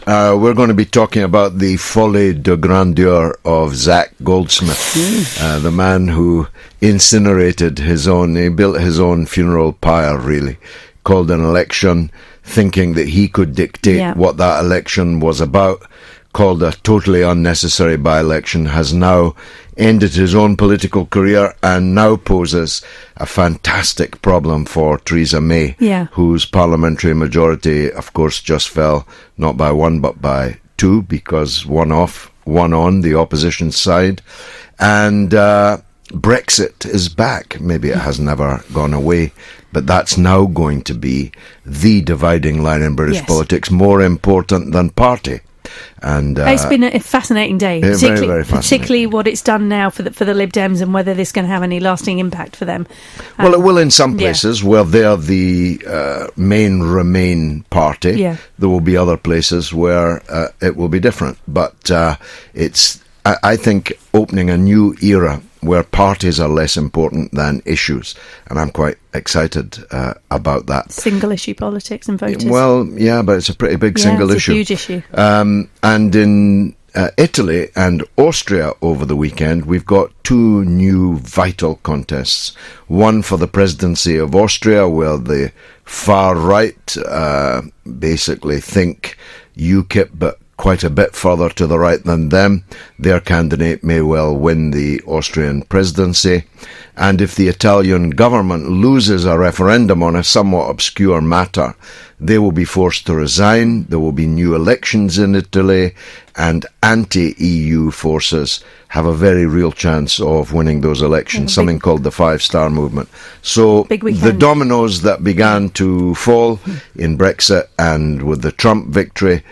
We're going to be talking about the folie de grandeur of Zach Goldsmith, the man who incinerated he built his own funeral pyre, really, called an election, thinking that he could dictate what that election was about, called a totally unnecessary by-election, has now ended his own political career and now poses a fantastic problem for Theresa May, whose parliamentary majority, of course, just fell not by one but by two, because one off, one on the opposition side. And Brexit is back. Maybe it has never gone away, but that's now going to be the dividing line in British politics, more important than party. And it's been a fascinating day, very, very fascinating. Particularly what it's done now for the Lib Dems and whether this can have any lasting impact for them. Well, it will in some places where they're the main Remain party. There will be other places where it will be different. But it's, I think, opening a new era where parties are less important than issues, and I'm quite excited about that. Single issue politics and voters. Well, yeah, but it's a pretty big single issue. It's a huge issue. And in Italy and Austria over the weekend, we've got two new vital contests. One for the presidency of Austria, where the far right basically think UKIP, but quite a bit further to the right than them. Their candidate may well win the Austrian presidency. And if the Italian government loses a referendum on a somewhat obscure matter, they will be forced to resign. There will be new elections in Italy, and anti-EU forces have a very real chance of winning those elections, something called the Five Star Movement. So the dominoes that began to fall in Brexit and with the Trump victory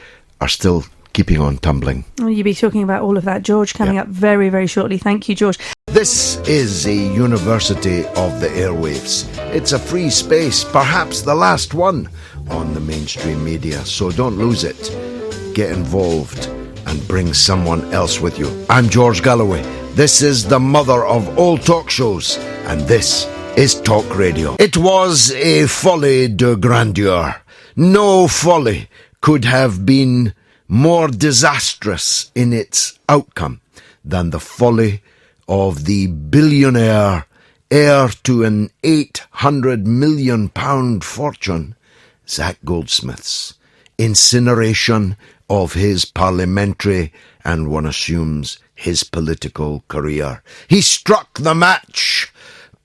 are still keeping on tumbling. You'll be talking about all of that, George, coming up very, very shortly. Thank you, George. This is a university of the airwaves. It's a free space, perhaps the last one on the mainstream media, so don't lose it. Get involved and bring someone else with you. I'm George Galloway. This is the mother of all talk shows, and this is Talk Radio. It was a folie de grandeur. No folly could have been more disastrous in its outcome than the folly of the billionaire heir to an £800 million fortune, Zach Goldsmith's incineration of his parliamentary and, one assumes, his political career. He struck the match,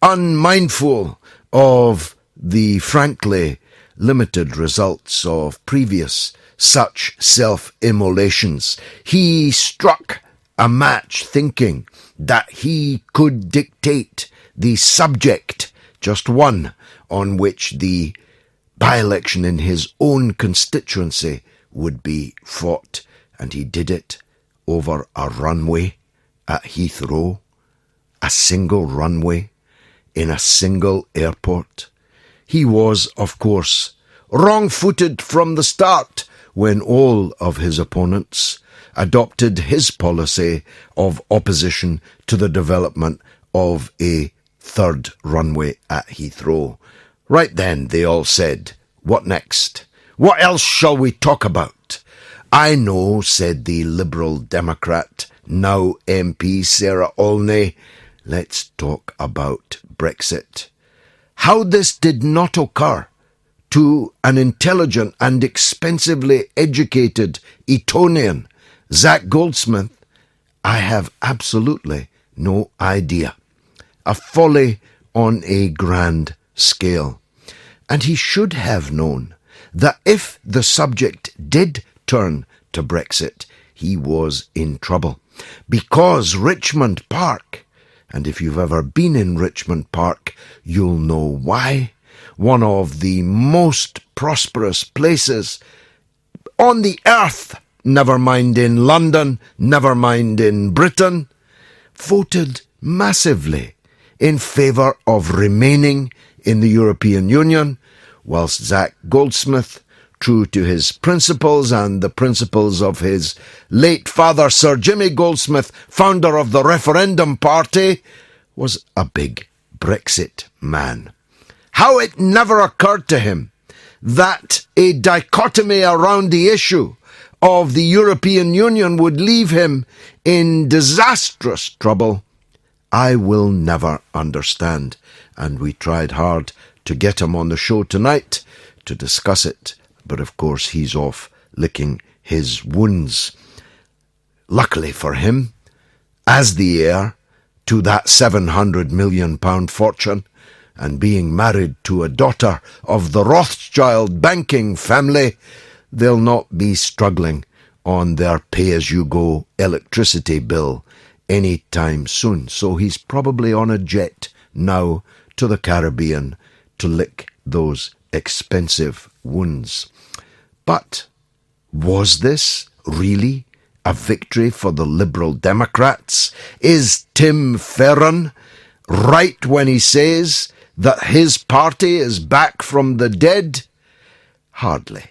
unmindful of the frankly limited results of previous such self-immolations. He struck a match thinking that he could dictate the subject, just one, on which the by-election in his own constituency would be fought, and he did it over a runway at Heathrow, a single runway in a single airport. He was, of course, wrong-footed from the start when all of his opponents adopted his policy of opposition to the development of a third runway at Heathrow. Right then, they all said, "What next? What else shall we talk about?" "I know," said the Liberal Democrat, now MP Sarah Olney, "let's talk about Brexit." How this did not occur to an intelligent and expensively educated Etonian, Zach Goldsmith, I have absolutely no idea. A folly on a grand scale. And he should have known that if the subject did turn to Brexit, he was in trouble. Because Richmond Park, and if you've ever been in Richmond Park, you'll know why, one of the most prosperous places on the earth, never mind in London, never mind in Britain, voted massively in favour of remaining in the European Union, whilst Zach Goldsmith, true to his principles and the principles of his late father, Sir Jimmy Goldsmith, founder of the Referendum Party, was a big Brexit man. How it never occurred to him that a dichotomy around the issue of the European Union would leave him in disastrous trouble, I will never understand. And we tried hard to get him on the show tonight to discuss it, but of course he's off licking his wounds. Luckily for him, as the heir to that £700 million fortune, and being married to a daughter of the Rothschild banking family, they'll not be struggling on their pay-as-you-go electricity bill any time soon. So he's probably on a jet now to the Caribbean to lick those expensive wounds. But was this really a victory for the Liberal Democrats? Is Tim Farron right when he says that his party is back from the dead? Hardly.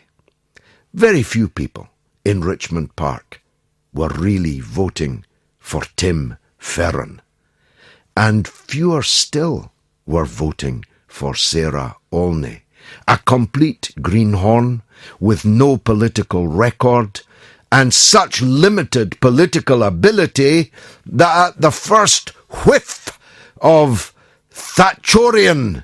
Very few people in Richmond Park were really voting for Tim Farron, and fewer still were voting for Sarah Olney, a complete greenhorn with no political record and such limited political ability that at the first whiff of Thatcherian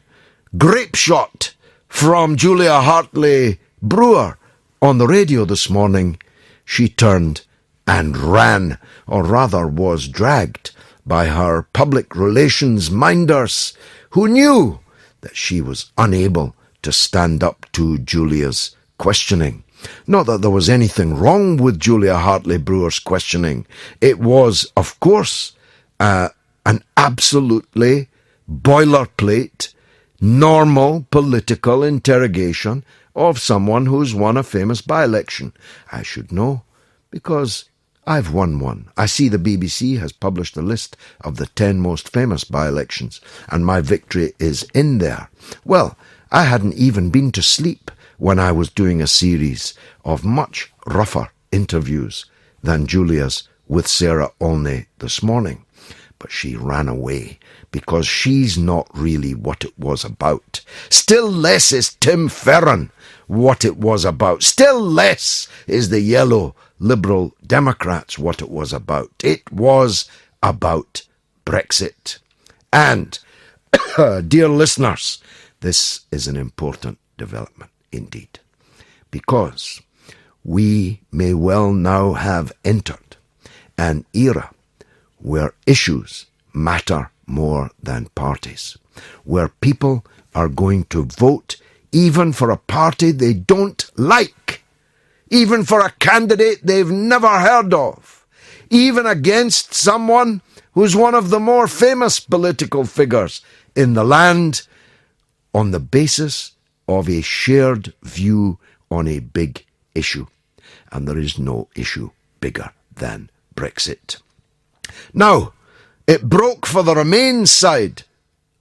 grape shot from Julia Hartley-Brewer on the radio this morning, she turned and ran, or rather was dragged by her public relations minders who knew that she was unable to stand up to Julia's questioning. Not that there was anything wrong with Julia Hartley-Brewer's questioning. It was, of course, an absolutely boilerplate, normal political interrogation of someone who's won a famous by-election. I should know, because I've won one. I see the BBC has published a list of the 10 most famous by-elections, and my victory is in there. Well, I hadn't even been to sleep when I was doing a series of much rougher interviews than Julia's with Sarah Olney this morning. But she ran away because she's not really what it was about. Still less is Tim Farron what it was about. Still less is the yellow Liberal Democrats what it was about. It was about Brexit. And, dear listeners, this is an important development indeed, because we may well now have entered an era where issues matter more than parties, where people are going to vote even for a party they don't like, even for a candidate they've never heard of, even against someone who's one of the more famous political figures in the land, on the basis of a shared view on a big issue. And there is no issue bigger than Brexit. Now, it broke for the Remain side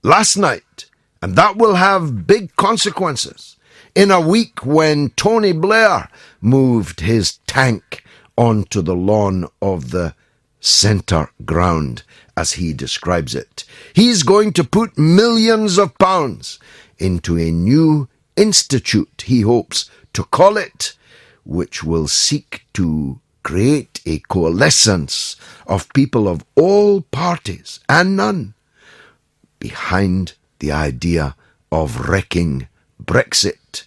last night, and that will have big consequences in a week when Tony Blair moved his tank onto the lawn of the centre ground, as he describes it. He's going to put millions of pounds into a new institute, he hopes to call it, which will seek to create a coalescence of people of all parties and none behind the idea of wrecking Brexit,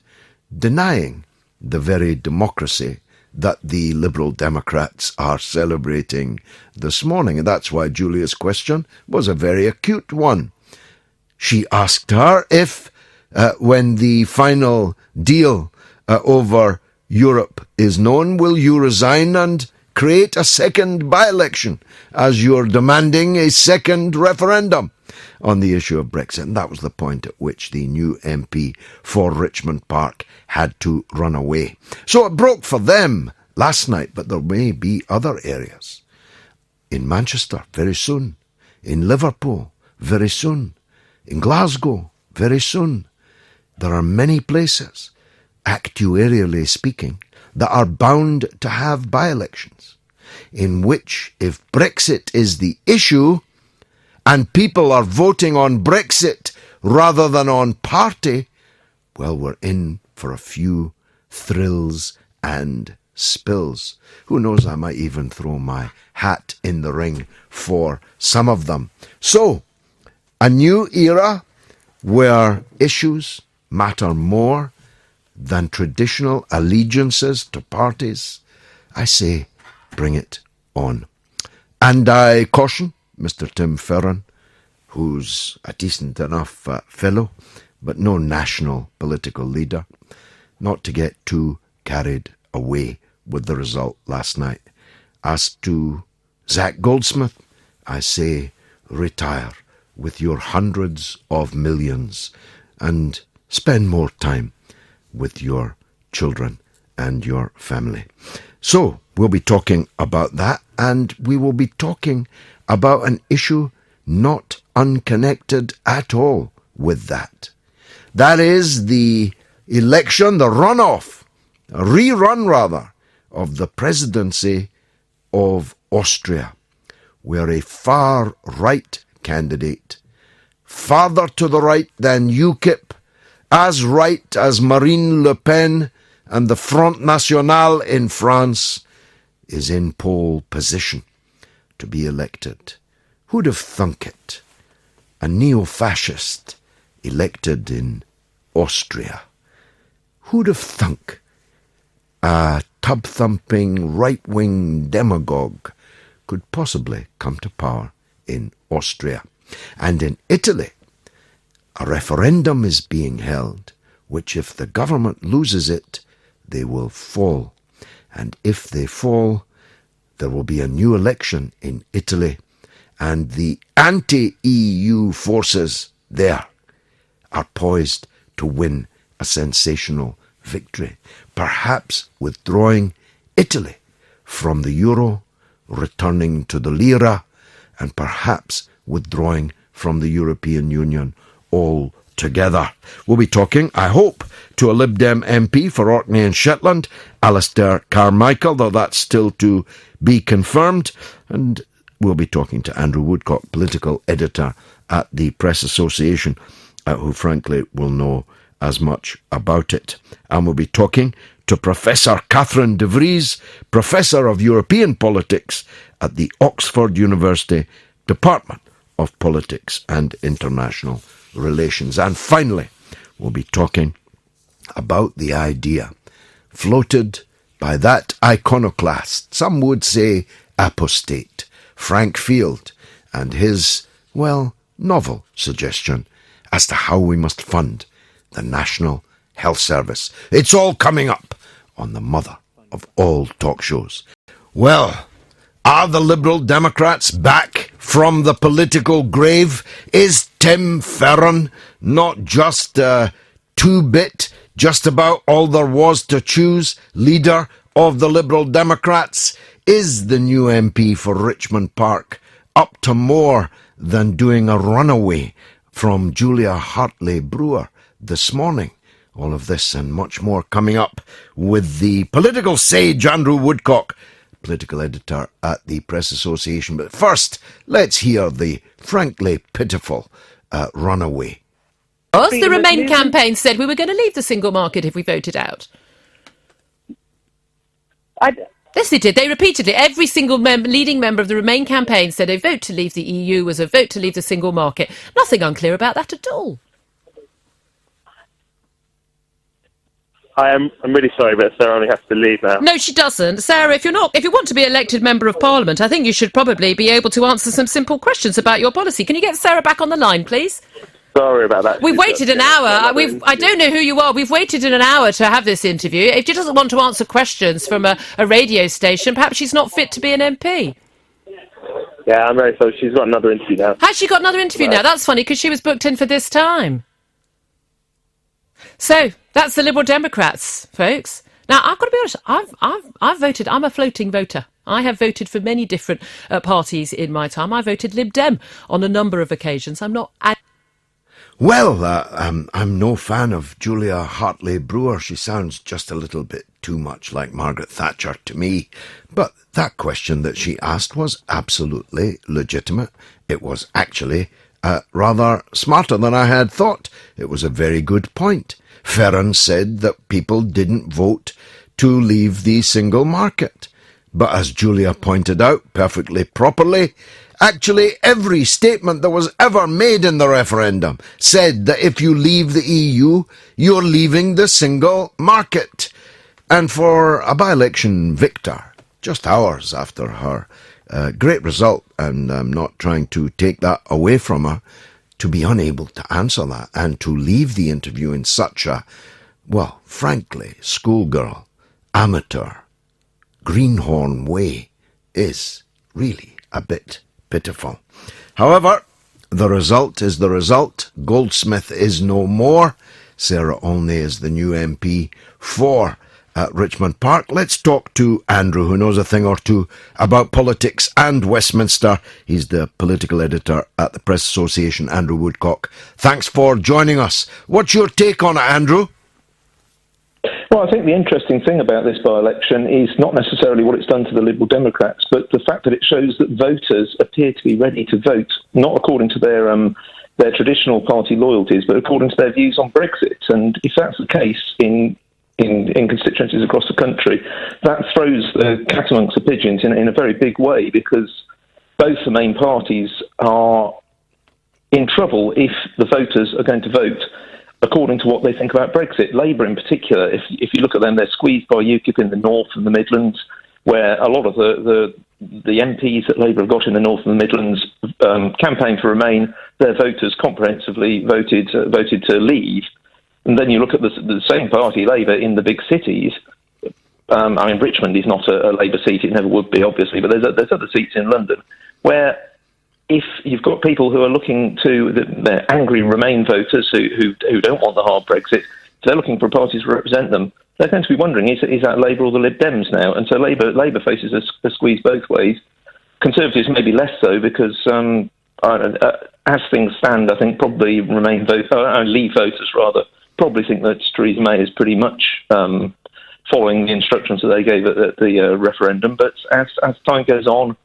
denying the very democracy that the Liberal Democrats are celebrating this morning. And that's why Julia's question was a very acute one. She asked her if, when the final deal over Europe is known, will you resign and create a second by-election, as you're demanding a second referendum on the issue of Brexit? And that was the point at which the new MP for Richmond Park had to run away. So it broke for them last night, but there may be other areas. In Manchester, very soon. In Liverpool, very soon. In Glasgow, very soon. There are many places, actuarially speaking, that are bound to have by-elections, in which, if Brexit is the issue, and people are voting on Brexit rather than on party, well, we're in for a few thrills and spills. Who knows, I might even throw my hat in the ring for some of them. So, a new era where issues matter more than traditional allegiances to parties. I say, bring it on. And I caution Mr. Tim Ferron, who's a decent enough fellow, but no national political leader, not to get too carried away with the result last night. As to Zach Goldsmith, I say, retire with your hundreds of millions and spend more time with your children and your family. So, we'll be talking about that, and we will be talking about an issue not unconnected at all with that. That is the election, the runoff, a rerun rather, of the presidency of Austria, where a far-right candidate, farther to the right than UKIP, as right as Marine Le Pen and the Front National in France, is in pole position to be elected. Who'd have thunk it? A neo-fascist elected in Austria. Who'd have thunk a tub-thumping right-wing demagogue could possibly come to power in Austria? And in Italy, a referendum is being held, which if the government loses it, they will fall. And if they fall, there will be a new election in Italy, and the anti-EU forces there are poised to win a sensational victory, perhaps withdrawing Italy from the euro, returning to the lira, and perhaps withdrawing from the European Union altogether. We'll be talking, I hope, to a Lib Dem MP for Orkney and Shetland, Alistair Carmichael, though that's still to be confirmed, and we'll be talking to Andrew Woodcock, political editor at the Press Association, who frankly will know as much about it. And we'll be talking to Professor Catherine de Vries, Professor of European Politics at the Oxford University Department of Politics and International Relations. And finally, we'll be talking about the idea floated by that iconoclast, some would say apostate, Frank Field, and his, well, novel suggestion as to how we must fund the National Health Service. It's all coming up on the mother of all talk shows. Well, are the Liberal Democrats back from the political grave? Is Tim Ferron not just a two-bit, just about all there was to choose, leader of the Liberal Democrats? Is the new MP for Richmond Park up to more than doing a runaway from Julia Hartley-Brewer this morning? All of this and much more coming up with the political sage Andrew Woodcock, political editor at the Press Association. But first, let's hear the frankly pitiful runaway. The Remain campaign said we were going to leave the single market if we voted out. Yes, they did. They repeatedly, every single leading member of the Remain campaign said a vote to leave the EU was a vote to leave the single market. Nothing unclear about that at all. I'm really sorry, but Sarah only has to leave now. No, she doesn't. Sarah, if you want to be elected Member of Parliament, I think you should probably be able to answer some simple questions about your policy. Can you get Sarah back on the line, please? Sorry about that. We've waited an hour. I don't know who you are. We've waited an hour to have this interview. If she doesn't want to answer questions from a radio station, perhaps she's not fit to be an MP. Yeah, I'm very sorry. She's got another interview now. Has she got another interview now? That's funny, because she was booked in for this time. So, that's the Liberal Democrats, folks. Now, I've got to be honest, I've voted. I'm a floating voter. I have voted for many different parties in my time. I voted Lib Dem on a number of occasions. I'm not... Well, I'm no fan of Julia Hartley-Brewer. She sounds just a little bit too much like Margaret Thatcher to me. But that question that she asked was absolutely legitimate. It was actually rather smarter than I had thought. It was a very good point. Ferron said that people didn't vote to leave the single market. But as Julia pointed out perfectly properly, actually every statement that was ever made in the referendum said that if you leave the EU, you're leaving the single market. And for a by-election victor, just hours after her great result, and I'm not trying to take that away from her, to be unable to answer that and to leave the interview in such a, well, frankly, schoolgirl, amateur, greenhorn way is really a bit pitiful. However, the result is the result. Goldsmith is no more. Sarah Olney is the new MP for Richmond Park. Let's talk to Andrew, who knows a thing or two about politics and Westminster. He's the political editor at the Press Association. Andrew Woodcock, thanks for joining us. What's your take on it, Andrew? Well, I think the interesting thing about this by-election is not necessarily what it's done to the Liberal Democrats, but the fact that it shows that voters appear to be ready to vote, not according to their traditional party loyalties, but according to their views on Brexit. And if that's the case in constituencies across the country, that throws the cat amongst the pigeons in a very big way, because both the main parties are in trouble if the voters are going to vote according to what they think about Brexit. Labour in particular, if you look at them, they're squeezed by UKIP in the North and the Midlands, where a lot of the MPs that Labour have got in the North and the Midlands campaign for Remain, their voters comprehensively voted to leave. And then you look at the same party, Labour, in the big cities. I mean, Richmond is not a Labour seat; it never would be, obviously. But there's other seats in London where, if you've got people who are looking to they're angry Remain voters who don't want the hard Brexit, if they're looking for parties to represent them, they're going to be wondering: is that Labour or the Lib Dems now? And so Labour faces a squeeze both ways. Conservatives maybe less so, because as things stand, I think probably Leave voters rather probably think that Theresa May is pretty much following the instructions that they gave at the referendum. But as time goes on,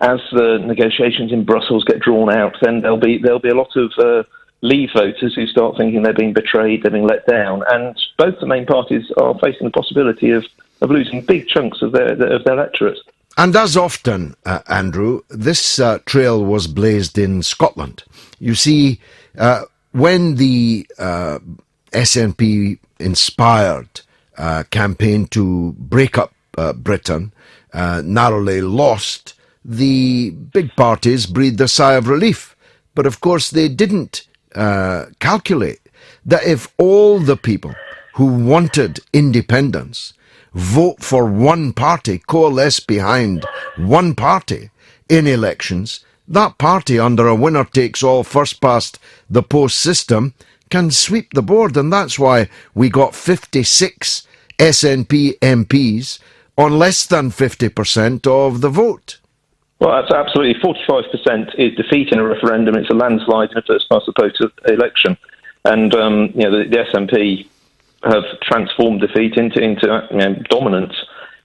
as the negotiations in Brussels get drawn out, then there'll be a lot of Leave voters who start thinking they're being betrayed, they're being let down, and both the main parties are facing the possibility of losing big chunks of their electorate. And as often, Andrew, this trail was blazed in Scotland. You see, when the SNP-inspired campaign to break up Britain narrowly lost, the big parties breathed a sigh of relief. But of course they didn't calculate that if all the people who wanted independence vote for one party, coalesce behind one party in elections, that party, under a winner-takes-all first-past-the-post system, can sweep the board. And that's why we got 56 SNP MPs on less than 50% of the vote. Well, that's absolutely. 45% is defeat in a referendum. It's a landslide in a first-past-the-post election. And the SNP have transformed defeat into dominance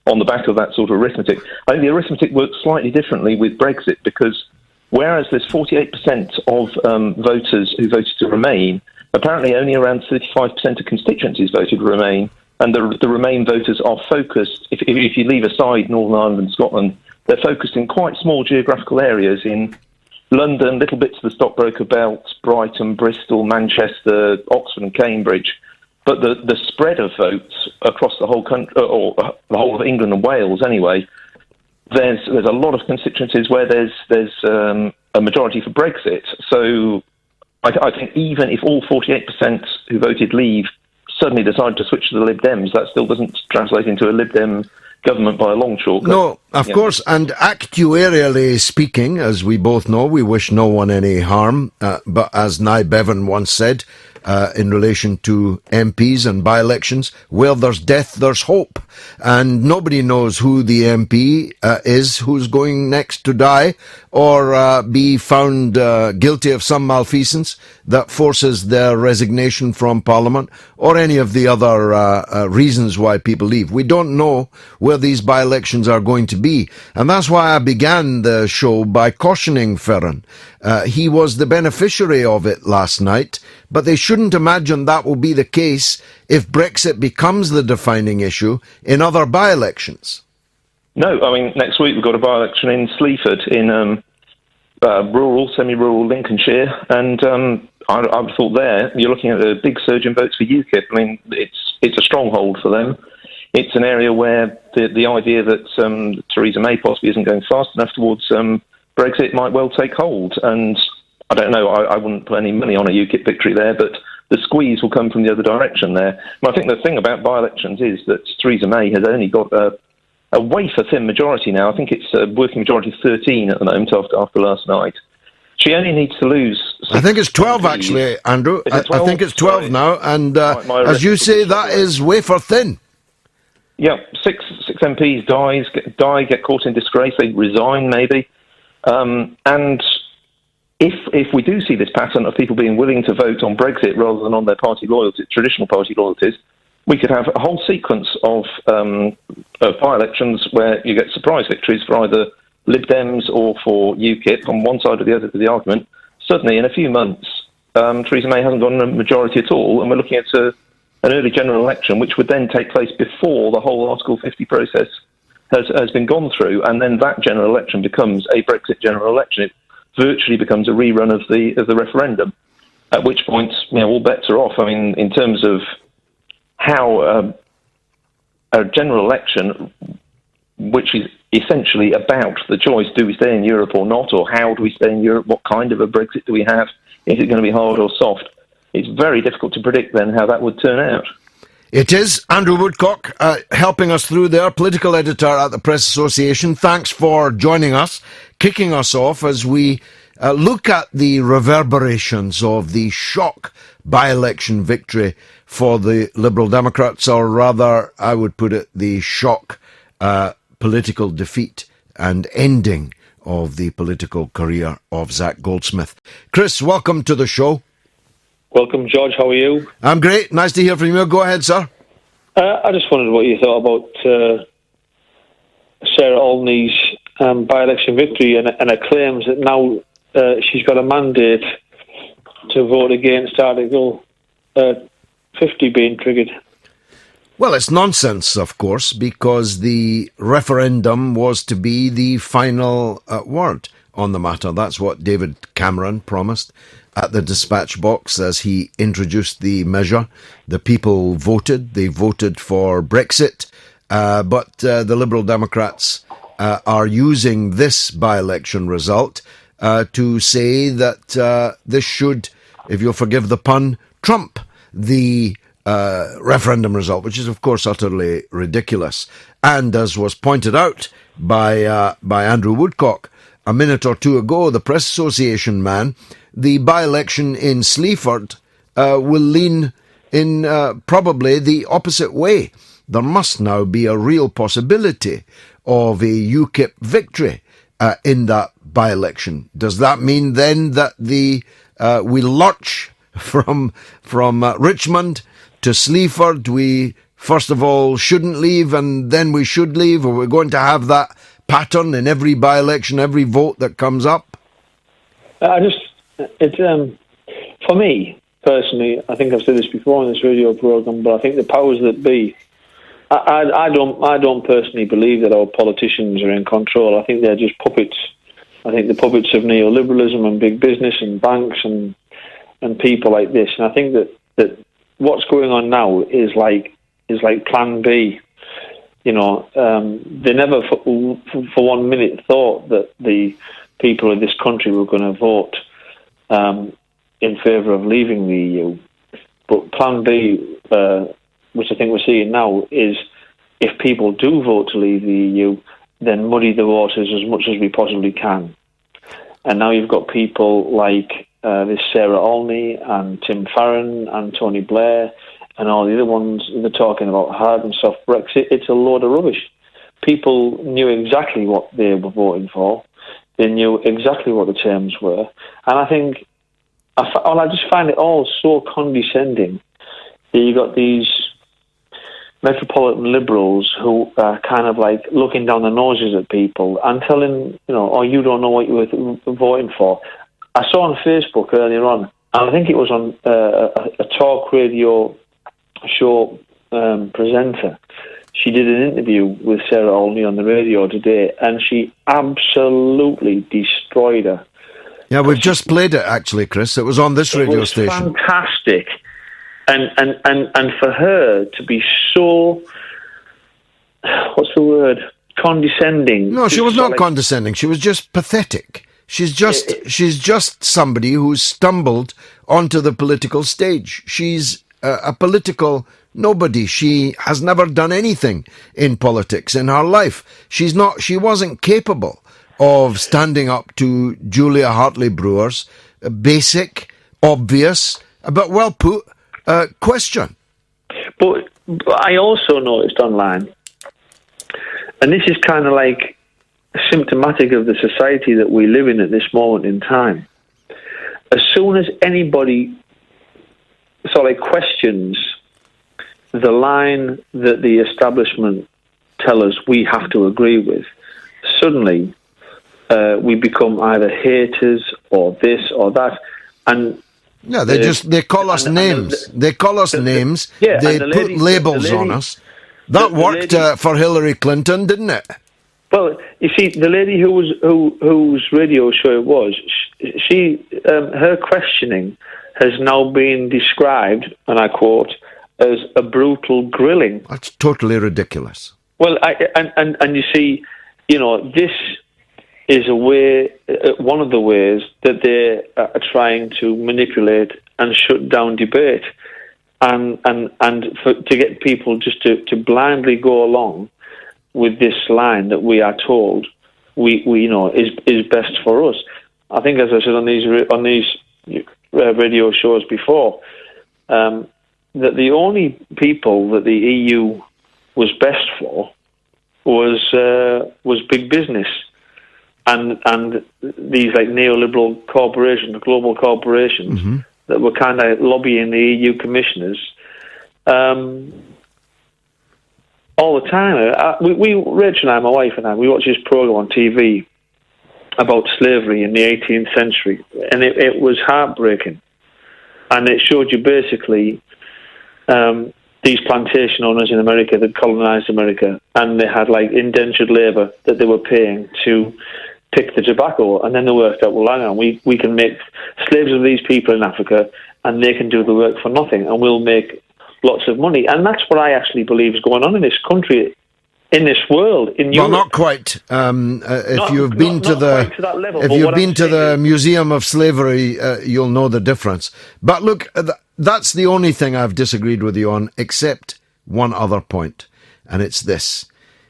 on the back of that sort of arithmetic. I think the arithmetic works slightly differently with Brexit, because whereas there's 48% of voters who voted to Remain, apparently only around 35% of constituencies voted Remain, and the Remain voters are focused, if you leave aside Northern Ireland and Scotland, they're focused in quite small geographical areas in London, little bits of the stockbroker belt, Brighton, Bristol, Manchester, Oxford and Cambridge. But the spread of votes across the whole country, or the whole of England and Wales anyway, there's a lot of constituencies where there's a majority for Brexit. So I think even if all 48% who voted Leave suddenly decide to switch to the Lib Dems, that still doesn't translate into a Lib Dem government by a long chalk. No, of course, and actuarially speaking, as we both know, we wish no one any harm, but as Nye Bevan once said, in relation to MPs and by-elections, where there's death, there's hope. And nobody knows who the MP is who's going next to die or be found guilty of some malfeasance that forces their resignation from Parliament, or any of the other reasons why people leave. We don't know where these by-elections are going to be. And that's why I began the show by cautioning Ferran. He was the beneficiary of it last night, but they should shouldn't imagine that will be the case if Brexit becomes the defining issue in other by-elections. No, I mean, next week we've got a by-election in Sleaford in rural, semi-rural Lincolnshire, and I would have thought there you're looking at a big surge in votes for UKIP. I mean, it's a stronghold for them. It's an area where the idea that Theresa May possibly isn't going fast enough towards Brexit might well take hold. And I don't know, I wouldn't put any money on a UKIP victory there, but the squeeze will come from the other direction there. And I think the thing about by-elections is that Theresa May has only got a wafer-thin majority now. I think it's a working majority of 13 at the moment after last night. She only needs to lose... I think it's 12, actually, Andrew. I think it's 12 now, and as you say, that is wafer-thin. Yeah, six MPs get caught in disgrace, they resign maybe. And if we do see this pattern of people being willing to vote on Brexit rather than on their party loyalties, traditional party loyalties, we could have a whole sequence of by-elections where you get surprise victories for either Lib Dems or for UKIP on one side or the other of the argument. Suddenly, in a few months, Theresa May hasn't got a majority at all, and we're looking at an early general election, which would then take place before the whole Article 50 process has been gone through, and then that general election becomes a Brexit general election. It virtually becomes a rerun of the referendum, at which point, all bets are off. I mean, in terms of how a general election, which is essentially about the choice, do we stay in Europe or not, or how do we stay in Europe, what kind of a Brexit do we have, is it going to be hard or soft? It's very difficult to predict then how that would turn out. It is. Andrew Woodcock helping us through there, political editor at the Press Association. Thanks for joining us, kicking us off as we look at the reverberations of the shock by-election victory for the Liberal Democrats, or rather, I would put it, the shock political defeat and ending of the political career of Zach Goldsmith. Chris, welcome to the show. Welcome, George. How are you? I'm great. Nice to hear from you. Go ahead, sir. I just wondered what you thought about Sarah Olney's by-election victory and her claims that now she's got a mandate to vote against Article 50 being triggered. Well, it's nonsense, of course, because the referendum was to be the final word on the matter. That's what David Cameron promised at the dispatch box as he introduced the measure. The people voted. They voted for Brexit, but the Liberal Democrats are using this by-election result to say that this should, if you'll forgive the pun, trump the referendum result, which is, of course, utterly ridiculous. And as was pointed out by Andrew Woodcock a minute or two ago, the Press Association man, the by-election in Sleaford will lean in probably the opposite way. There must now be a real possibility of a UKIP victory in that by-election. Does that mean then that we lurch from Richmond to Sleaford? We first of all shouldn't leave and then we should leave, or we're going to have that pattern in every by-election, every vote that comes up? For me personally, I think I've said this before on this radio program, but I think the powers that be, I don't personally believe that our politicians are in control. I think they're just puppets. I think the puppets of neoliberalism and big business and banks and people like this. And I think that what's going on now is like Plan B. They never for 1 minute thought that the people of this country were going to vote in favour of leaving the EU. But Plan B, which I think we're seeing now, is if people do vote to leave the EU, then muddy the waters as much as we possibly can. And now you've got people like this Sarah Olney and Tim Farron and Tony Blair and all the other ones that are talking about hard and soft Brexit. It's a load of rubbish. People knew exactly what they were voting for. They knew exactly what the terms were. And I think, I just find it all so condescending that you got these metropolitan liberals who are kind of like looking down their noses at people and telling, oh, you don't know what you were voting for. I saw on Facebook earlier on and I think it was on a talk radio show presenter. She did an interview with Sarah Olney on the radio today, and she absolutely destroyed her. Yeah, we've just played it, actually, Chris. It was on this radio station. Fantastic. And for her to be so, what's the word, condescending. No, she was not condescending. She was just pathetic. She's just somebody who's stumbled onto the political stage. She's a political nobody. She has never done anything in politics in her life. She wasn't capable of standing up to Julia Hartley-Brewer's basic, obvious, but well put question. But I also noticed online, and this is kind of like symptomatic of the society that we live in at this moment in time. As soon as anybody sort of questions the line that the establishment tell us we have to agree with, suddenly we become either haters or this or that. And yeah, they call us names. They call us names. Yeah, they put labels on us. That worked for Hillary Clinton, didn't it? Well, you see, the lady whose radio show it was, she her questioning has now been described, and I quote, as a brutal grilling. That's totally ridiculous. Well, and you see, this is a way, one of the ways that they are trying to manipulate and shut down debate, and to get people just to blindly go along with this line that we are told is best for us. I think, as I said on these radio shows before, that the only people that the EU was best for was big business and these like neoliberal corporations, global corporations that were kind of lobbying the EU commissioners all the time. Rachel and I, my wife and I, we watched this program on TV about slavery in the 18th century, and it was heartbreaking. And it showed you basically these plantation owners in America that colonized America, and they had like indentured labor that they were paying to pick the tobacco, and then they worked out, well, hang on, we can make slaves of these people in Africa, and they can do the work for nothing, and we'll make lots of money. And that's what I actually believe is going on in this country, in this world, in Europe. Well, not quite. If you've been to the Museum of Slavery, you'll know the difference. But look, that's the only thing I've disagreed with you on, except one other point, and it's this.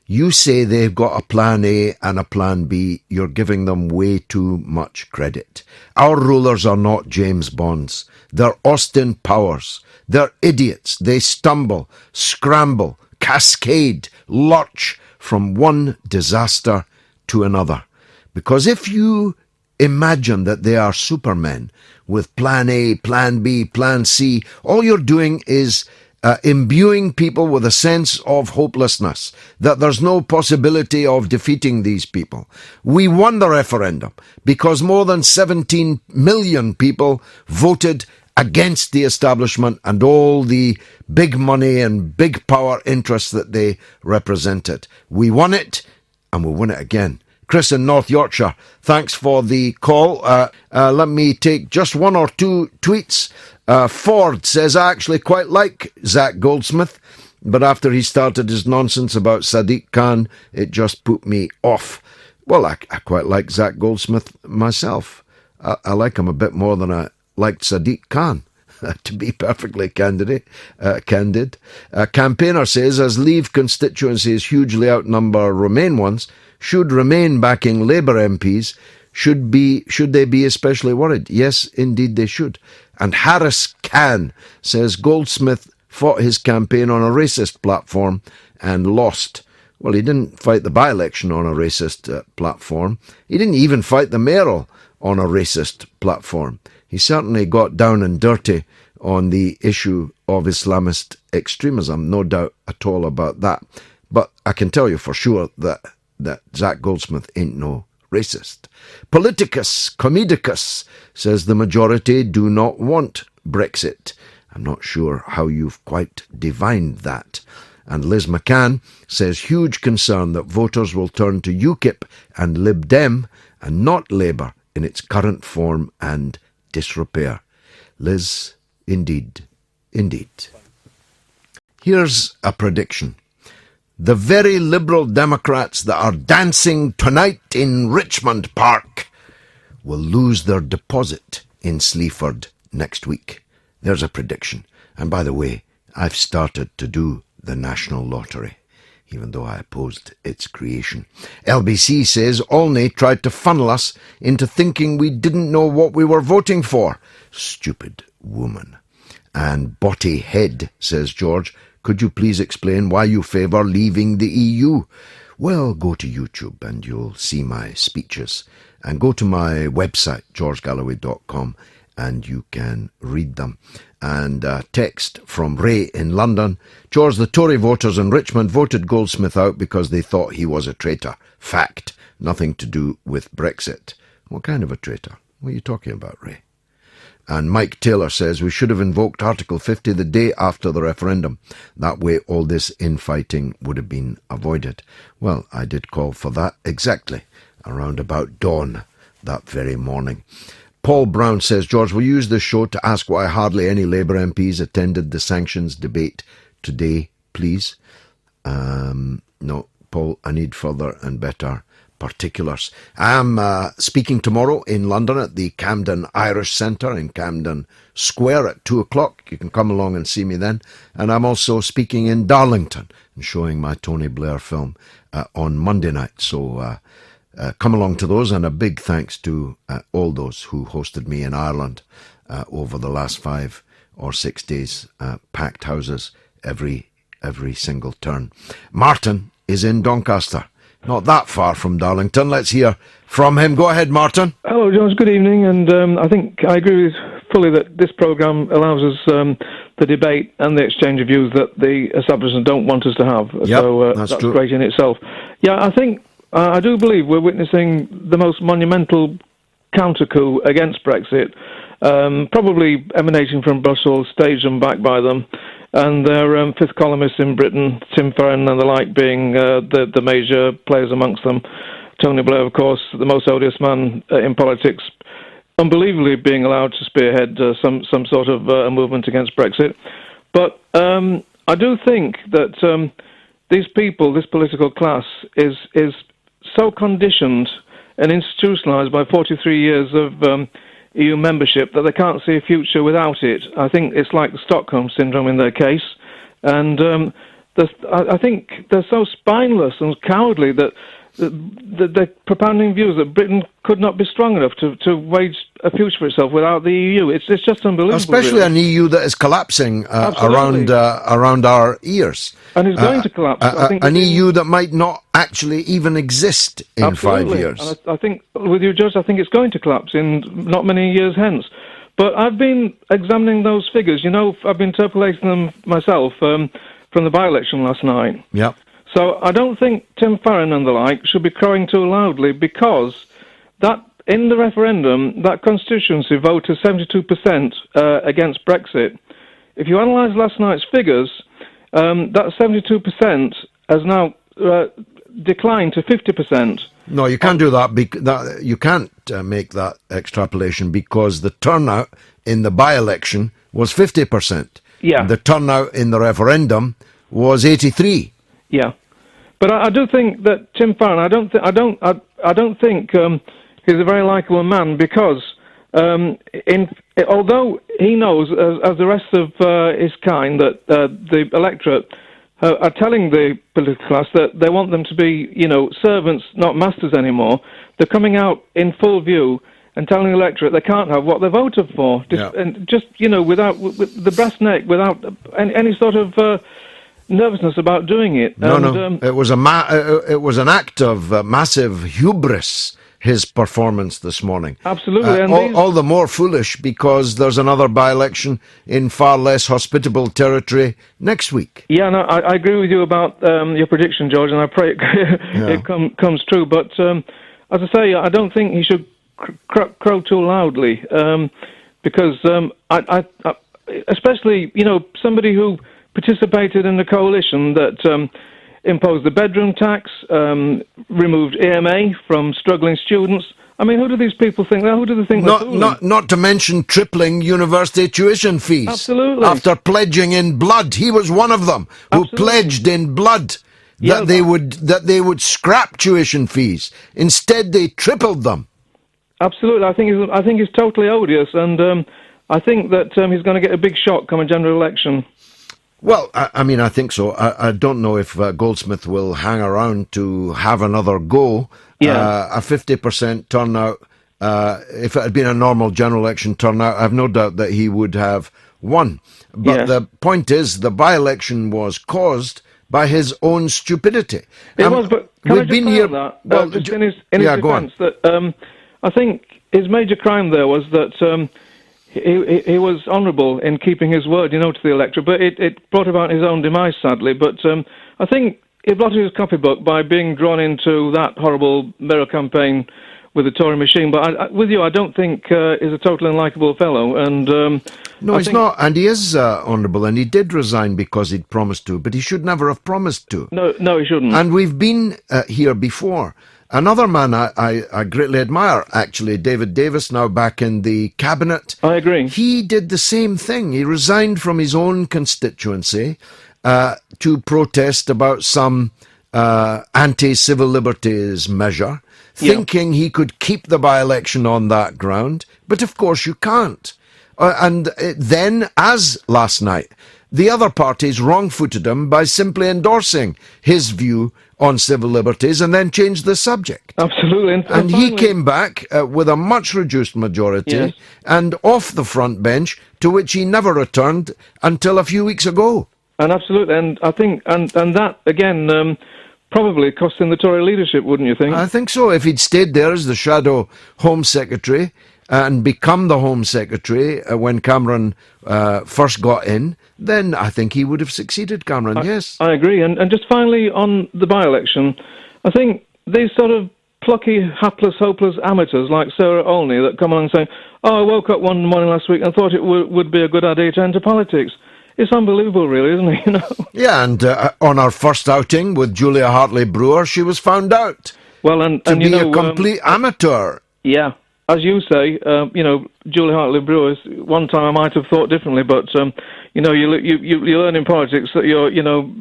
You say they've got a plan A and a plan B. You're giving them way too much credit. Our rulers are not James Bonds. They're Austin Powers. They're idiots. They stumble, scramble, cascade, lurch from one disaster to another. Because if you imagine that they are supermen with plan A, plan B, plan C, all you're doing is imbuing people with a sense of hopelessness, that there's no possibility of defeating these people. We won the referendum because more than 17 million people voted against the establishment and all the big money and big power interests that they represented. We won it, and we'll win it again. Chris in North Yorkshire, thanks for the call. Let me take just one or two tweets. Ford says, I actually quite like Zach Goldsmith, but after he started his nonsense about Sadiq Khan, it just put me off. Well, I quite like Zach Goldsmith myself. I like him a bit more than I liked Sadiq Khan, to be perfectly candid. Campaigner says, as Leave constituencies hugely outnumber Remain ones, should Remain backing Labour MPs, should they be especially worried? Yes, indeed they should. And Harris Khan says Goldsmith fought his campaign on a racist platform and lost. Well, he didn't fight the by-election on a racist platform. He didn't even fight the mayoral on a racist platform. He certainly got down and dirty on the issue of Islamist extremism, no doubt at all about that. But I can tell you for sure that Zach Goldsmith ain't no racist. Politicus Comedicus says the majority do not want Brexit. I'm not sure how you've quite divined that. And Liz McCann says huge concern that voters will turn to UKIP and Lib Dem and not Labour in its current form and disrepair. Liz, indeed, indeed. Here's a prediction. The very Liberal Democrats that are dancing tonight in Richmond Park will lose their deposit in Sleaford next week. There's a prediction. And by the way, I've started to do the National Lottery, even though I opposed its creation. LBC says Olney tried to funnel us into thinking we didn't know what we were voting for. Stupid woman. And Botty Head, says George, could you please explain why you favour leaving the EU? Well, go to YouTube and you'll see my speeches. And go to my website, georgegalloway.com, and you can read them. And a text from Ray in London. George, the Tory voters in Richmond voted Goldsmith out because they thought he was a traitor. Fact. Nothing to do with Brexit. What kind of a traitor? What are you talking about, Ray? And Mike Taylor says we should have invoked Article 50 the day after the referendum. That way all this infighting would have been avoided. Well, I did call for that exactly around about dawn that very morning. Paul Brown says, George, will you use this show to ask why hardly any Labour MPs attended the sanctions debate today, please? No, Paul, I need further and better particulars. I am speaking tomorrow in London at the Camden Irish Centre in Camden Square at 2 o'clock. You can come along and see me then. And I'm also speaking in Darlington and showing my Tony Blair film on Monday night. So come along to those, and a big thanks to all those who hosted me in Ireland over the last 5 or 6 days. Packed houses every single turn. Martin is in Doncaster. Not that far from Darlington. Let's hear from him. Go ahead, Martin. Hello, George. Good evening. And I think I agree with fully that this programme allows us the debate and the exchange of views that the establishment don't want us to have. Yep, so that's true. Great in itself. Yeah, I think I do believe we're witnessing the most monumental counter-coup against Brexit, probably emanating from Brussels, staged and backed by them. And their fifth columnists in Britain, Tim Farron and the like, being the major players amongst them. Tony Blair, of course, the most odious man in politics, unbelievably being allowed to spearhead some sort of a movement against Brexit. But I do think that these people, this political class, is so conditioned and institutionalised by 43 years of EU membership that they can't see a future without it. I think it's like the Stockholm Syndrome in their case. And I think they're so spineless and cowardly that they're propounding views that Britain could not be strong enough to wage a future for itself without the EU. It's just unbelievable. Especially really. An EU that is collapsing around our ears. And is going to collapse. I think an EU that might not actually even exist in absolutely. 5 years. And I think, with you, Judge, I think it's going to collapse in not many years hence. But I've been examining those figures. You know, I've been interpolating them myself from the by-election last night. Yeah. So I don't think Tim Farron and the like should be crowing too loudly, because that in the referendum, that constituency voted 72% against Brexit. If you analyse last night's figures, that 72% has now declined to 50%. No, you can't do that. You can't make that extrapolation, because the turnout in the by-election was 50%. Yeah. The turnout in the referendum was 83%. Yeah. But I do think that Tim Farron, I don't think he's a very likeable man, because although he knows, as the rest of his kind, that the electorate are telling the political class that they want them to be, servants, not masters anymore, they're coming out in full view and telling the electorate they can't have what they voted for, and just without with the brass neck, without any sort of nervousness about doing it. No. It was an act of massive hubris, his performance this morning. Absolutely. And all the more foolish because there's another by-election in far less hospitable territory next week. Yeah, no, I agree with you about your prediction, George, and I pray it comes true. But as I say, I don't think he should crow too loudly, because especially, somebody who participated in the coalition that imposed the bedroom tax, removed EMA from struggling students. I mean, who do these people think? Who do they think they're fooling? Not to mention tripling university tuition fees. Absolutely. After pledging in blood, he was one of them who Absolutely. pledged in blood that they would scrap tuition fees. Instead, they tripled them. Absolutely. I think he's totally odious, and I think that he's going to get a big shock come a general election. Well, I think so. I don't know if Goldsmith will hang around to have another go. Yeah. A 50% turnout, if it had been a normal general election turnout, I've no doubt that he would have won. But Yes. the point is, the by-election was caused by his own stupidity. It was, but can I we've just been say here. on that? Well, Just in his go on. defence, that I think his major crime there was that he was honourable in keeping his word, to the electorate, but it brought about his own demise, sadly. But I think he blotted his copybook by being drawn into that horrible mirror campaign with the Tory machine. But with you, I don't think he's a totally unlikable fellow. And No, he's not, and he is honourable, and he did resign because he'd promised to, but he should never have promised to. No, he shouldn't. And we've been here before. Another man I greatly admire, actually, David Davis, now back in the cabinet. I agree. He did the same thing. He resigned from his own constituency to protest about some anti-civil liberties measure, thinking he could keep the by-election on that ground. But of course you can't. And then, as last night, the other parties wrong-footed him by simply endorsing his view on civil liberties and then changed the subject. Absolutely. And he finally, came back with a much reduced majority Yes. and off the front bench, to which he never returned until a few weeks ago. And absolutely, and I think, and that again, probably cost him the Tory leadership, wouldn't you think? I think so. If he'd stayed there as the shadow Home Secretary and become the Home Secretary when Cameron first got in, then I think he would have succeeded Cameron, yes. I agree. And just finally on the by-election, I think these sort of plucky, hapless, hopeless amateurs like Sarah Olney that come along saying, I woke up one morning last week and thought it would be a good idea to enter politics. It's unbelievable, really, isn't it? Yeah, and on our first outing with Julia Hartley-Brewer, she was found out to be a complete amateur. Yeah. As you say, Julia Hartley-Brewer, one time I might have thought differently, but, you learn in politics that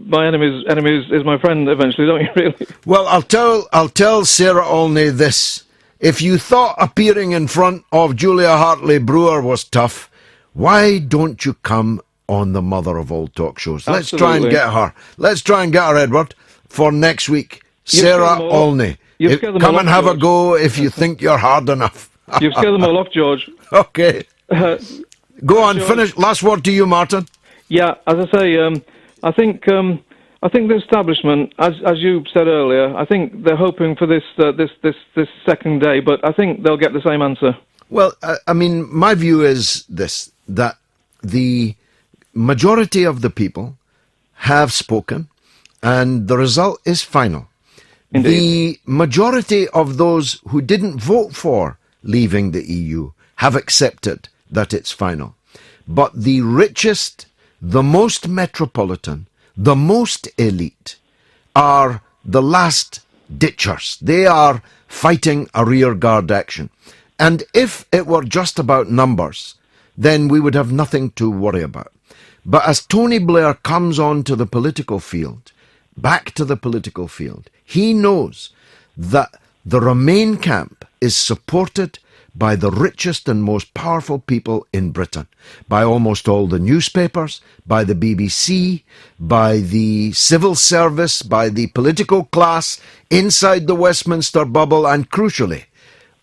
my enemy is my friend eventually, don't you, really? Well, I'll tell Sarah Olney this. If you thought appearing in front of Julia Hartley-Brewer was tough, why don't you come on the mother of all talk shows? Let's try and get her. Let's try and get her, Edward, for next week. Sarah Olney. Come and have a go if you think you're hard enough. You've scared them all off, George. Okay. Go on, George, finish. Last word to you, Martin. Yeah, as I say, I think the establishment, as you said earlier, I think they're hoping for this second day, but I think they'll get the same answer. Well, my view is this, that the majority of the people have spoken, and the result is final. Indeed. The majority of those who didn't vote for leaving the EU have accepted that it's final. But the richest, the most metropolitan, the most elite are the last ditchers. They are fighting a rearguard action. And if it were just about numbers, then we would have nothing to worry about. But as Tony Blair comes on to the political field, back to the political field, he knows that the Remain camp is supported by the richest and most powerful people in Britain, by almost all the newspapers, by the BBC, by the civil service, by the political class inside the Westminster bubble, and crucially,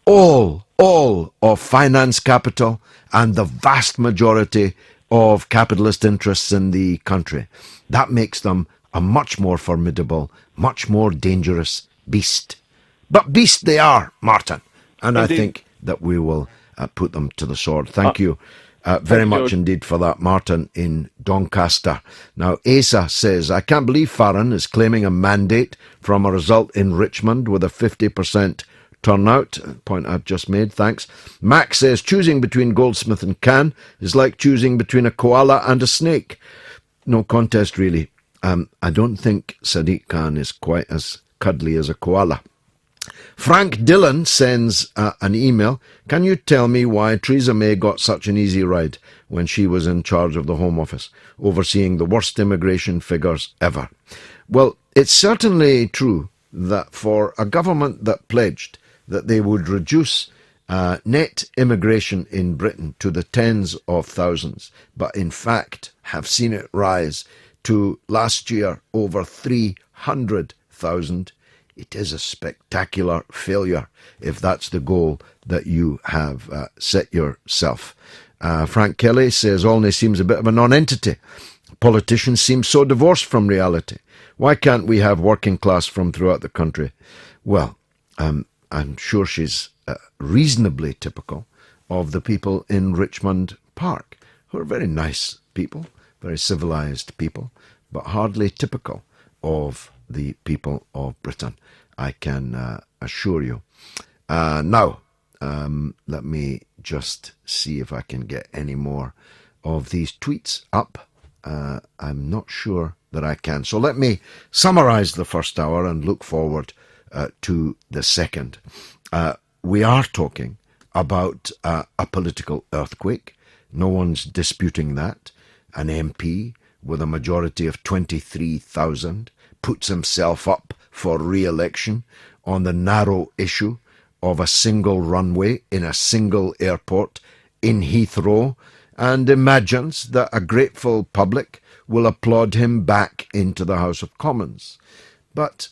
all of finance capital and the vast majority of capitalist interests in the country. That makes them a much more formidable, much more dangerous beast. But beast they are, Martin. And indeed. I think that we will put them to the sword. Thank you very much indeed for that, Martin in Doncaster. Now, Asa says, I can't believe Farron is claiming a mandate from a result in Richmond with a 50% turnout, a point I've just made, thanks. Max says, choosing between Goldsmith and Khan is like choosing between a koala and a snake. No contest, really. I don't think Sadiq Khan is quite as cuddly as a koala. Frank Dillon sends an email. Can you tell me why Theresa May got such an easy ride when she was in charge of the Home Office, overseeing the worst immigration figures ever? Well, it's certainly true that for a government that pledged that they would reduce net immigration in Britain to the tens of thousands, but in fact have seen it rise to last year over 300,000, it is a spectacular failure if that's the goal that you have set yourself. Frank Kelly says Olney seems a bit of a non-entity. Politicians seem so divorced from reality. Why can't we have working class from throughout the country? Well, I'm sure she's reasonably typical of the people in Richmond Park, who are very nice people, very civilised people, but hardly typical of the people of Britain, I can assure you. Now, let me just see if I can get any more of these tweets up. I'm not sure that I can. So let me summarise the first hour and look forward to the second. We are talking about a political earthquake. No one's disputing that. An MP with a majority of 23,000 puts himself up for re-election on the narrow issue of a single runway in a single airport in Heathrow, and imagines that a grateful public will applaud him back into the House of Commons. But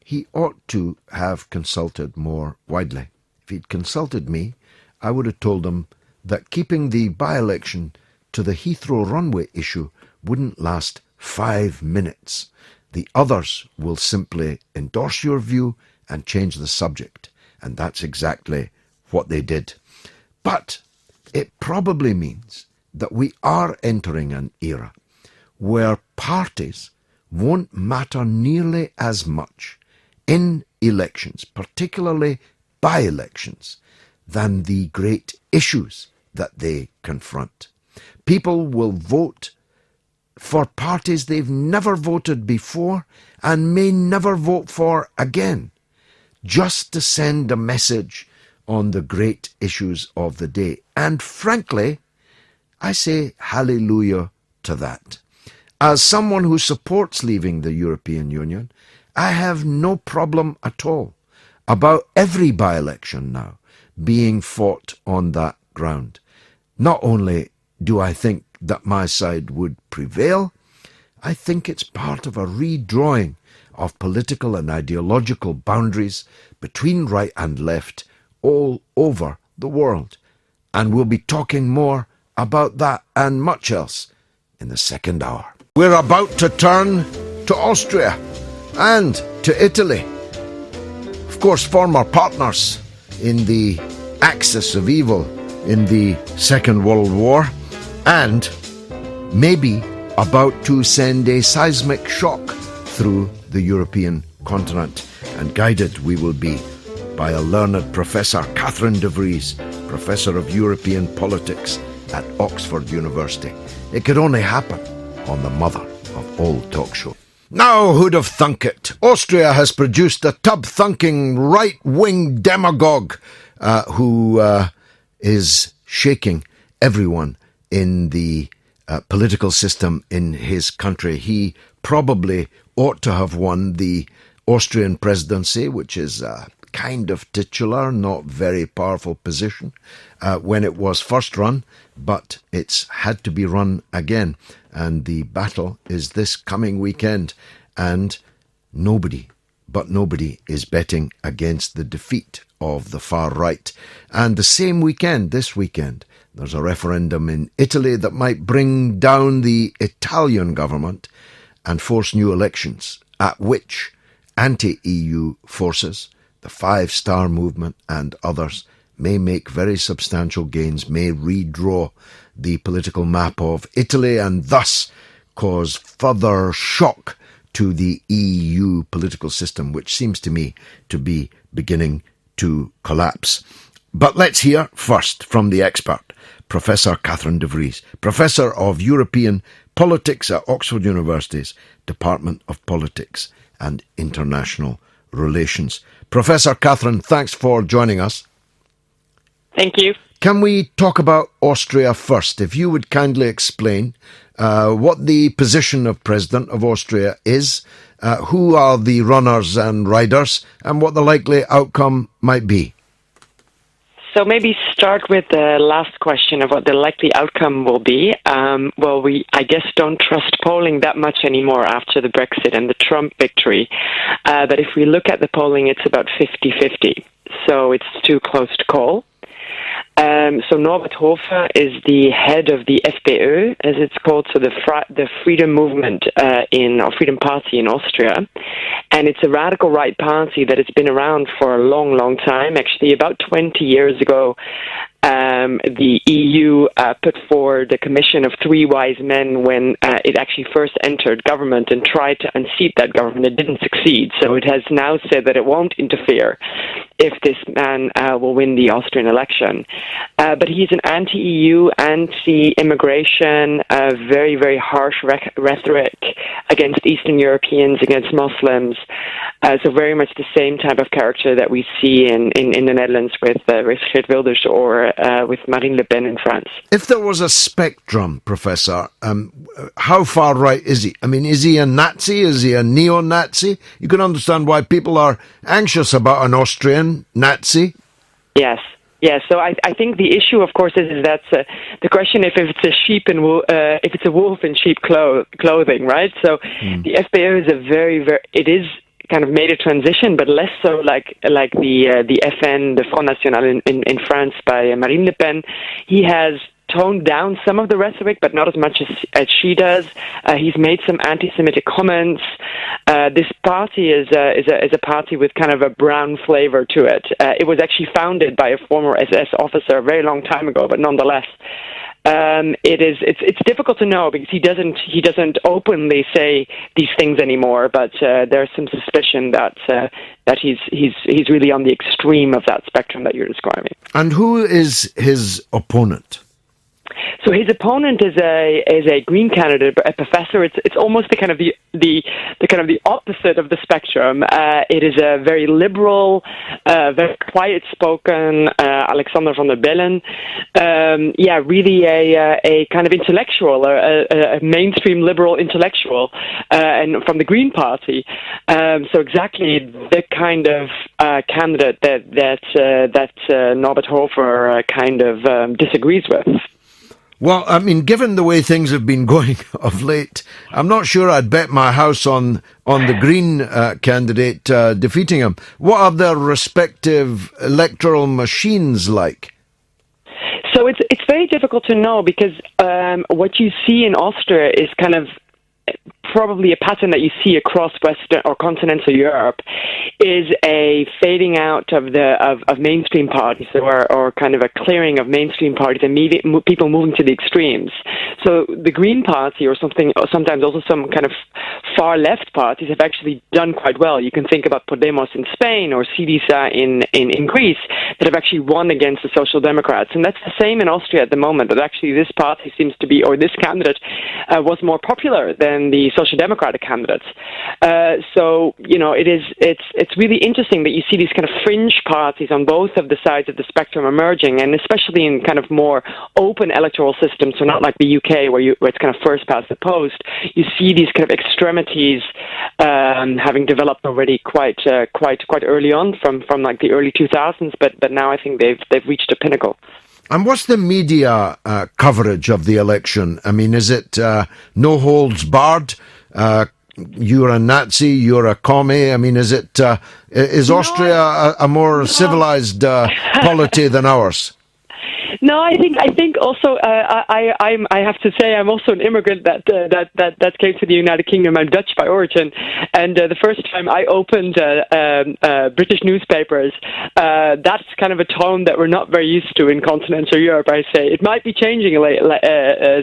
he ought to have consulted more widely. If he'd consulted me, I would have told him that keeping the by-election to the Heathrow runway issue wouldn't last 5 minutes. The others will simply endorse your view and change the subject. And that's exactly what they did. But it probably means that we are entering an era where parties won't matter nearly as much in elections, particularly by-elections, than the great issues that they confront. People will vote for parties they've never voted before and may never vote for again, just to send a message on the great issues of the day. And frankly, I say hallelujah to that. As someone who supports leaving the European Union, I have no problem at all about every by-election now being fought on that ground. Not only do I think that my side would prevail, I think it's part of a redrawing of political and ideological boundaries between right and left all over the world. And we'll be talking more about that and much else in the second hour. We're about to turn to Austria and to Italy. Of course, former partners in the axis of evil in the Second World War, and maybe about to send a seismic shock through the European continent. And guided we will be by a learned professor, Catherine de Vries, Professor of European Politics at Oxford University. It could only happen on the mother of all talk shows. Now, who'd have thunk it? Austria has produced a tub-thunking right-wing demagogue who is shaking everyone in the political system in his country. He probably ought to have won the Austrian presidency, which is a kind of titular, not very powerful position when it was first run, but it's had to be run again. And the battle is this coming weekend, and nobody is betting against the defeat of the far right. And the same weekend, this weekend, there's a referendum in Italy that might bring down the Italian government and force new elections, at which anti-EU forces, the Five Star Movement and others, may make very substantial gains, may redraw the political map of Italy and thus cause further shock to the EU political system, which seems to me to be beginning to collapse. But let's hear first from the expert, Professor Catherine de Vries, Professor of European Politics at Oxford University's Department of Politics and International Relations. Professor Catherine, thanks for joining us. Thank you. Can we talk about Austria first? If you would kindly explain what the position of President of Austria is, who are the runners and riders, and what the likely outcome might be. So maybe start with the last question of what the likely outcome will be. Well, we, I guess, don't trust polling that much anymore after the Brexit and the Trump victory. But if we look at the polling, it's about 50-50. So it's too close to call. So Norbert Hofer is the head of the FPÖ, as it's called, so the Freedom Movement or Freedom Party in Austria, and it's a radical right party that has been around for a long, long time. Actually, about 20 years ago, the EU put forward a commission of three wise men when it actually first entered government and tried to unseat that government. It didn't succeed, so it has now said that it won't interfere if this man will win the Austrian election. But he's an anti-EU, anti-immigration, very, very harsh rhetoric against Eastern Europeans, against Muslims. So very much the same type of character that we see in the Netherlands with Geert Wilders or with Marine Le Pen in France. If there was a spectrum, Professor, how far right is he? I mean, is he a Nazi? Is he a neo-Nazi? You can understand why people are anxious about an Austrian Nazi. Yes. Yeah, so I think the issue, of course, is that the question if it's a sheep and if it's a wolf in sheep clothing, right? So the FPÖ is it is kind of made a transition, but less so like the FN, the Front National in France by Marine Le Pen. He has toned down some of the rhetoric, but not as much as she does. He's made some anti-Semitic comments. This party is a party with kind of a brown flavor to it. It was actually founded by a former SS officer a very long time ago, but nonetheless, it's difficult to know because he doesn't openly say these things anymore. But there's some suspicion that he's really on the extreme of that spectrum that you're describing. And who is his opponent? So his opponent is a Green candidate, a professor. It's almost the kind of the opposite of the spectrum. It is a very liberal, very quiet-spoken Alexander van der Bellen. Really a kind of intellectual, a mainstream liberal intellectual, and from the Green Party. So exactly the kind of candidate that Norbert Hofer kind of disagrees with. Well, I mean, given the way things have been going of late, I'm not sure I'd bet my house on the Green candidate defeating him. What are their respective electoral machines like? So it's very difficult to know because what you see in Austria is kind of probably a pattern that you see across Western or continental Europe is a fading out of mainstream parties or kind of a clearing of mainstream parties and people moving to the extremes. So the Green Party or sometimes also some kind of far left parties have actually done quite well. You can think about Podemos in Spain or Syriza in Greece that have actually won against the Social Democrats. And that's the same in Austria at the moment, that actually this party seems to be, or this candidate was more popular than the Social Democratic candidates. So, it's really interesting that you see these kind of fringe parties on both of the sides of the spectrum emerging, and especially in kind of more open electoral systems, so not like the UK where it's kind of first past the post. You see these kind of extremities having developed already quite early on from like the early 2000s, but now I think they've reached a pinnacle. And what's the media coverage of the election? I mean, is it no holds barred? You're a Nazi, you're a commie. I mean, is Austria a more civilized polity than ours? No, I think also I have to say I'm also an immigrant that came to the United Kingdom. I'm Dutch by origin, and the first time I opened British newspapers, that's kind of a tone that we're not very used to in continental Europe. I say it might be changing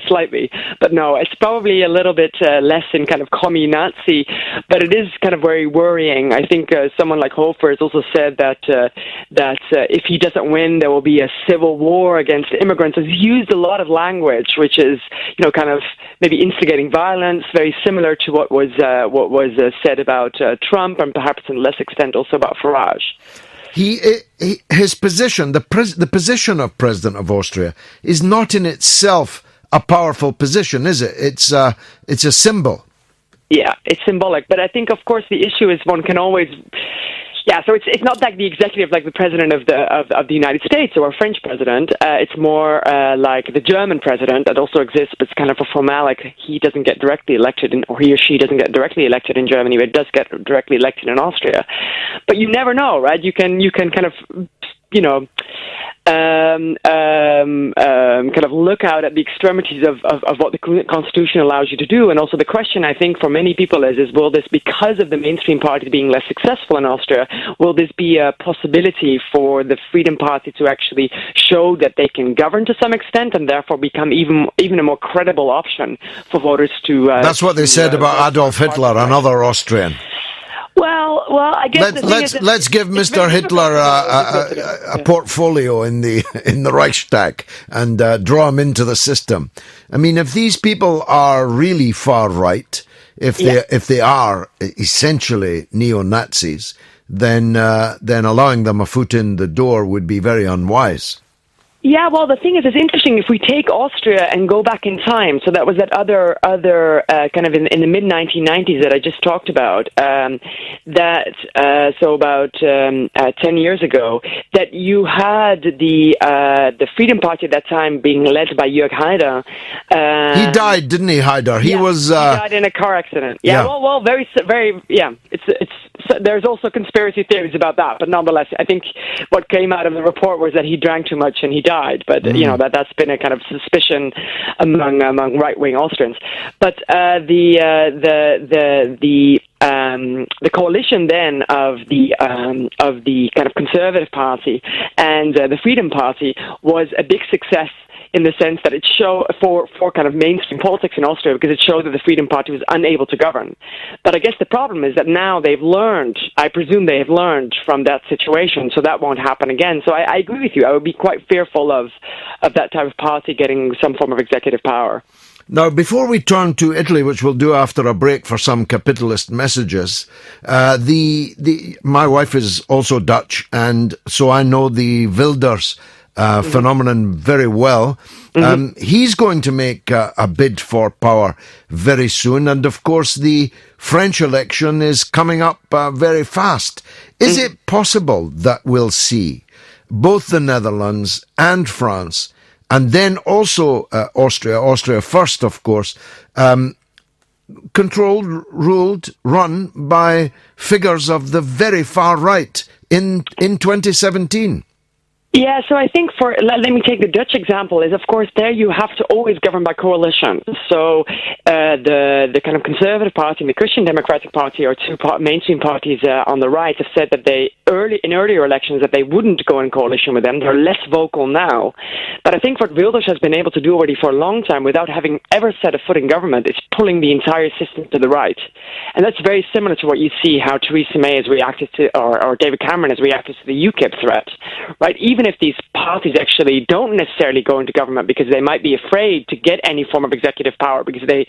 slightly, but no, it's probably a little bit less in kind of commie-Nazi, but it is kind of very worrying. I think someone like Hofer has also said that if he doesn't win, there will be a civil war against immigrants. He's used a lot of language, which is, kind of maybe instigating violence, very similar to what was said about Trump, and perhaps in less extent also about Farage. His position, the position of President of Austria, is not in itself a powerful position, is it? It's a symbol. Yeah, it's symbolic. But I think, of course, the issue is one can always... Yeah, so it's not like the executive, like the president of the United States or a French president. It's more like the German president that also exists, but it's kind of a formality. He doesn't get directly elected, or he or she doesn't get directly elected in Germany, but does get directly elected in Austria. But you never know, right? You can kind of, kind of look out at the extremities of what the Constitution allows you to do. And also the question, I think, for many people is will this, because of the mainstream party being less successful in Austria, will this be a possibility for the Freedom Party to actually show that they can govern to some extent and therefore become even a more credible option for voters to... That's what they said about Adolf Hitler, another Austrian. Well, I guess let's give Mr. Hitler a portfolio in the Reichstag and draw him into the system. I mean, if these people are really far right, if they are essentially neo-Nazis, then allowing them a foot in the door would be very unwise. Yeah, well, the thing is, it's interesting. If we take Austria and go back in time, so that was that other kind of in the mid-1990s that I just talked about, so about 10 years ago, that you had the Freedom Party at that time being led by Jörg Haider. He died, didn't he, Haider? He died in a car accident. Yeah. Well, very, yeah. It's there's also conspiracy theories about that, but nonetheless, I think what came out of the report was that he drank too much and he died. But that's been a kind of suspicion among right-wing Austrians. But the coalition then of the kind of Conservative Party and the Freedom Party was a big success, in the sense that it showed for kind of mainstream politics in Austria, because it showed that the Freedom Party was unable to govern. But I guess the problem is that now they've learned, I presume they have learned from that situation, so that won't happen again. So I agree with you. I would be quite fearful of that type of party getting some form of executive power. Now, before we turn to Italy, which we'll do after a break for some capitalist messages, my wife is also Dutch, and so I know the Wilders phenomenon very well. He's going to make a bid for power very soon, and of course the French election is coming up very fast. Is it possible that we'll see both the Netherlands and France, and then also Austria first, of course, controlled, ruled, run by figures of the very far right in 2017? Yeah, so I think let me take the Dutch example. Is, of course, there you have to always govern by coalition. So the kind of Conservative Party and the Christian Democratic Party are two mainstream parties on the right have said that in earlier elections that they wouldn't go in coalition with them. They're less vocal now. But I think what Wilders has been able to do already for a long time without having ever set a foot in government is pulling the entire system to the right. And that's very similar to what you see how Theresa May has reacted to, or David Cameron has reacted to the UKIP threat, right? Even if these parties actually don't necessarily go into government because they might be afraid to get any form of executive power because they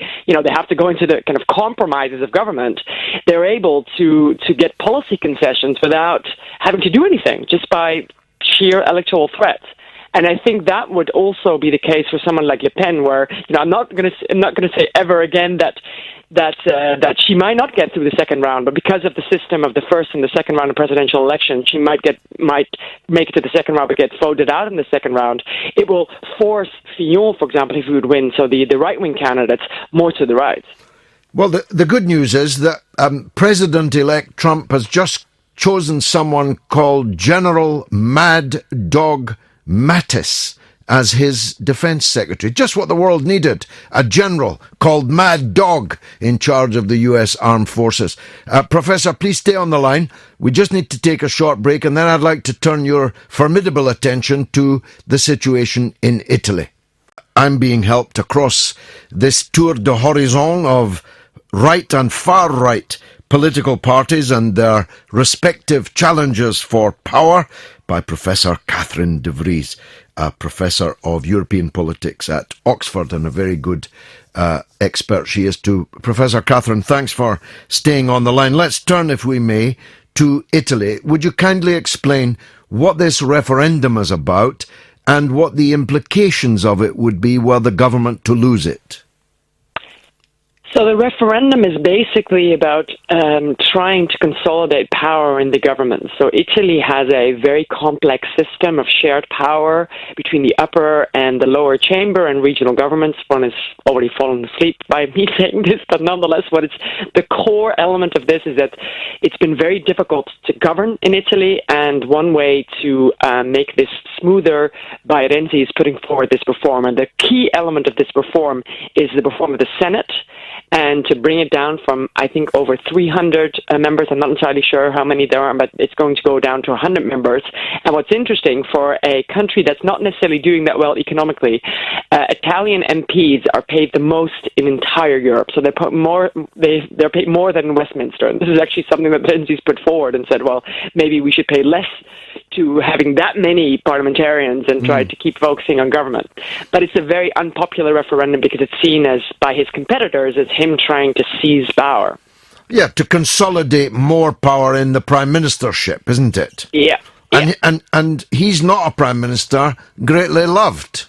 have to go into the kind of compromises of government, they're able to get policy concessions without having to do anything, just by sheer electoral threat. And I think that would also be the case for someone like Le Pen, where I'm not going to say ever again that she might not get through the second round, but because of the system of the first and the second round of presidential election, she might make it to the second round but get voted out in the second round. It will force Fillon, for example, if he would win, so the right-wing candidates, more to the right. Well, the good news is that President-elect Trump has just chosen someone called General Mad Dog Mattis as his defense secretary. Just what the world needed. A general called Mad Dog in charge of the US Armed Forces. Professor, please stay on the line. We just need to take a short break, and then I'd like to turn your formidable attention to the situation in Italy. I'm being helped across this tour de horizon of right and far right political parties and their respective challenges for power by Professor Catherine de Vries, a professor of European politics at Oxford and a very good expert she is too. Professor Catherine, thanks for staying on the line. Let's turn, if we may, to Italy. Would you kindly explain what this referendum is about and what the implications of it would be were the government to lose it? So the referendum is basically about trying to consolidate power in the government. So Italy has a very complex system of shared power between the upper and the lower chamber and regional governments. One has already fallen asleep by me saying this, but nonetheless, the core element of this is that it's been very difficult to govern in Italy, and one way to make this smoother by Renzi is putting forward this reform. And the key element of this reform is the reform of the Senate, and to bring it down from, I think, over 300 members. I'm not entirely sure how many there are, but it's going to go down to 100 members. And what's interesting, for a country that's not necessarily doing that well economically, Italian MPs are paid the most in entire Europe. So they're paid more than in Westminster. And this is actually something that Renzi's put forward and said, well, maybe we should pay less to having that many parliamentarians and try to keep focusing on government. But it's a very unpopular referendum because it's seen as, by his competitors, as him trying to seize power. Yeah, to consolidate more power in the prime ministership, isn't it? Yeah. And he's not a prime minister greatly loved.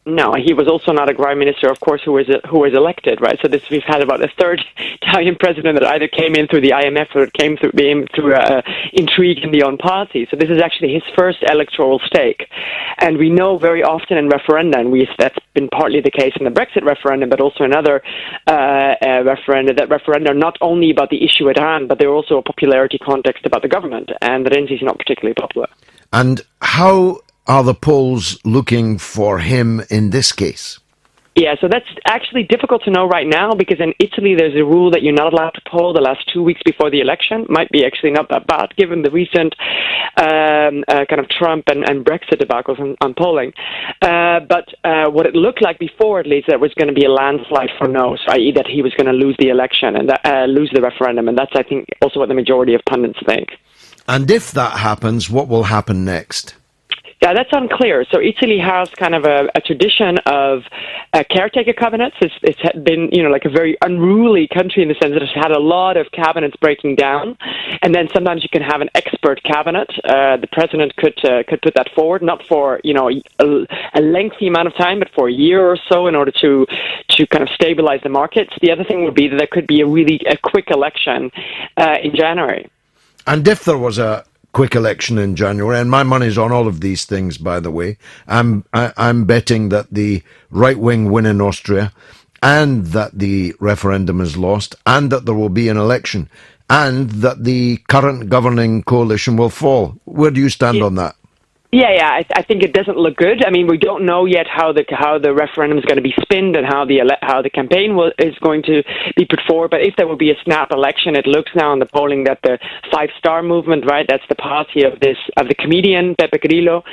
No, he was also not a prime minister, of course, who was elected, right? So we've had about a third Italian president that either came in through the IMF or came through intrigue in the own party. So this is actually his first electoral stake. And we know very often in referenda, and that's been partly the case in the Brexit referendum, but also in other referenda, that referenda are not only about the issue at hand, but they're also a popularity context about the government. And Renzi is not particularly popular. And how are the polls looking for him in this case? Yeah, so that's actually difficult to know right now, because in Italy there's a rule that you're not allowed to poll the last 2 weeks before the election. Might be actually not that bad given the recent kind of Trump and Brexit debacles on polling. But what it looked like before, at least, that was going to be a landslide for no, so i.e. that he was going to lose the election and lose the referendum. And that's, I think, also what the majority of pundits think. And if that happens, what will happen next? Yeah, that's unclear. So Italy has kind of a tradition of caretaker cabinets. It's been, like a very unruly country in the sense that it's had a lot of cabinets breaking down. And then sometimes you can have an expert cabinet. The president could put that forward, not for, a lengthy amount of time, but for a year or so in order to kind of stabilize the markets. The other thing would be that there could be a quick election in January. And if there was a quick election in January, and my money's on all of these things, by the way, I'm betting that the right wing win in Austria, and that the referendum is lost, and that there will be an election, and that the current governing coalition will fall. Where do you stand on that? Yeah, I think it doesn't look good. I mean, we don't know yet how the referendum is going to be spinned and how the campaign is going to be put forward. But if there will be a snap election, it looks now in the polling that the Five Star Movement, right, that's the party of the comedian Beppe Grillo,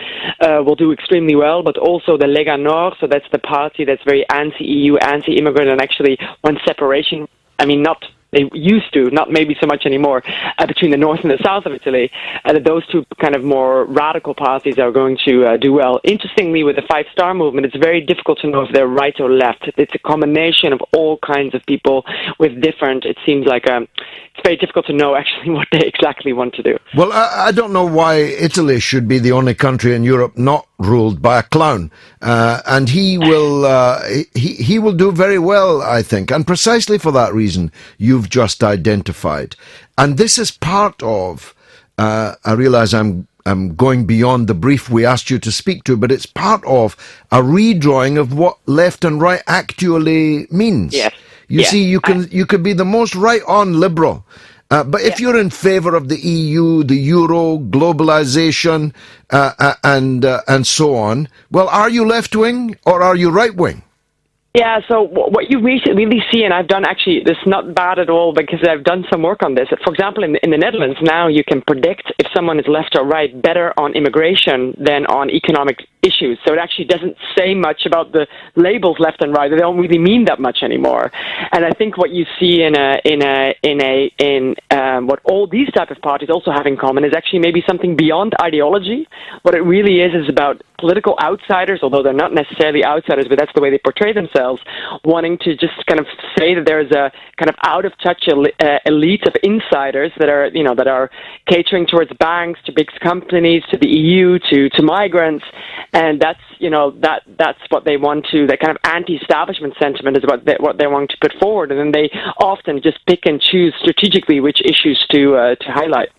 will do extremely well. But also the Lega Nord, so that's the party that's very anti-EU, anti-immigrant, and actually wants separation. I mean, they used to, not maybe so much anymore, between the north and the south of Italy, that those two kind of more radical parties are going to do well. Interestingly, with the Five Star Movement, it's very difficult to know if they're right or left. It's a combination of all kinds of people with different, it seems like, it's very difficult to know actually what they exactly want to do. Well, I don't know why Italy should be the only country in Europe not ruled by a clown. And he will do very well, I think. And precisely for that reason you've just identified. And this is part of, I realize I'm going beyond the brief we asked you to speak to, but it's part of a redrawing of what left and right actually means. Yes. You see, you could be the most right-on liberal, But if you're in favour of the EU, the euro, globalisation, and so on, well, are you left-wing or are you right-wing? Yeah, so what you really see, and I've done actually, this is not bad at all because I've done some work on this. For example, in the Netherlands now you can predict if someone is left or right better on immigration than on economic issues. So it actually doesn't say much about the labels left and right. They don't really mean that much anymore. And I think what you see in what all these type of parties also have in common is actually maybe something beyond ideology. What it really is about political outsiders, although they're not necessarily outsiders, but that's the way they portray themselves, wanting to just kind of say that there's a kind of out-of-touch elite of insiders that are catering towards banks, to big companies, to the EU, to migrants, and that's what they want to. That kind of anti-establishment sentiment is what they want to put forward, and then they often just pick and choose strategically which issues to highlight.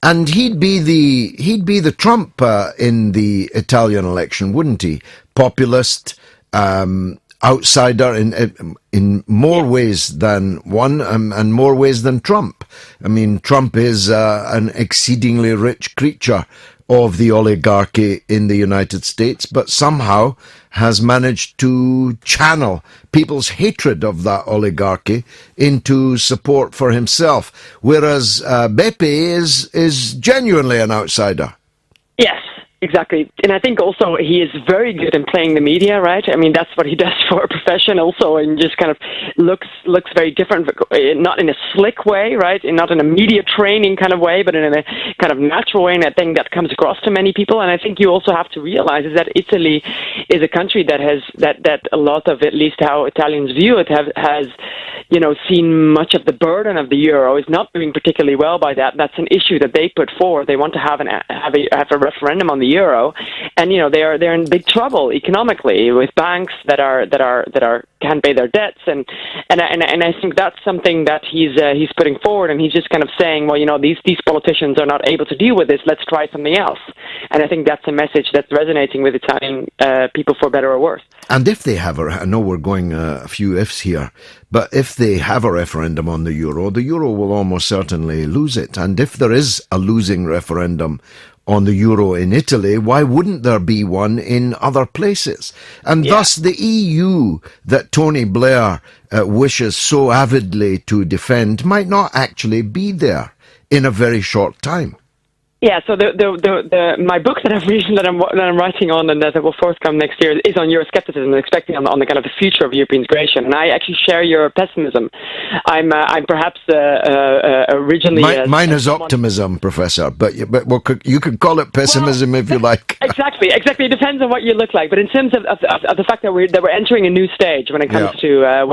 And he'd be the Trump in the Italian election, wouldn't he? Populist, outsider in more ways than one, and more ways than Trump. I mean, Trump is an exceedingly rich creature of the oligarchy in the United States, but somehow has managed to channel people's hatred of that oligarchy into support for himself, whereas Beppe is genuinely an outsider. Yes. Exactly. And I think also he is very good in playing the media, right? I mean, that's what he does for a profession also, and just kind of looks very different, not in a slick way, right? And not in a media training kind of way, but in a kind of natural way, and I think that comes across to many people. And I think you also have to realize is that Italy is a country that has, that a lot of, at least how Italians view it, has seen much of the burden of the euro, is not doing particularly well by that. That's an issue that they put forward. They want to have a referendum on the euro, and they're in big trouble economically with banks that can't pay their debts, and I think that's something that he's putting forward, and he's just kind of saying, well, these politicians are not able to deal with this. Let's try something else, and I think that's a message that's resonating with Italian people for better or worse. And if they have I know we're going a few ifs here, but if they have a referendum on the euro will almost certainly lose it. And if there is a losing referendum on the euro in Italy, why wouldn't there be one in other places? And thus the EU that Tony Blair wishes so avidly to defend might not actually be there in a very short time. Yeah, so my book that I'm writing on and that will forthcome next year is on Euroscepticism and expecting on the kind of the future of European integration. And I actually share your pessimism. I'm perhaps originally mine is optimism, Professor. But you could call it pessimism if you like. Exactly. It depends on what you look like. But in terms of the fact that we're entering a new stage when it comes to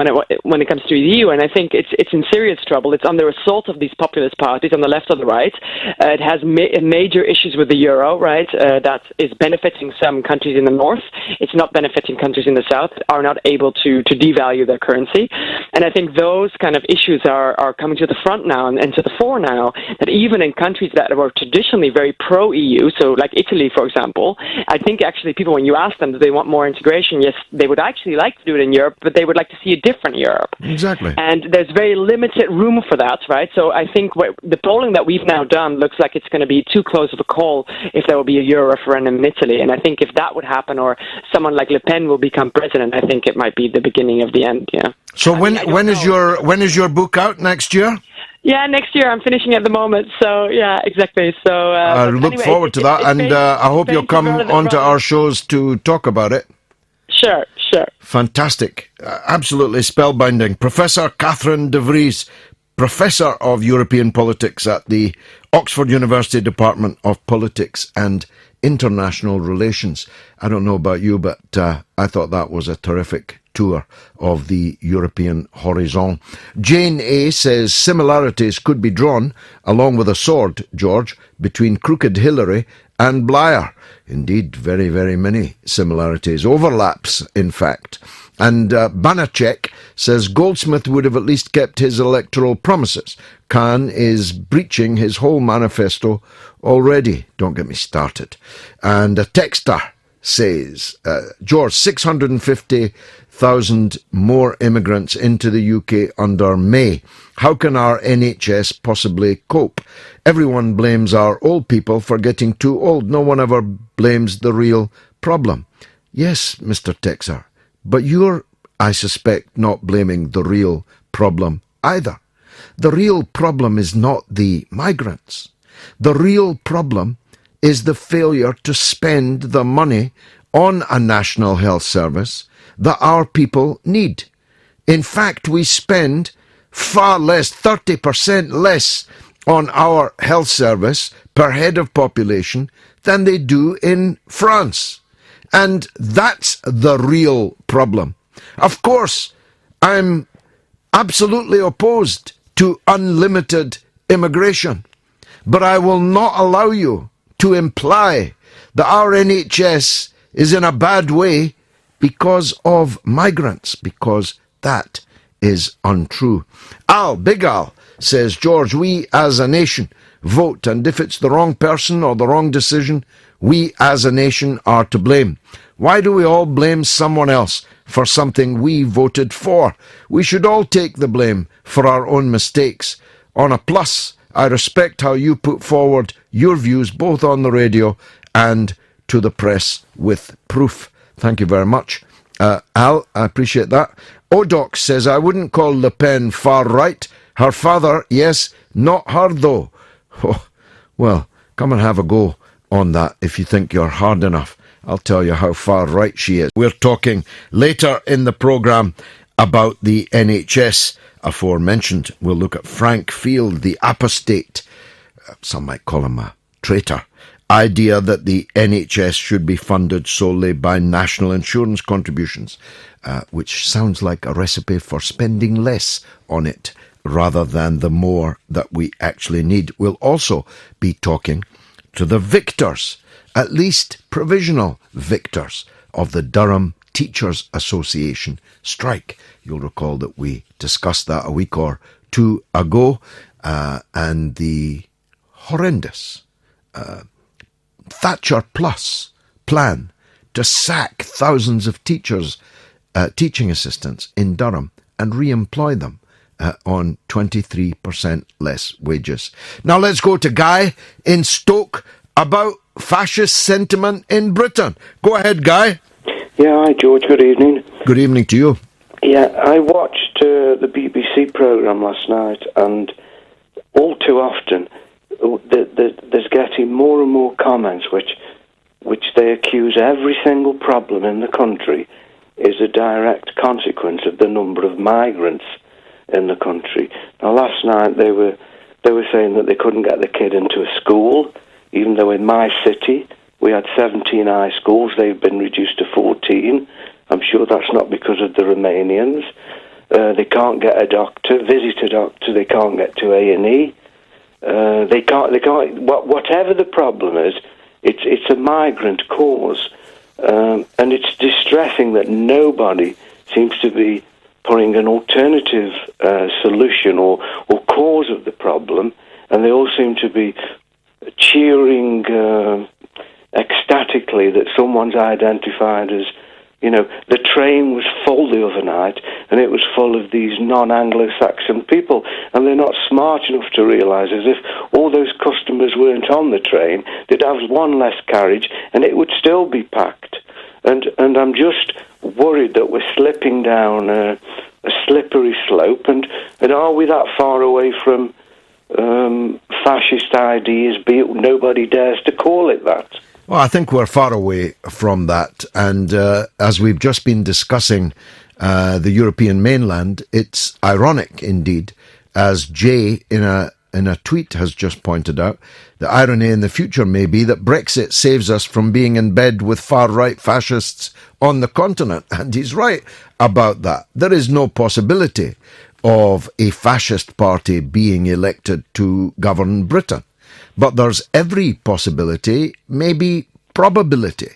when it comes to the EU, and I think it's in serious trouble. It's under assault of these populist parties on the left or the right. It has major issues with the euro, right? That is benefiting some countries in the north. It's not benefiting countries in the south that are not able to devalue their currency. And I think those kind of issues are coming to the front now and to the fore now, that even in countries that were traditionally very pro-EU, so like Italy, for example, I think actually people, when you ask them, do they want more integration? Yes, they would actually like to do it in Europe, but they would like to see a different Europe. Exactly. And there's very limited room for that, right? So I think the polling that we've now done looks like it's going to be too close of a call if there will be a euro referendum in Italy. And I think if that would happen, or someone like Le Pen will become president, I think it might be the beginning of the end. Yeah. So when is your book out next year? Yeah, next year. I'm finishing at the moment. So yeah, exactly. So I look forward to that, and I hope you'll come onto our shows to talk about it. Sure. Fantastic, absolutely spellbinding, Professor Catherine de Vries, Professor of European Politics at the Oxford University Department of Politics and International Relations. I don't know about you, but I thought that was a terrific tour of the European horizon. Jane A. says similarities could be drawn, along with a sword, George, between Crooked Hillary and Blair. Indeed, very, very many similarities. Overlaps, in fact. And Banachek says Goldsmith would have at least kept his electoral promises. Khan is breaching his whole manifesto already. Don't get me started. And a texter says, George, 650,000 more immigrants into the UK under May. How can our NHS possibly cope? Everyone blames our old people for getting too old. No one ever blames the real problem. Yes, Mr. Texer, but you're, I suspect, not blaming the real problem either. The real problem is not the migrants. The real problem is the failure to spend the money on a national health service that our people need. In fact, we spend far less, 30% less on our health service per head of population than they do in France. And that's the real problem. Of course, I'm absolutely opposed to unlimited immigration, but I will not allow you to imply that our NHS is in a bad way because of migrants, because that is untrue. Big Al, says, George, we as a nation vote, and if it's the wrong person or the wrong decision, we as a nation are to blame. Why do we all blame someone else for something we voted for? We should all take the blame for our own mistakes. On a plus, I respect how you put forward your views both on the radio and to the press with proof. Thank you very much. Al, I appreciate that. Odoc says, I wouldn't call Le Pen far right. Her father, yes, not her though. Oh, well, come and have a go on that if you think you're hard enough. I'll tell you how far right she is. We're talking later in the programme about the NHS aforementioned. We'll look at Frank Field, the apostate, some might call him a traitor, idea that the NHS should be funded solely by national insurance contributions, which sounds like a recipe for spending less on it rather than the more that we actually need. We'll also be talking to the victors, at least provisional victors, of the Durham Teachers Association strike. You'll recall that we discussed that a week or two ago, and the horrendous Thatcher Plus plan to sack thousands of teachers, teaching assistants in Durham and re-employ them on 23% less wages. Now let's go to Guy in Stoke about fascist sentiment in Britain. Go ahead, Guy. Yeah, hi George, good evening. Good evening to you. Yeah, I watched the BBC programme last night, and all too often there's getting more and more comments which they accuse every single problem in the country is a direct consequence of the number of migrants in the country. Now, last night they were saying that they couldn't get the kid into a school, even though in my city we had 17 high schools. They've been reduced to 14. I'm sure that's not because of the Romanians. They can't get a doctor, visit a doctor. They can't get to A&E. They can't. Whatever the problem is, it's a migrant cause, and it's distressing that nobody seems to be putting an alternative solution or cause of the problem, and they all seem to be cheering ecstatically that someone's identified as, the train was full the other night, and it was full of these non-Anglo-Saxon people, and they're not smart enough to realise as if all those customers weren't on the train, they'd have one less carriage, and it would still be packed. And I'm just worried that we're slipping down a slippery slope, and are we that far away from fascist ideas, be it nobody dares to call it that? Well, I think we're far away from that, and as we've just been discussing the European mainland, it's ironic indeed, as Jay in a tweet has just pointed out, the irony in the future may be that Brexit saves us from being in bed with far-right fascists on the continent, and he's right about that. There is no possibility of a fascist party being elected to govern Britain. But there's every possibility, maybe probability,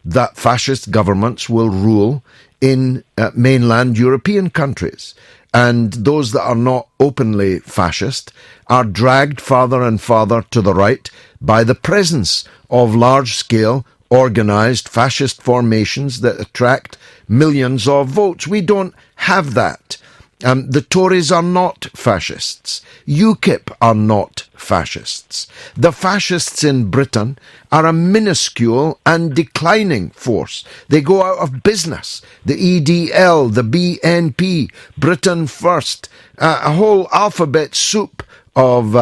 that fascist governments will rule in mainland European countries. And those that are not openly fascist are dragged farther and farther to the right by the presence of large-scale organised fascist formations that attract millions of votes. We don't have that. The Tories are not fascists. UKIP are not fascists. The fascists in Britain are a minuscule and declining force. They go out of business. The EDL, the BNP, Britain First, a whole alphabet soup of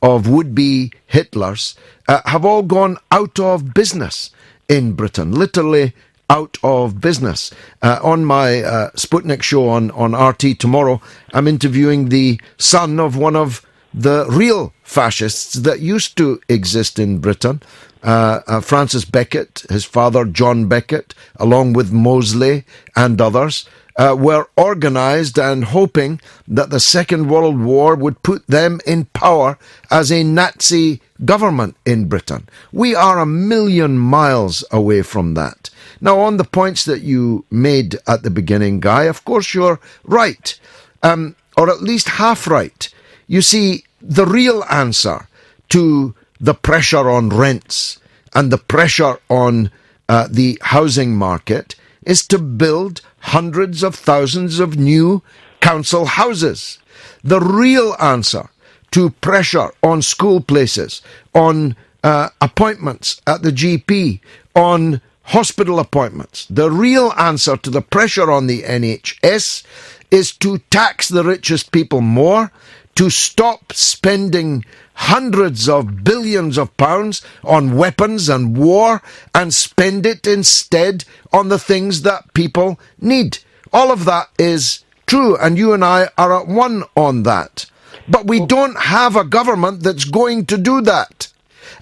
would-be Hitlers have all gone out of business in Britain, literally out of business. On my Sputnik show on RT tomorrow, I'm interviewing the son of one of the real fascists that used to exist in Britain, Francis Beckett, his father John Beckett, along with Mosley and others, were organised and hoping that the Second World War would put them in power as a Nazi government in Britain. We are a million miles away from that. Now, on the points that you made at the beginning, Guy, of course you're right, or at least half right. You see, the real answer to the pressure on rents and the pressure on the housing market is to build hundreds of thousands of new council houses. The real answer to pressure on school places, on appointments at the GP, on hospital appointments, the real answer to the pressure on the NHS is to tax the richest people more, to stop spending hundreds of billions of pounds on weapons and war and spend it instead on the things that people need. All of that is true, and you and I are at one on that. But we don't have a government that's going to do that.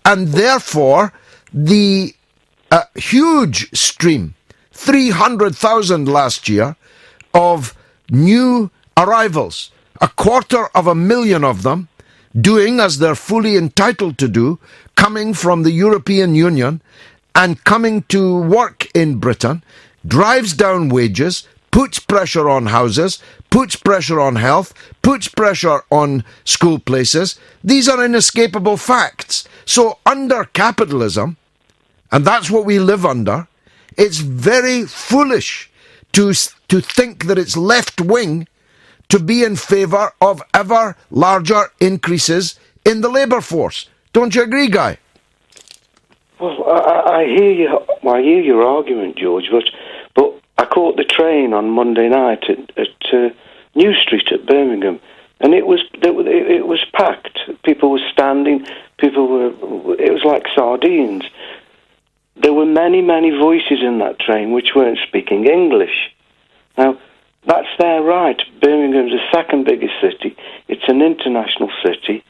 And therefore, the huge stream, 300,000 last year, of new arrivals, 250,000 of them, doing as they're fully entitled to do, coming from the European Union and coming to work in Britain, drives down wages, puts pressure on houses, puts pressure on health, puts pressure on school places. These are inescapable facts. So under capitalism, and that's what we live under, it's very foolish to think that it's left-wing to be in favour of ever larger increases in the labour force. Don't you agree, Guy? Well, I hear you. I hear your argument, George. But I caught the train on Monday night at New Street at Birmingham, and it was packed. People were standing. It was like sardines. There were many, many voices in that train which weren't speaking English. Now, that's their right. Birmingham's the second biggest city. It's an international city.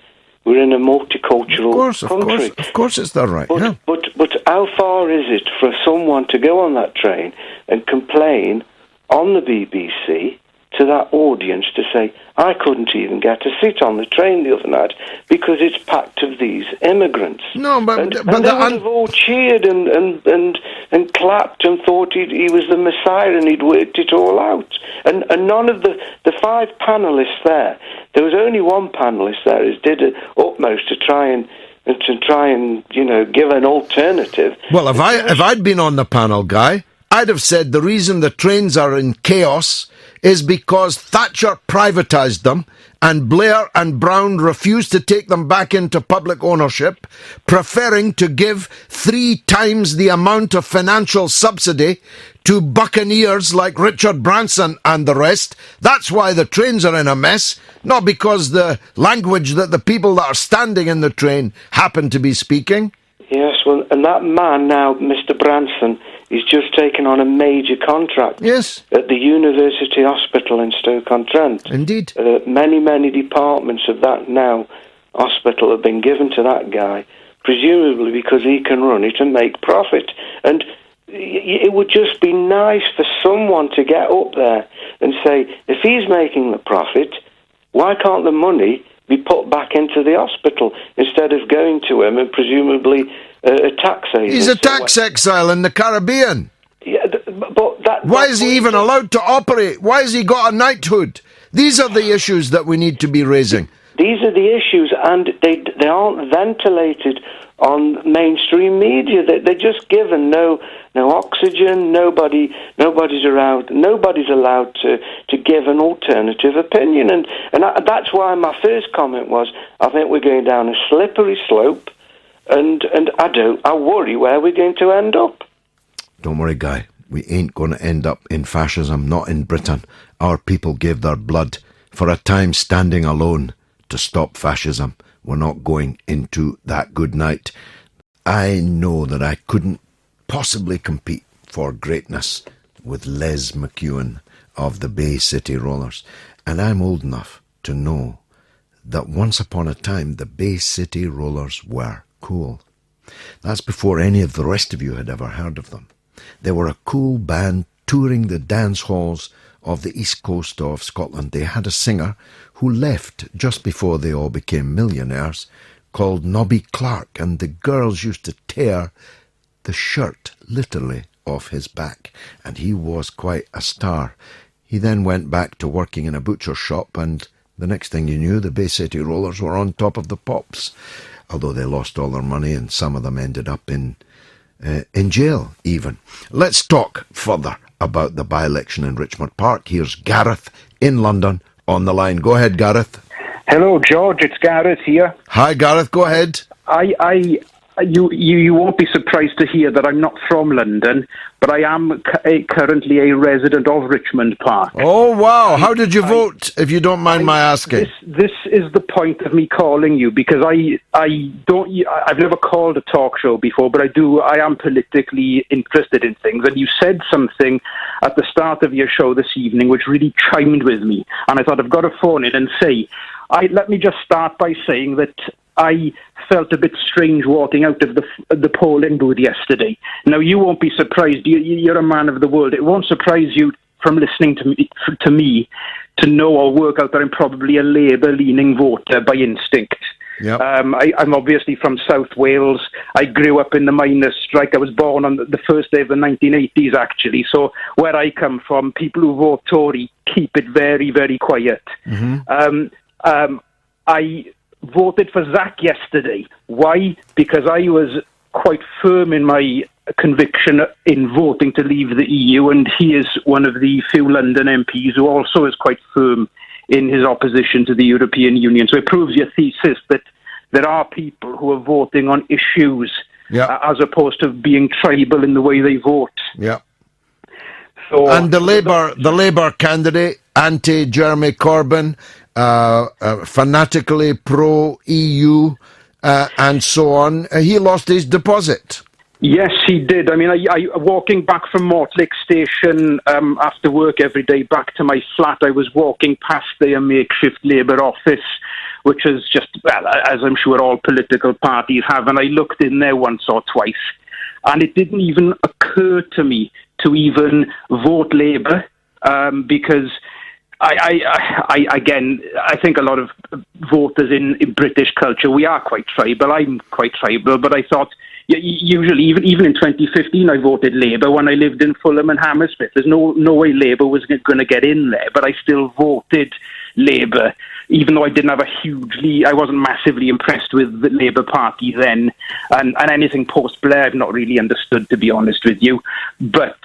We're in a multicultural country. Of course it's their right. But how far is it for someone to go on that train and complain on the BBC to that audience to say, I couldn't even get a seat on the train the other night because it's packed of these immigrants. No, but they would have all cheered and clapped and thought he was the Messiah and he'd worked it all out. And none of the 5 panellists there was only one panellist there who did it utmost to try and give an alternative. Well, if I'd been on the panel, Guy, I'd have said the reason the trains are in chaos is because Thatcher privatised them and Blair and Brown refused to take them back into public ownership, preferring to give 3 times the amount of financial subsidy to buccaneers like Richard Branson and the rest. That's why the trains are in a mess, not because the language that the people that are standing in the train happen to be speaking. Yes, well, and that man now, Mr. Branson, is just taken on a major contract. Yes. At the University Hospital in Stoke-on-Trent. Indeed. Many, many departments of that now hospital have been given to that guy, presumably because he can run it and make profit. And it would just be nice for someone to get up there and say, if he's making the profit, why can't the money be put back into the hospital instead of going to him and presumably a tax haven? He's a tax exile in the Caribbean. Yeah, but why is he even allowed to operate? Why has he got a knighthood? These are the issues that we need to be raising. These are the issues, and they aren't ventilated on mainstream media. They're just given no oxygen. Nobody's allowed to give an alternative opinion, and that's why my first comment was, I think we're going down a slippery slope, and I worry where we're going to end up. Don't worry, Guy. We ain't going to end up in fascism, not in Britain. Our people gave their blood for a time standing alone to stop fascism. We're not going into that good night. I know that I couldn't possibly compete for greatness with Les McEwen of the Bay City Rollers. And I'm old enough to know that once upon a time the Bay City Rollers were cool. That's before any of the rest of you had ever heard of them. They were a cool band touring the dance halls of the east coast of Scotland. They had a singer who left just before they all became millionaires, called Nobby Clark, and the girls used to tear the shirt literally off his back, and he was quite a star. He then went back to working in a butcher shop, and the next thing you knew, the Bay City Rollers were on top of the pops, although they lost all their money and some of them ended up in jail even. Let's talk further about the by-election in Richmond Park. Here's Gareth in London on the line. Go ahead, Gareth. Hello, George. It's Gareth here. Hi, Gareth. Go ahead. You won't be surprised to hear that I'm not from London, but I am currently a resident of Richmond Park. Oh, wow. How did you vote, if you don't mind my asking? This is the point of me calling you, because I've never called a talk show before, but I am politically interested in things, and you said something at the start of your show this evening which really chimed with me, and I thought I've got to phone in and say, let me just start by saying that I felt a bit strange walking out of the polling booth yesterday. Now, you won't be surprised. You're a man of the world. It won't surprise you from listening to me to know or work out that I'm probably a Labour-leaning voter by instinct. Yep. I'm obviously from South Wales. I grew up in the miners' strike. I was born on the first day of the 1980s, actually. So where I come from, people who vote Tory keep it very, very quiet. Mm-hmm. I voted for Zach yesterday. Why? Because I was quite firm in my conviction in voting to leave the EU, and he is one of the few London MPs who also is quite firm in his opposition to the European Union. So it proves your thesis that there are people who are voting on issues as opposed to being tribal in the way they vote. Yeah. So, and the Labour candidate, anti-Jeremy Corbyn, fanatically pro-EU, and so on, he lost his deposit. Yes, he did. I mean, I walking back from Mortlake Station after work every day back to my flat, I was walking past their makeshift Labour office, which is just, well, as I'm sure all political parties have, and I looked in there once or twice, and it didn't even occur to me to even vote Labour, because I think a lot of voters in British culture, we are quite tribal. I'm quite tribal, but I thought, usually, even in 2015, I voted Labour when I lived in Fulham and Hammersmith. There's no way Labour was going to get in there, but I still voted Labour, even though I wasn't massively impressed with the Labour Party then, and anything post-Blair I've not really understood, to be honest with you. But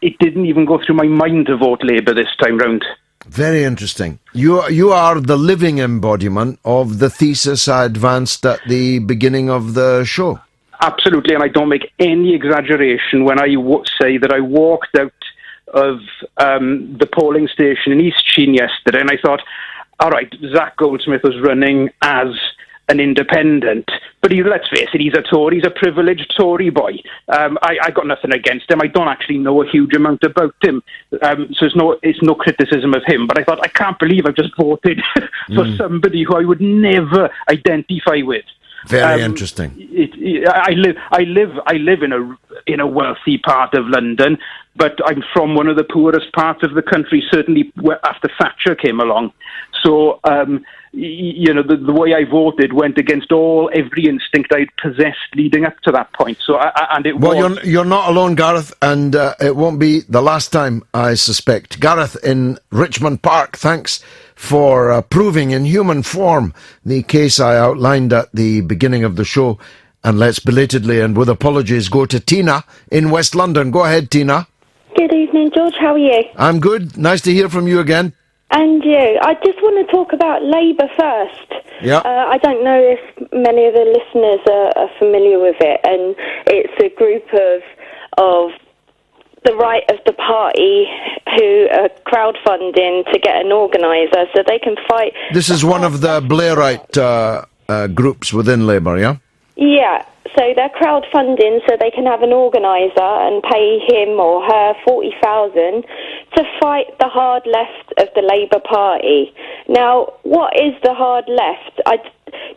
it didn't even go through my mind to vote Labour this time round. Very interesting. You are the living embodiment of the thesis I advanced at the beginning of the show. Absolutely, and I don't make any exaggeration when I say that I walked out of the polling station in East Sheen yesterday, and I thought, all right, Zach Goldsmith was running as an independent, but let's face it, he's a Tory, he's a privileged Tory boy. I got nothing against him. I don't actually know a huge amount about him, so it's no criticism of him, but I thought, I can't believe I've just voted for somebody who I would never identify with. Very interesting. I live in a wealthy part of London, but I'm from one of the poorest parts of the country, certainly after Thatcher came along. So, the way I voted went against every instinct I'd possessed leading up to that point. So, you're not alone, Gareth, and it won't be the last time, I suspect. Gareth in Richmond Park, thanks for proving in human form the case I outlined at the beginning of the show. And let's belatedly and with apologies go to Tina in West London. Go ahead, Tina. Good evening, George. How are you? I'm good. Nice to hear from you again. And you. I just want to talk about Labour first. Yeah. I don't know if many of the listeners are familiar with it, and it's a group of the right of the party who are crowdfunding to get an organiser so they can fight. This is one of the Blairite groups within Labour, yeah? Yeah, so they're crowdfunding so they can have an organiser and pay him or her 40,000 to fight the hard left of the Labour Party. Now, what is the hard left?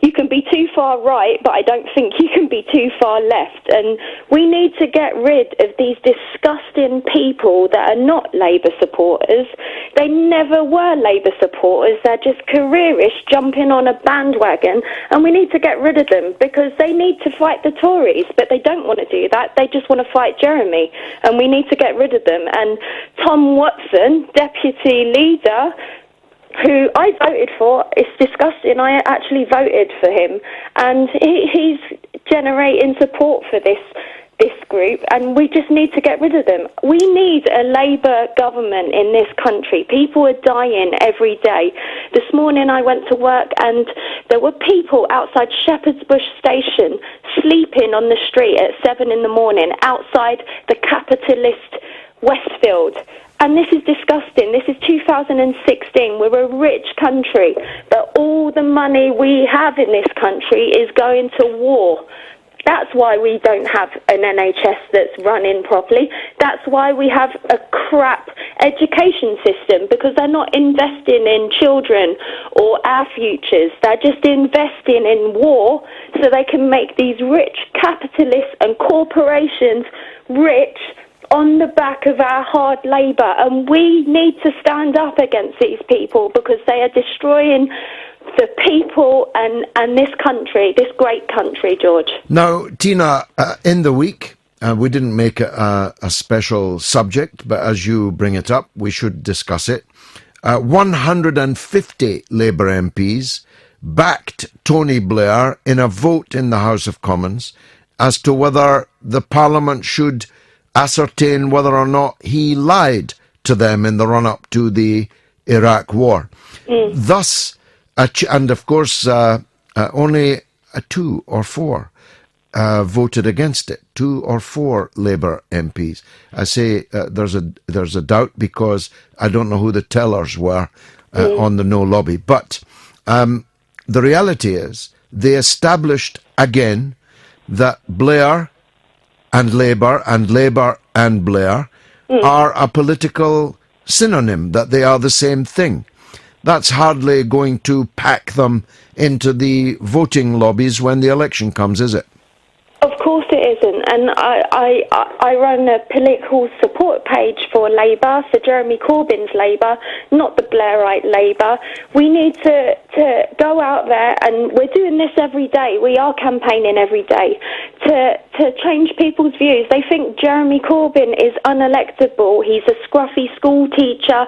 You can be too far right, but I don't think you can be too far left. And we need to get rid of these disgusting people that are not Labour supporters. They never were Labour supporters. They're just careerists jumping on a bandwagon, and we need to get rid of them because they need to fight the Tories, but they don't want to do that. They just want to fight Jeremy, and we need to get rid of them. And Tom Watson, deputy leader, who I voted for, it's disgusting. I actually voted for him, and he's generating support for this group, and we just need to get rid of them. We need a Labour government in this country. People are dying every day. This morning I went to work and there were people outside Shepherd's Bush station sleeping on the street at 7 a.m. outside the capitalist Westfield. And this is disgusting. This is 2016. We're a rich country, but all the money we have in this country is going to war. That's why we don't have an NHS that's running properly. That's why we have a crap education system, because they're not investing in children or our futures. They're just investing in war so they can make these rich capitalists and corporations rich on the back of our hard labour. And we need to stand up against these people because they are destroying the people and this country, this great country, George. Now, Tina, in the week, we didn't make it a special subject, but as you bring it up, we should discuss it. 150 Labour MPs backed Tony Blair in a vote in the House of Commons as to whether the Parliament should ascertain whether or not he lied to them in the run-up to the Iraq War. Thus, and of course, only 2 or 4 voted against it. 2 or 4 Labour MPs. I say there's a doubt because I don't know who the tellers were on the no lobby. But the reality is they established again that Blair and Labour and Blair are a political synonym, that they are the same thing. That's hardly going to pack them into the voting lobbies when the election comes, is it? Of course it isn't. And I run a political support page for Labour, for Jeremy Corbyn's Labour, not the Blairite Labour. We need to go out there, and we're doing this every day. We are campaigning every day to change people's views. They think Jeremy Corbyn is unelectable. He's a scruffy school teacher.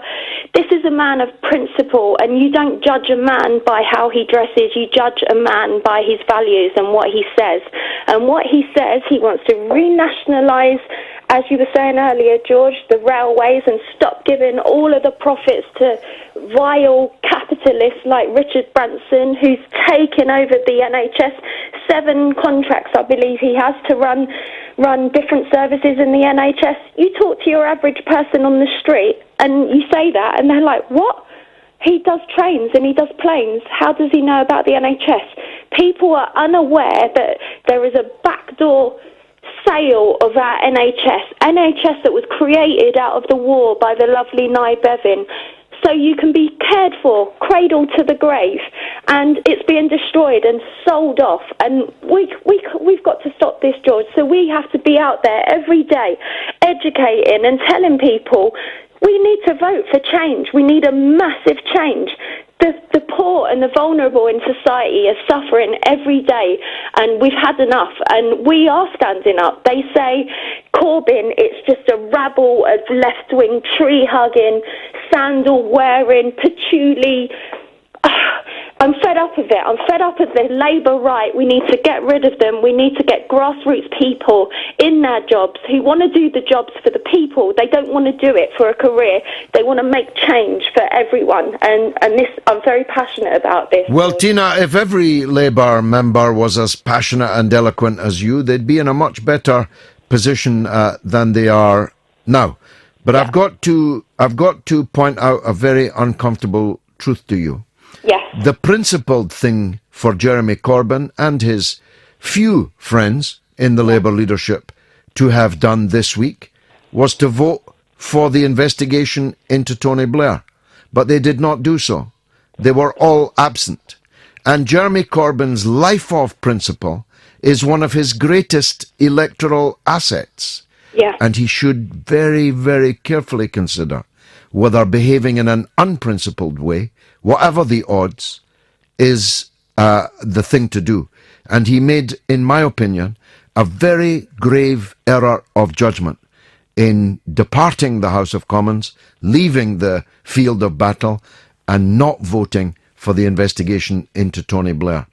This is a man of principle, and you don't judge a man by how he dresses. You judge a man by his values and what he says. And what he says, he wants to renationalise, as you were saying earlier, George, the railways, and stop giving all of the profits to vile capitalists like Richard Branson, who's taken over the NHS. 7 contracts, I believe he has, to run different services in the NHS. You talk to your average person on the street and you say that and they're like, what? He does trains and he does planes. How does he know about the NHS? People are unaware that there is a backdoor sale of our NHS that was created out of the war by the lovely Nye Bevan, so you can be cared for, cradle to the grave, and it's being destroyed and sold off. And we've got to stop this, George. So we have to be out there every day educating and telling people we need to vote for change. We need a massive change. The poor and the vulnerable in society are suffering every day, and we've had enough, and we are standing up. They say Corbyn, it's just a rabble of left-wing, tree-hugging, sandal wearing, patchouli. I'm fed up of it. I'm fed up of the Labour right. We need to get rid of them. We need to get grassroots people in their jobs who want to do the jobs for the people. They don't want to do it for a career. They want to make change for everyone. And this, I'm very passionate about this. Well, Tina, if every Labour member was as passionate and eloquent as you, they'd be in a much better position than they are now. But yeah. I've got to point out a very uncomfortable truth to you. Yes. The principled thing for Jeremy Corbyn and his few friends in the Labour leadership to have done this week was to vote for the investigation into Tony Blair. But they did not do so. They were all absent. And Jeremy Corbyn's life-of principle is one of his greatest electoral assets. Yeah. And he should very, very carefully consider whether behaving in an unprincipled way, whatever the odds, is the thing to do. And he made, in my opinion, a very grave error of judgment in departing the House of Commons, leaving the field of battle, and not voting for the investigation into Tony Blair.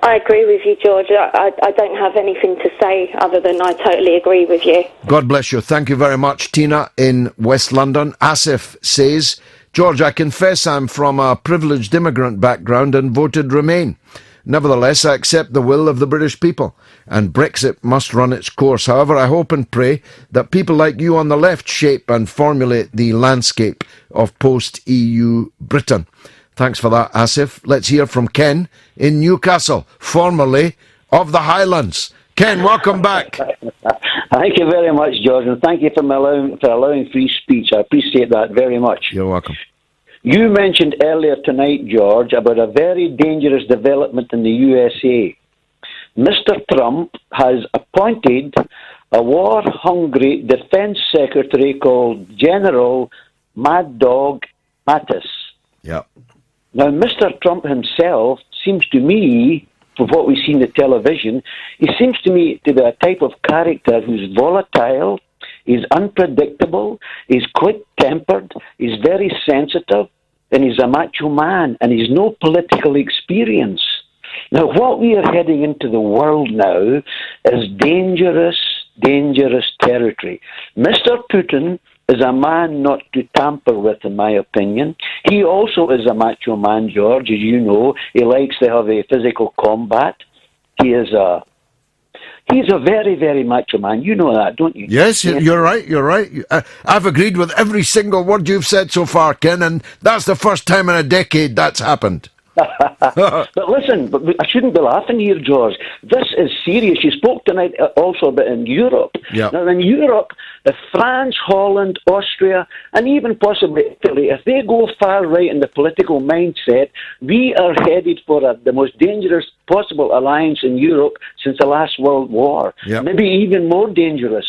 I agree with you, George. I don't have anything to say other than I totally agree with you. God bless you. Thank you very much. Tina in West London. Asif says, George, I confess I'm from a privileged immigrant background and voted Remain. Nevertheless, I accept the will of the British people, and Brexit must run its course. However, I hope and pray that people like you on the left shape and formulate the landscape of post-EU Britain. Thanks for that, Asif. Let's hear from Ken in Newcastle, formerly of the Highlands. Ken, welcome back. Thank you very much, George, and thank you for allowing free speech. I appreciate that very much. You're welcome. You mentioned earlier tonight, George, about a very dangerous development in the USA. Mr. Trump has appointed a war-hungry defense secretary called General Mad Dog Mattis. Yeah. Now, Mr. Trump himself seems to me, from what we see in the television, he seems to me to be a type of character who's volatile, is unpredictable, is quick-tempered, is very sensitive, and he's a macho man, and he's no political experience. Now, what we are heading into the world now is dangerous, dangerous territory. Mr. Putin is a man not to tamper with, in my opinion. He also is a macho man, George, as you know. He likes to have a physical combat. He's a very, very macho man. You know that, don't you? Yes, you're right, you're right. I've agreed with every single word you've said so far, Ken, and that's the first time in a decade that's happened. But listen, I shouldn't be laughing here, George. This is serious. You spoke tonight also about in Europe. Yep. Now, in Europe, if France, Holland, Austria, and even possibly Italy, if they go far right in the political mindset, we are headed for the most dangerous possible alliance in Europe since the last World War. Yep. Maybe even more dangerous.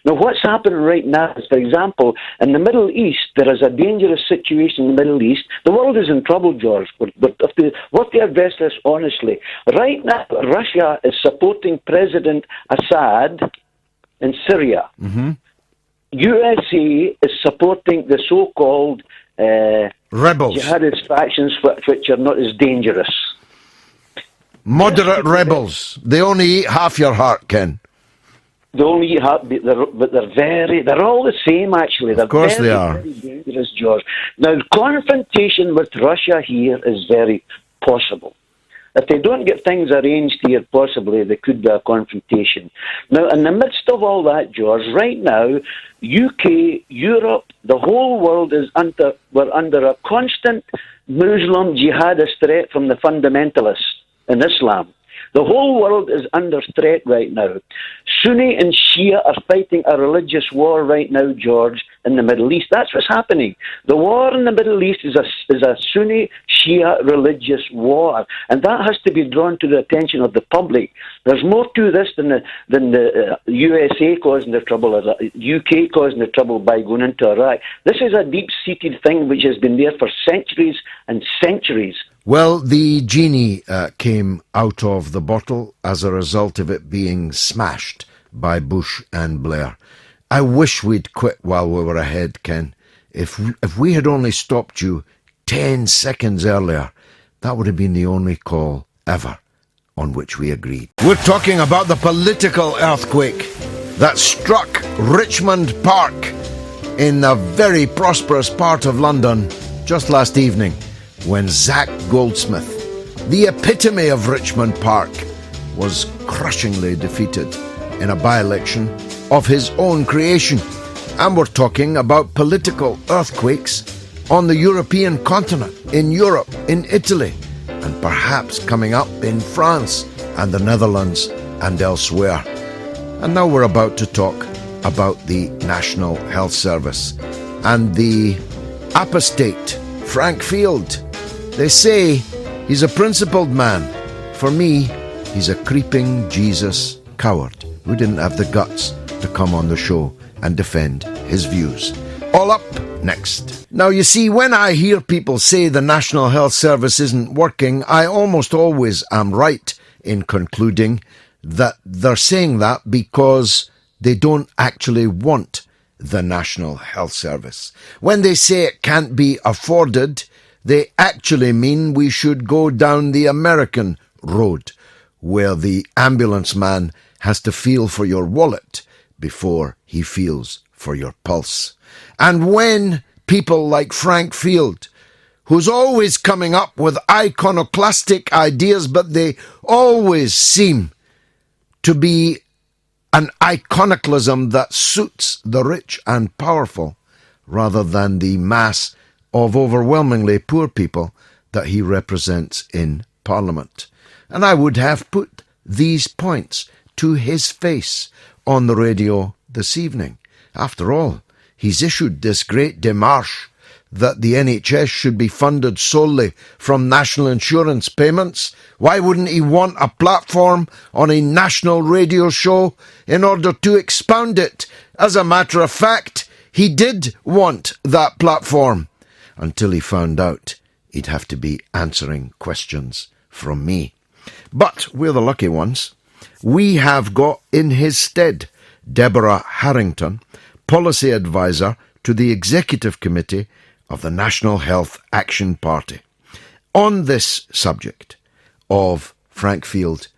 Now, what's happening right now is, for example, in the Middle East, there is a dangerous situation in the Middle East. The world is in trouble, George, but what they address this honestly. Right now, Russia is supporting President Assad in Syria. Mm-hmm. USA is supporting the so-called rebels, jihadist factions, which are not as dangerous. Moderate rebels. They only eat half your heart, Ken. They only have, but they're all the same, actually. They're of course very, they are. Very dangerous, George. Now, confrontation with Russia here is very possible. If they don't get things arranged here, possibly there could be a confrontation. Now, in the midst of all that, George, right now, UK, Europe, the whole world we're under a constant Muslim jihadist threat from the fundamentalists in Islam. The whole world is under threat right now. Sunni and Shia are fighting a religious war right now, George, in the Middle East. That's what's happening. The war in the Middle East is a Sunni Shia religious war, and that has to be drawn to the attention of the public. There's more to this than the USA causing the trouble, or the UK causing the trouble by going into Iraq. This is a deep-seated thing which has been there for centuries and centuries. Well, the genie came out of the bottle as a result of it being smashed by Bush and Blair. I wish we'd quit while we were ahead, Ken. If we had only stopped you 10 seconds earlier, that would have been the only call ever on which we agreed. We're talking about the political earthquake that struck Richmond Park in a very prosperous part of London just last evening, when Zach Goldsmith, the epitome of Richmond Park, was crushingly defeated in a by-election of his own creation. And we're talking about political earthquakes on the European continent, in Europe, in Italy, and perhaps coming up in France and the Netherlands and elsewhere. And now we're about to talk about the National Health Service and the apostate Frank Field. They say he's a principled man. For me, he's a creeping Jesus coward who didn't have the guts to come on the show and defend his views. All up next. Now, you see, when I hear people say the National Health Service isn't working, I almost always am right in concluding that they're saying that because they don't actually want the National Health Service. When they say it can't be afforded, they actually mean we should go down the American road, where the ambulance man has to feel for your wallet before he feels for your pulse. And when people like Frank Field, who's always coming up with iconoclastic ideas, but they always seem to be an iconoclasm that suits the rich and powerful rather than the mass of overwhelmingly poor people that he represents in Parliament. And I would have put these points to his face on the radio this evening. After all, he's issued this great démarche that the NHS should be funded solely from national insurance payments. Why wouldn't he want a platform on a national radio show in order to expound it? As a matter of fact, he did want that platform until he found out he'd have to be answering questions from me. But we're the lucky ones. We have got in his stead Deborah Harrington, Policy Advisor to the Executive Committee of the National Health Action Party, on this subject of Frank Field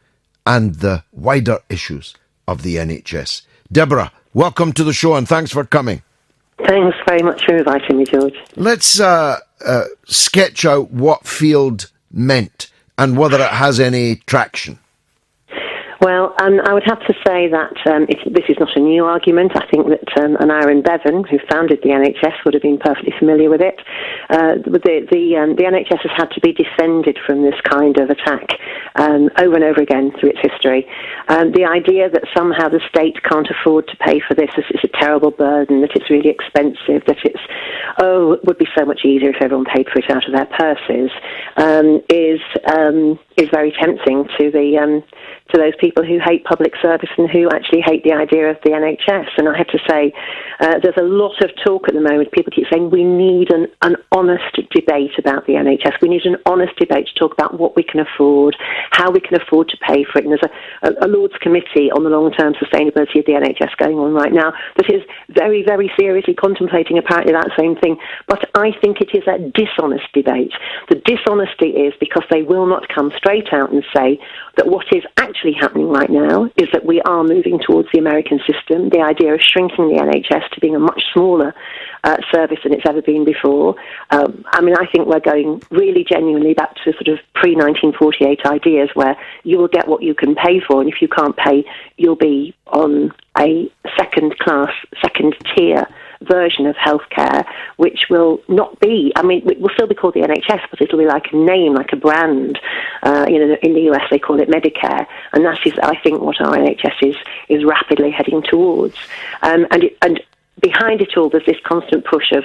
and the wider issues of the NHS. Deborah, welcome to the show and thanks for coming. Thanks very much for inviting me, George. Let's sketch out what Field meant and whether it has any traction. Well, I would have to say that this is not a new argument. I think that Aaron Bevan, who founded the NHS, would have been perfectly familiar with it. The NHS has had to be defended from this kind of attack over and over again through its history. The idea that somehow the state can't afford to pay for this, that it's a terrible burden, that it's really expensive, that it would be so much easier if everyone paid for it out of their purses, is very tempting to those people who hate public service and who actually hate the idea of the NHS. And I have to say, there's a lot of talk at the moment. People keep saying we need an honest debate about the NHS. We need an honest debate to talk about what we can afford, how we can afford to pay for it. And there's a Lords Committee on the long-term sustainability of the NHS going on right now that is very, very seriously contemplating apparently that same thing. But I think it is a dishonest debate. The dishonesty is because they will not come straight out and say that what is actually happening right now is that we are moving towards the American system, the idea of shrinking the NHS to being a much smaller service than it's ever been before. I think we're going really genuinely back to sort of pre-1948 ideas where you will get what you can pay for, and if you can't pay, you'll be on a second-class, second-tier version of healthcare, which will not be, it will still be called the NHS, but it'll be like a name, like a brand. In the US they call it Medicare, and that is, I think, what our NHS is rapidly heading towards. And behind it all, there's this constant push of,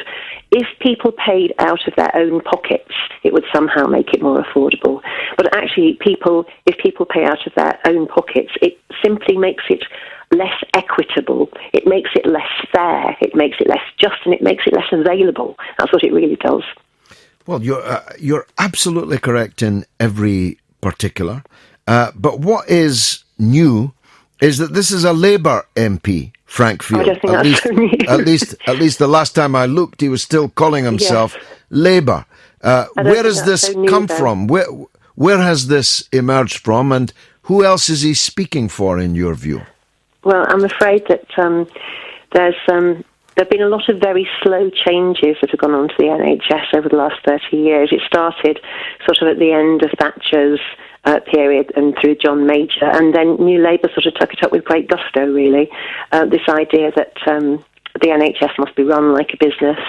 if people paid out of their own pockets, it would somehow make it more affordable. But actually, if people pay out of their own pockets, it simply makes it less equitable, it makes it less fair, it makes it less just, and it makes it less available. That's what it really does. Well, you're absolutely correct in every particular. But what is new is that this is a Labour MP Frank Field. I don't think that's so new. At least the last time I looked, he was still calling himself Labour. Where has this come from? Where has this emerged from, and who else is he speaking for, in your view? Well, I'm afraid that there have been a lot of very slow changes that have gone on to the NHS over the last 30 years. It started sort of at the end of Thatcher's period and through John Major, and then New Labour sort of took it up with great gusto, really. This idea that the NHS must be run like a business,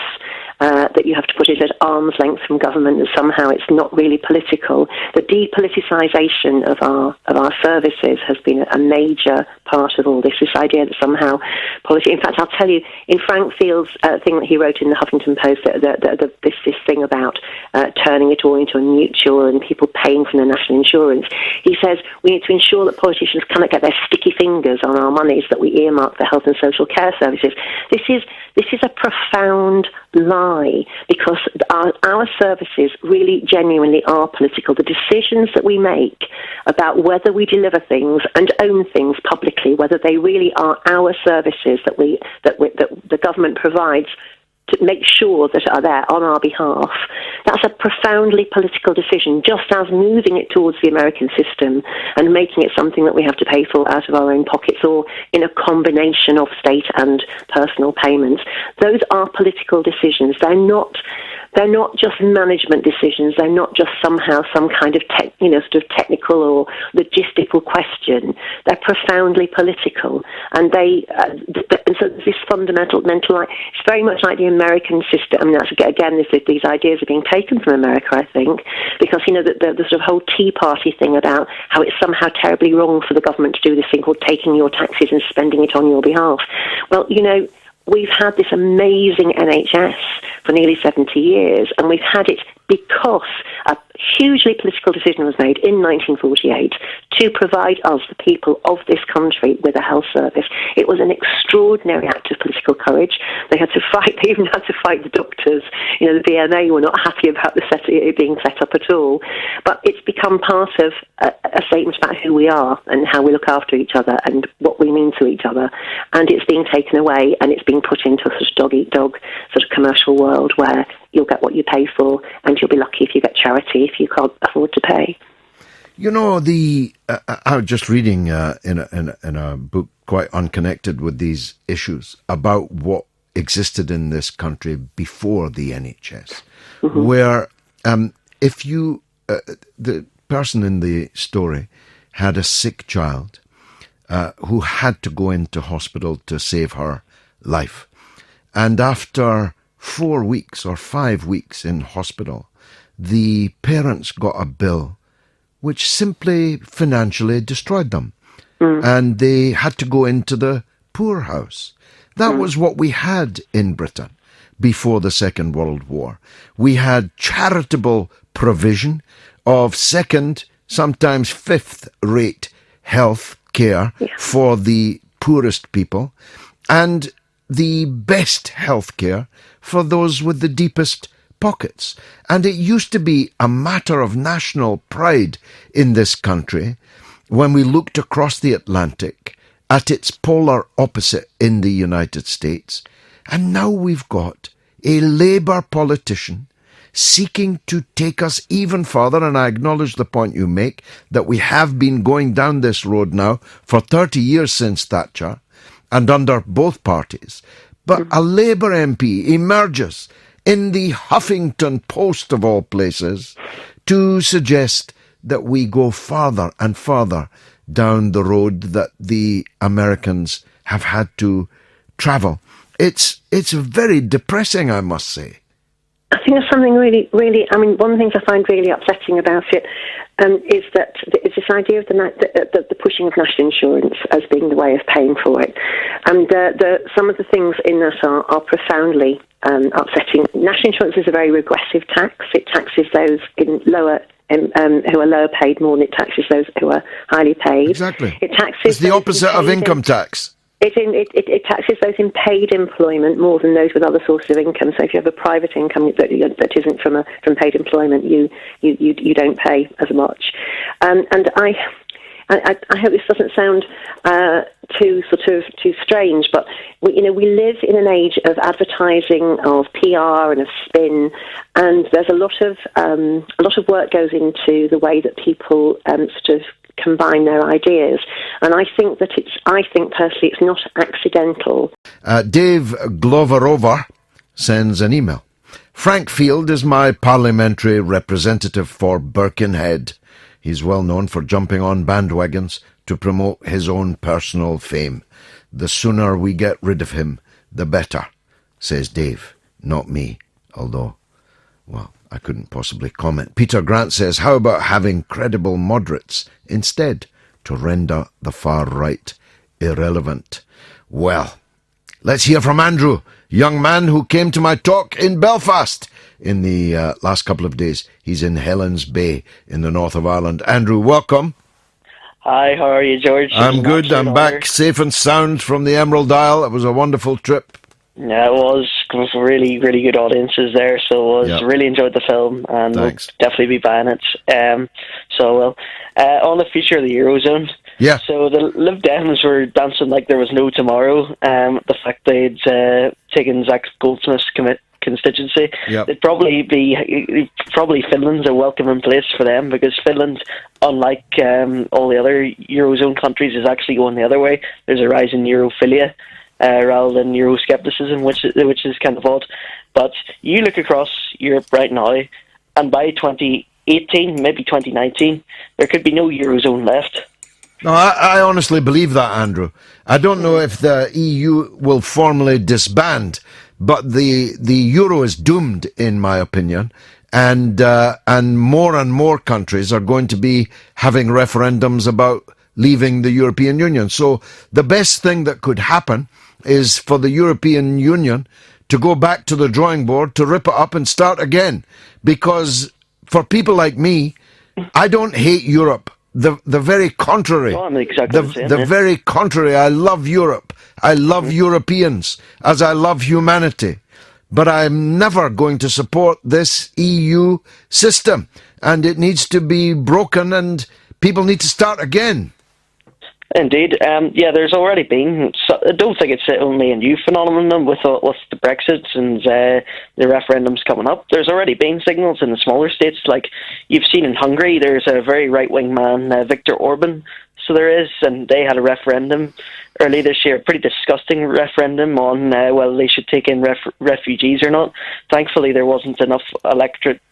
that you have to put it at arm's length from government, and somehow it's not really political. The depoliticisation of our services has been a major part of all this. This idea that somehow politics. In fact, I'll tell you, in Frank Field's thing that he wrote in the Huffington Post, this thing about turning it all into a mutual and people paying for their national insurance. He says we need to ensure that politicians cannot get their sticky fingers on our monies that we earmark for health and social care services. This is a profound lie, because our services really genuinely are political. The decisions that we make about whether we deliver things and own things publicly, whether they really are our services that the government provides to make sure that are there on our behalf, that's a profoundly political decision, just as moving it towards the American system and making it something that we have to pay for out of our own pockets or in a combination of state and personal payments. Those are political decisions. They're not just management decisions. They're not just somehow some kind of sort of technical or logistical question. They're profoundly political, and and so this fundamental it's very much like the American system. I mean, that's again, these ideas are being taken from America, I think, because the sort of whole Tea Party thing about how it's somehow terribly wrong for the government to do this thing called taking your taxes and spending it on your behalf. Well, we've had this amazing NHS for nearly 70 years, and we've had it because a hugely political decision was made in 1948 to provide us, the people of this country, with a health service. It was an extraordinary act of political courage. They had to fight. They even had to fight the doctors. The VMA were not happy about it being set up at all. But it's become part of a statement about who we are and how we look after each other and what we mean to each other. And it's being taken away, and it's being put into a sort of dog-eat-dog sort of commercial world where you'll get what you pay for, and you'll be lucky if you get charity if you can't afford to pay. I was just reading in a book quite unconnected with these issues about what existed in this country before the NHS, where if you the person in the story had a sick child who had to go into hospital to save her life, and after 4 weeks or 5 weeks in hospital, the parents got a bill which simply financially destroyed them. And they had to go into the poorhouse. That was what we had in Britain before the Second World War. We had charitable provision of second, sometimes fifth-rate health care for the poorest people, and the best health care for those with the deepest pockets. And it used to be a matter of national pride in this country when we looked across the Atlantic at its polar opposite in the United States. And now we've got a Labour politician seeking to take us even further, and I acknowledge the point you make, that we have been going down this road now for 30 years since Thatcher, and under both parties. But a Labour MP emerges in the Huffington Post, of all places, to suggest that we go farther and farther down the road that the Americans have had to travel. It's very depressing, I must say. I think there's something really, one of the things I find really upsetting about it is that it's this idea of the pushing of national insurance as being the way of paying for it. And some of the things in that are profoundly upsetting. National insurance is a very regressive tax. It taxes those in lower who are lower paid more than it taxes those who are highly paid. Exactly. It taxes it's the opposite of income tax. It taxes those in paid employment more than those with other sources of income. So if you have a private income that isn't from paid employment, you don't pay as much. And I hope this doesn't sound too strange, but we live in an age of advertising, of PR, and of spin, and there's a lot of work goes into the way that people sort of combine their ideas, and I think personally it's not accidental. Dave Gloverover sends an email. Frank Field is my parliamentary representative for Birkenhead. He's well known for jumping on bandwagons to promote his own personal fame. The sooner we get rid of him, the better, says Dave, not me, although, well, I couldn't possibly comment. Peter Grant says, how about having credible moderates instead to render the far right irrelevant? Well, let's hear from Andrew, young man who came to my talk in Belfast in the last couple of days. He's in Helens Bay in the north of Ireland. Andrew, welcome. Hi, how are you, George? I'm good. I'm back safe and sound from the Emerald Isle. It was a wonderful trip. Yeah, it was really, really good audiences there, so really enjoyed the film, and we'll definitely be buying it. On the feature of the Eurozone, so the Lib Dems were dancing like there was no tomorrow. The fact they'd taken Zach Goldsmith's constituency, it'd probably Finland's a welcoming place for them, because Finland, unlike all the other Eurozone countries, is actually going the other way. There's a rise in Europhilia rather than Euroscepticism, which is kind of odd. But you look across Europe right now, and by 2018, maybe 2019, there could be no Eurozone left. No, I honestly believe that, Andrew. I don't know if the EU will formally disband, but the euro is doomed, in my opinion, and more countries are going to be having referendums about leaving the European Union. So the best thing that could happen is for the European Union to go back to the drawing board, to rip it up and start again. Because for people like me, I don't hate Europe. The very contrary. Well, I'm exactly the same, the very contrary. I love Europe. I love Europeans, as I love humanity. But I'm never going to support this EU system. And it needs to be broken, and people need to start again. Indeed. There's already been, I don't think it's only a new phenomenon with the Brexit and the referendums coming up. There's already been signals in the smaller states, like you've seen in Hungary. There's a very right-wing man, Viktor Orban. So there is, and they had a referendum early this year, a pretty disgusting referendum on whether they should take in refugees or not. Thankfully, there wasn't enough electorate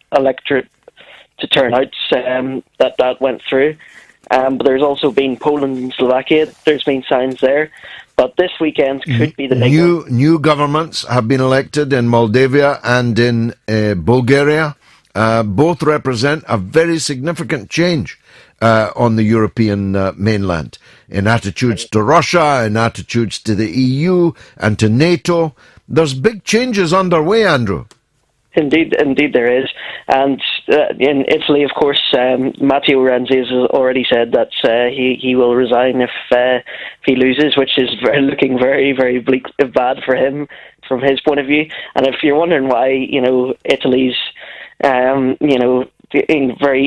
to turn out that went through. But there's also been Poland and Slovakia. There's been signs there. But this weekend could be the big one. New governments have been elected in Moldavia and in Bulgaria. Both represent a very significant change on the European mainland in attitudes to Russia, in attitudes to the EU and to NATO. There's big changes underway, Andrew. Indeed there is. And in Italy, of course, Matteo Renzi has already said that he will resign if he loses, which is looking very, very bleak, bad for him from his point of view. And if you're wondering why, Italy's, very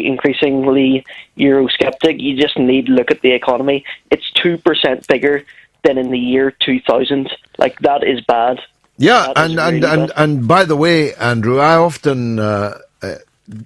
increasingly Eurosceptic, you just need to look at the economy. It's 2% bigger than in the year 2000. Like, that is bad. Yeah, and by the way, Andrew, I often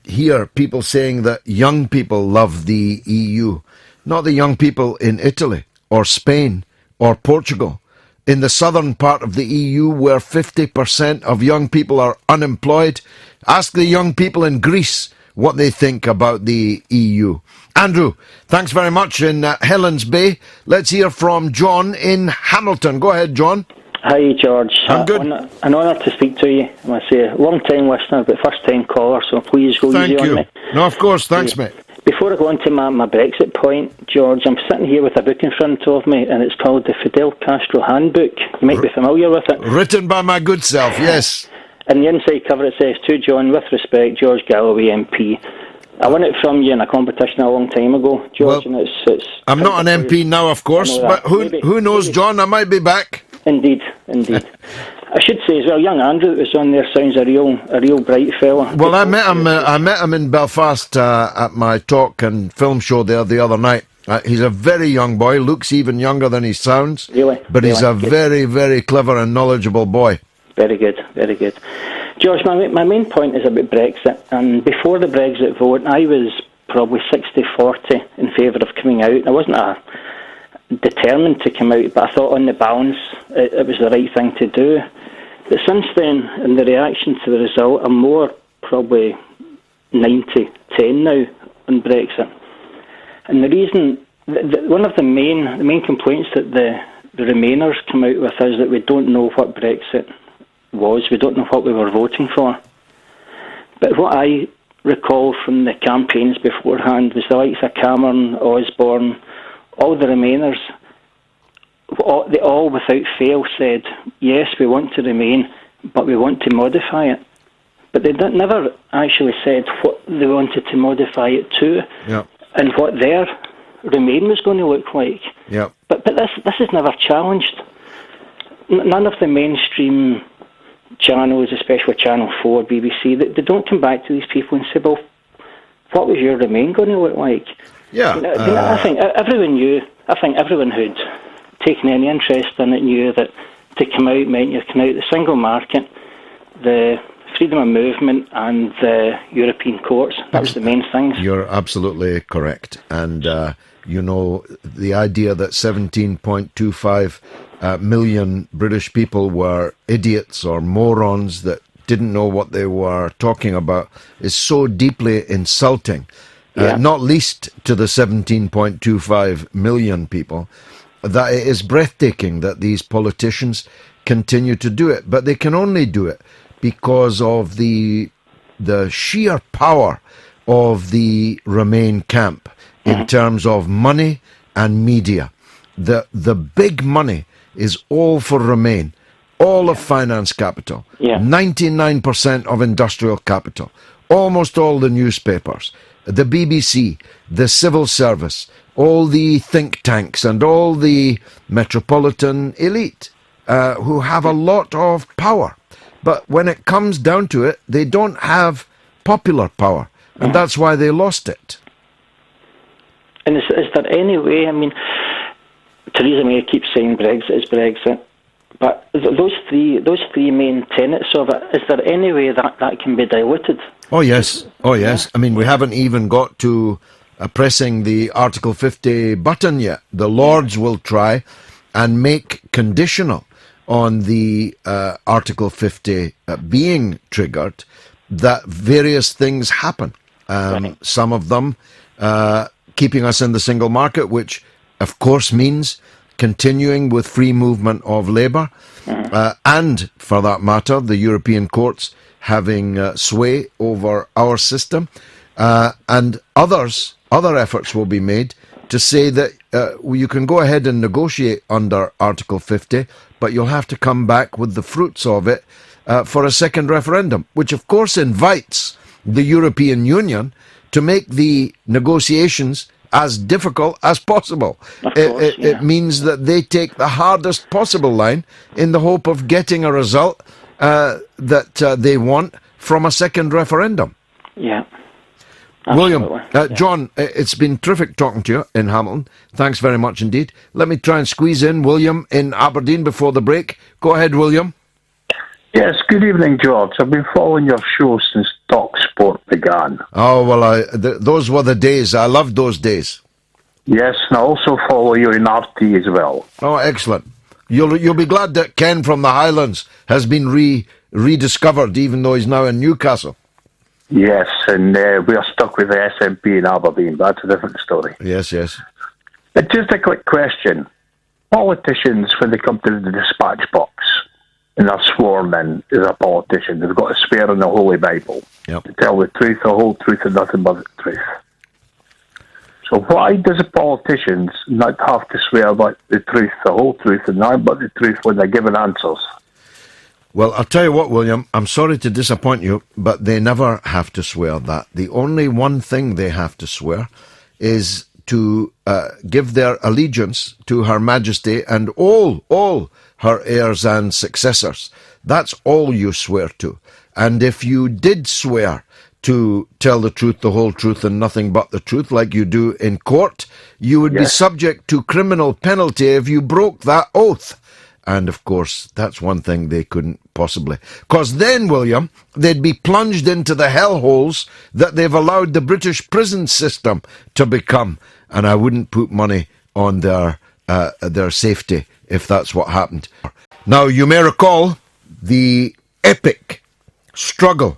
hear people saying that young people love the EU, not the young people in Italy or Spain or Portugal. In the southern part of the EU, where 50% of young people are unemployed, ask the young people in Greece what they think about the EU. Andrew, thanks very much in Helens Bay. Let's hear from John in Hamilton. Go ahead, John. Hi, George. I'm good. An honour to speak to you. I must say, long-time listener, but first-time caller, so please go easy on me. No, of course. Thanks, mate. Before I go on to my Brexit point, George, I'm sitting here with a book in front of me, and it's called the Fidel Castro Handbook. You might be familiar with it. Written by my good self, yes. In the inside cover it says, "To John, with respect, George Galloway MP." I won it from you in a competition a long time ago, George, and it's I'm not an MP now, of course, but who knows, John? I might be back. Indeed. I should say as well, young Andrew that was on there sounds a real bright fella. Well, I met him in Belfast at my talk and film show there the other night. He's a very young boy, looks even younger than he sounds. Really? But he's a Good. very, very clever and knowledgeable boy. Very good, very good. George, my main point is about Brexit. And before the Brexit vote, I was probably 60-40 in favour of coming out. I wasn't determined to come out, but I thought on the balance it was the right thing to do. But since then, in the reaction to the result, I'm more probably 90-10 now on Brexit. And the reason, one of the main complaints that the Remainers come out with is that we don't know what Brexit was. We don't know what we were voting for. But what I recall from the campaigns beforehand was the likes of Cameron, Osborne, all the Remainers, they all without fail said, yes, we want to remain, but we want to modify it. But they never actually said what they wanted to modify it to, and what their Remain was going to look like. Yeah. But this is never challenged. None of the mainstream channels, especially Channel 4, BBC, they don't come back to these people and say, well, what was your Remain going to look like? Yeah. I think everyone knew. I think everyone who'd taken any interest in it knew that to come out meant you're coming out the single market, the freedom of movement, and the European courts. That was the main things. You're absolutely correct. And, the idea that 17.25 million British people were idiots or morons that didn't know what they were talking about is so deeply insulting, not least to the 17.25 million people, that it is breathtaking that these politicians continue to do it. But they can only do it because of the sheer power of the Remain camp in terms of money and media. The big money is all for Remain, all of finance capital, 99% of industrial capital, almost all the newspapers, the BBC, the civil service, all the think tanks and all the metropolitan elite who have a lot of power. But when it comes down to it, they don't have popular power, and that's why they lost it. And is there any way, I mean, Theresa May keeps saying Brexit is Brexit, but those three main tenets of it, is there any way that can be diluted? Oh, yes. I mean, we haven't even got to pressing the Article 50 button yet. The Lords will try and make conditional on the Article 50 being triggered that various things happen. Some of them keeping us in the single market, which of course means continuing with free movement of labour, and for that matter, the European courts having sway over our system, and other efforts will be made to say that you can go ahead and negotiate under Article 50, but you'll have to come back with the fruits of it for a second referendum, which of course invites the European Union to make the negotiations as difficult as possible. It means that they take the hardest possible line in the hope of getting a result that they want from a second referendum. Yeah. William, John, it's been terrific talking to you in Hamilton. Thanks very much indeed. Let me try and squeeze in William in Aberdeen before the break. Go ahead, William. Yes, good evening, George. I've been following your show since talkSPORT began. Oh, well, those were the days. I loved those days. Yes, and I also follow you in RT as well. Oh, excellent. You'll be glad that Ken from the Highlands has been rediscovered, even though he's now in Newcastle. Yes, and we are stuck with the SNP in Aberdeen, but that's a different story. Yes. But just a quick question. Politicians, when they come to the dispatch box, and they're sworn in as a politician, they've got to swear in the Holy Bible to tell the truth, the whole truth, and nothing but the truth. So why does a politician not have to swear about the truth, the whole truth, and nothing but the truth when they're given answers? Well, I'll tell you what, William, I'm sorry to disappoint you, but they never have to swear that. The only one thing they have to swear is to give their allegiance to Her Majesty and all her heirs and successors. That's all you swear to. And if you did swear to tell the truth, the whole truth, and nothing but the truth, like you do in court, you would be subject to criminal penalty if you broke that oath. And, of course, that's one thing they couldn't possibly. Because then, William, they'd be plunged into the hellholes that they've allowed the British prison system to become. And I wouldn't put money on their safety if that's what happened. Now, you may recall the epic struggle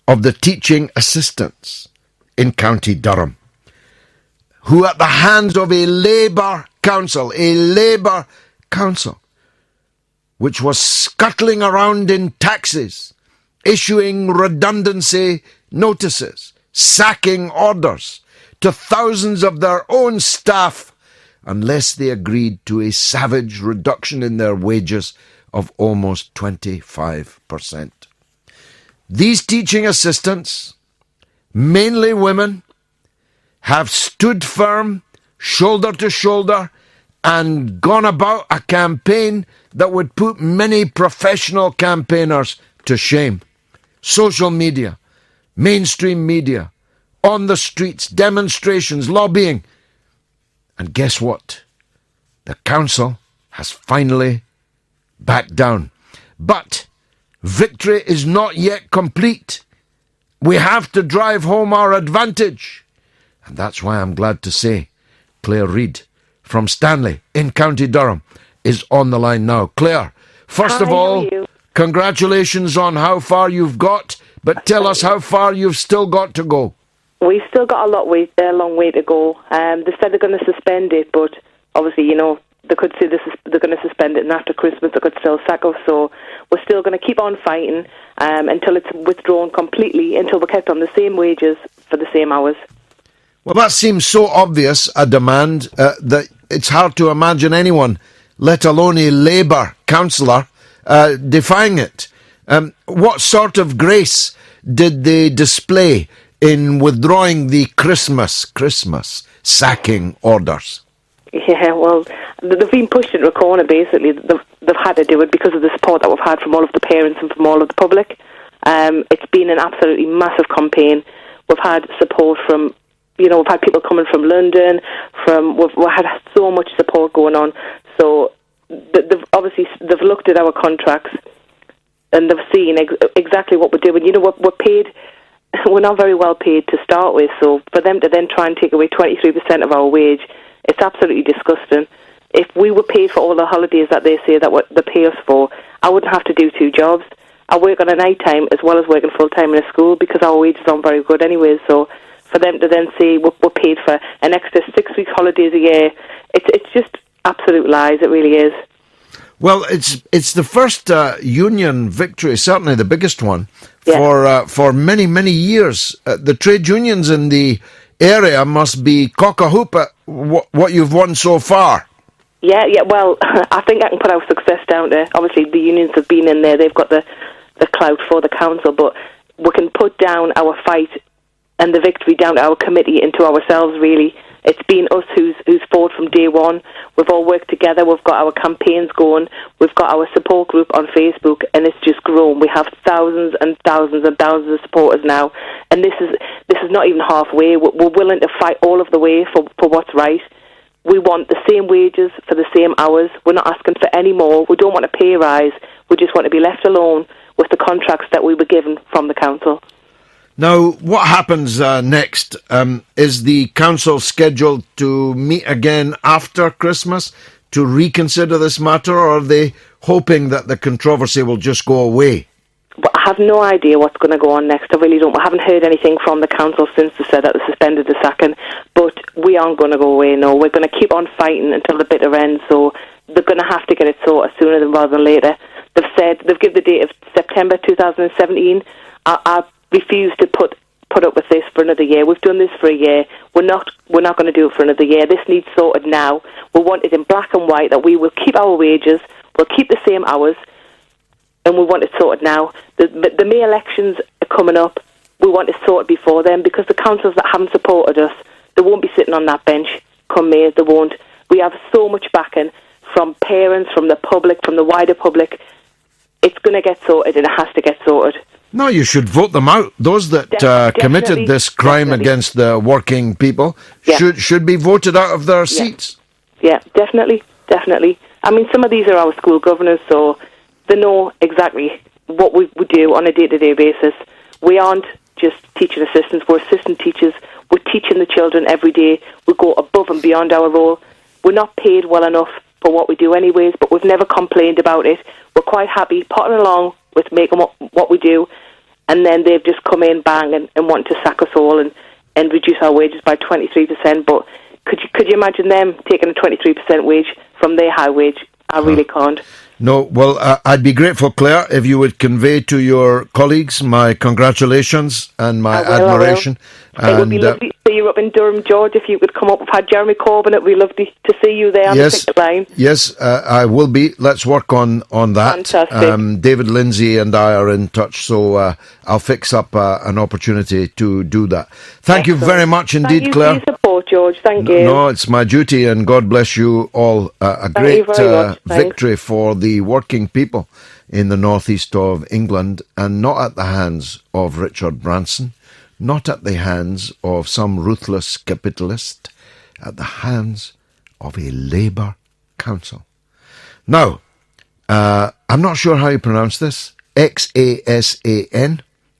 of the teaching assistants in County Durham, who at the hands of a Labour council, which was scuttling around in taxis, issuing redundancy notices, sacking orders to thousands of their own staff, unless they agreed to a savage reduction in their wages of almost 25%. These teaching assistants, mainly women, have stood firm, shoulder to shoulder, and gone about a campaign that would put many professional campaigners to shame. Social media, mainstream media, on the streets, demonstrations, lobbying. And guess what? The council has finally backed down. But victory is not yet complete. We have to drive home our advantage. And that's why I'm glad to say Claire Reid from Stanley in County Durham is on the line now. Claire, first of all, congratulations on how far you've got, but tell us how far you've still got to go. We've still got a long way to go. They said they're going to suspend it, but obviously, you know, they could say they're going to suspend it, and after Christmas they could still sack us. So we're still going to keep on fighting until it's withdrawn completely, until we're kept on the same wages for the same hours. Well, that seems so obvious a demand that it's hard to imagine anyone, let alone a Labour councillor, defying it. What sort of grace did they display in withdrawing the Christmas sacking orders? Yeah, well, they've been pushed into a corner, basically. They've had to do it because of the support that we've had from all of the parents and from all of the public. It's been an absolutely massive campaign. We've had support from, you know, we've had people coming from London, we've had so much support going on. So they've looked at our contracts and they've seen exactly what we're doing. You know, we're paid, we're not very well paid to start with, so for them to then try and take away 23% of our wage, it's absolutely disgusting. If we were paid for all the holidays that they say that they pay us for, I wouldn't have to do two jobs. I work on a night time as well as working full time in a school because our wages aren't very good anyway. So for them to then say we're paid for an extra 6 weeks holidays a year, it's just absolute lies. It really is. Well, it's the first union victory, certainly the biggest one, for many, many years. The trade unions in the area must be cock-a-hoop at what you've won so far. Yeah, well, I think I can put our success down to, obviously the unions have been in there, they've got the clout for the council, but we can put down our fight and the victory down to our committee and to ourselves, really. It's been us who's fought from day one. We've all worked together. We've got our campaigns going. We've got our support group on Facebook, and it's just grown. We have thousands and thousands and thousands of supporters now, and this is not even halfway. We're willing to fight all of the way for what's right. We want the same wages for the same hours. We're not asking for any more. We don't want a pay rise. We just want to be left alone with the contracts that we were given from the council. Now, what happens next? Is the council scheduled to meet again after Christmas to reconsider this matter, or are they hoping that the controversy will just go away? But I have no idea what's going to go on next. I really don't. I haven't heard anything from the council since they said that they suspended the sacking. But we aren't going to go away, no. We're going to keep on fighting until the bitter end, so they're going to have to get it sorted sooner rather than later. They've given the date of September 2017. I refuse to put up with this for another year. We've done this for a year. We're not going to do it for another year. This needs sorted now. We want it in black and white that we will keep our wages, we'll keep the same hours, and we want it sorted now. The May elections are coming up. We want it sorted before then, because the councils that haven't supported us, they won't be sitting on that bench come May. They won't. We have so much backing from parents, from the public, from the wider public. It's going to get sorted, and it has to get sorted. No, you should vote them out. Those that committed this crime against the working people should be voted out of their seats. Yeah, definitely. I mean, some of these are our school governors, so they know exactly what we do on a day-to-day basis. We aren't just teaching assistants, we're assistant teachers. We're teaching the children every day. We go above and beyond our role. We're not paid well enough for what we do anyways, but we've never complained about it. We're quite happy potting along with making what we do, and then they've just come in, bang, and want to sack us all and reduce our wages by 23%. But could you imagine them taking a 23% wage from their high wage? I really can't. No, well, I'd be grateful, Claire, if you would convey to your colleagues my congratulations and my admiration. It would be lovely to see you up in Durham, George, if you could come up. We've had Jeremy Corbyn. It would be lovely to see you there on the ticket line. Yes, I will be. Let's work on that. Fantastic. David Lindsay and I are in touch, so I'll fix up an opportunity to do that. Thank you very much indeed, Claire. Thank you for your support, George. Thank you. No, it's my duty, and God bless you all. A great victory for the working people in the northeast of England, and not at the hands of Richard Branson, not at the hands of some ruthless capitalist, at the hands of a Labour council. Now, I'm not sure how you pronounce this. Xasan,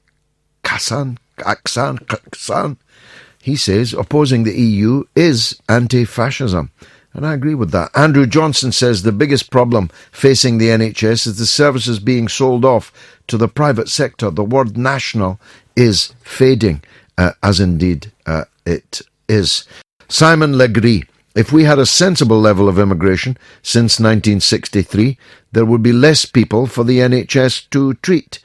Aksan. He says opposing the EU is anti-fascism. And I agree with that. Andrew Johnson says the biggest problem facing the NHS is the services being sold off to the private sector. The word national is fading, as indeed it is. Simon Legree, if we had a sensible level of immigration since 1963, there would be less people for the NHS to treat.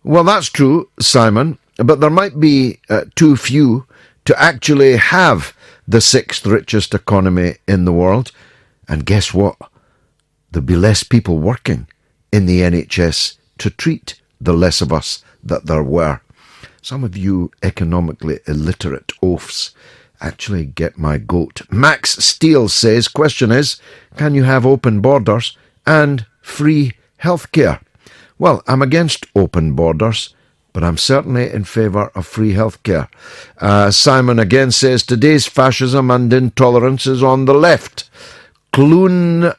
Well, that's true, Simon, but there might be too few to actually have the sixth richest economy in the world. And guess what? There'll be less people working in the NHS to treat the less of us that there were. Some of you economically illiterate oafs actually get my goat. Max Steele says, question is, can you have open borders and free healthcare? Well, I'm against open borders, but I'm certainly in favour of free healthcare. Simon again says, today's fascism and intolerance is on the left. Clunamanam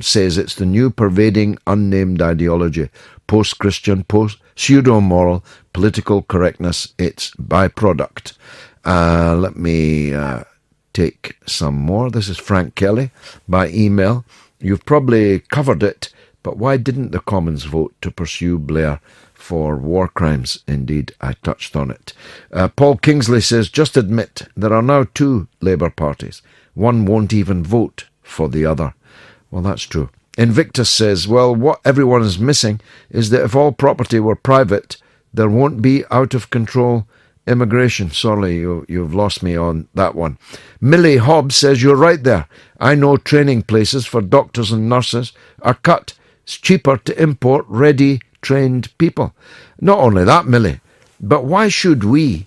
says it's the new pervading unnamed ideology. Post-Christian, pseudo-moral, political correctness, its byproduct. Let me take some more. This is Frank Kelly by email. You've probably covered it, but why didn't the Commons vote to pursue Blair for war crimes? Indeed, I touched on it. Paul Kingsley says, just admit there are now two Labour parties. One won't even vote for the other. Well, that's true. Invictus says, well, what everyone is missing is that if all property were private, there won't be out-of-control immigration. Sorry, you've lost me on that one. Millie Hobbs says, you're right there. I know training places for doctors and nurses are cut. It's cheaper to import ready, trained people. Not only that, Millie, but why should we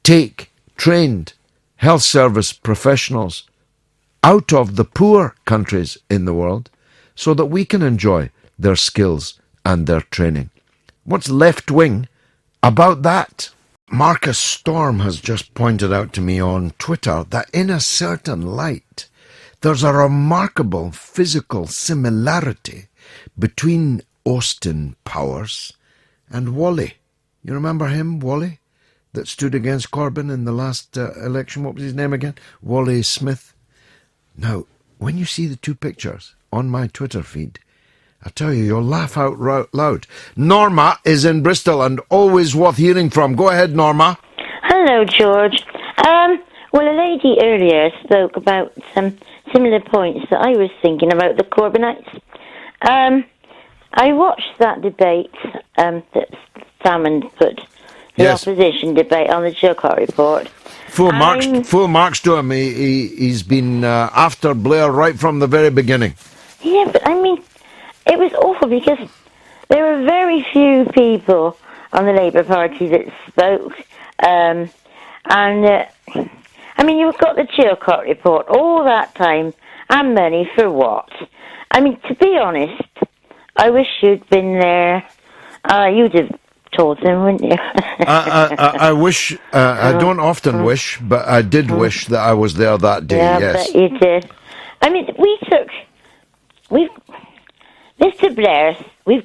take trained health service professionals out of the poor countries in the world so that we can enjoy their skills and their training? What's left-wing about that? Marcus Storm has just pointed out to me on Twitter that in a certain light, there's a remarkable physical similarity between Austin Powers and Wally. You remember him, Wally, that stood against Corbyn in the last election? What was his name again? Wally Smith. Now, when you see the two pictures on my Twitter feed, I tell you, you'll laugh out loud. Norma is in Bristol and always worth hearing from. Go ahead, Norma. Hello, George. Well, a lady earlier spoke about some similar points that I was thinking about the Corbynites. I watched that debate that Salmon put, the opposition debate on the Chilcot report. Full marks to him. He's been after Blair right from the very beginning. Yeah, but I mean, it was awful because there were very few people on the Labour Party that spoke. I mean, you've got the Chilcot report, all that time and money for what? I mean, to be honest, I wish you'd been there You'd have told them, wouldn't you? I wish, I don't often wish, but I did wish that I was there that day, Yeah, yes. but you did. I mean, Mr. Blair, we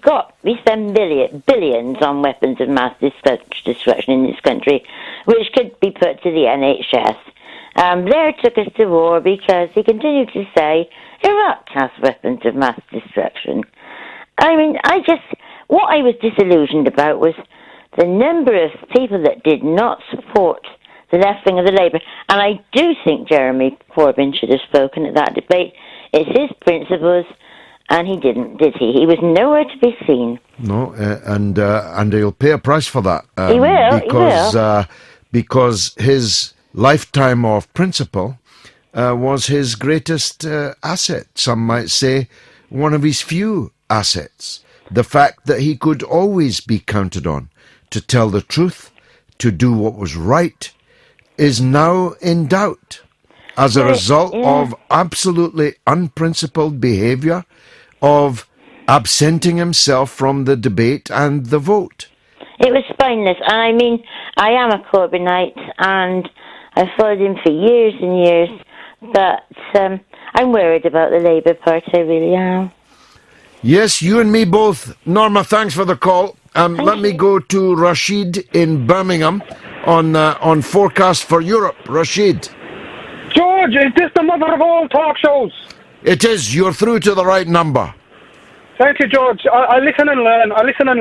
spend billions on weapons of mass destruction in this country, which could be put to the NHS. Blair took us to war because he continued to say Iraq has weapons of mass destruction. I mean, what I was disillusioned about was the number of people that did not support the left wing of the Labour. And I do think Jeremy Corbyn should have spoken at that debate. It's his principles, and he didn't, did he? He was nowhere to be seen. No, and he'll pay a price for that. He will. Because his lifetime of principle was his greatest asset. Some might say one of his few assets. The fact that he could always be counted on to tell the truth, to do what was right, is now in doubt as a result of absolutely unprincipled behaviour, of absenting himself from the debate and the vote. It was spineless. And I mean, I am a Corbynite, and I've followed him for years and years, but I'm worried about the Labour Party, I really am. Yes, you and me both. Norma, thanks for the call. Let me go to Rashid in Birmingham on Forecast for Europe. Rashid. George, is this the mother of all talk shows? It is. You're through to the right number. Thank you, George. I listen and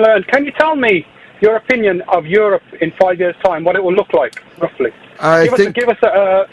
learn. Can you tell me your opinion of Europe in 5 years' time, what it will look like, roughly? Give us a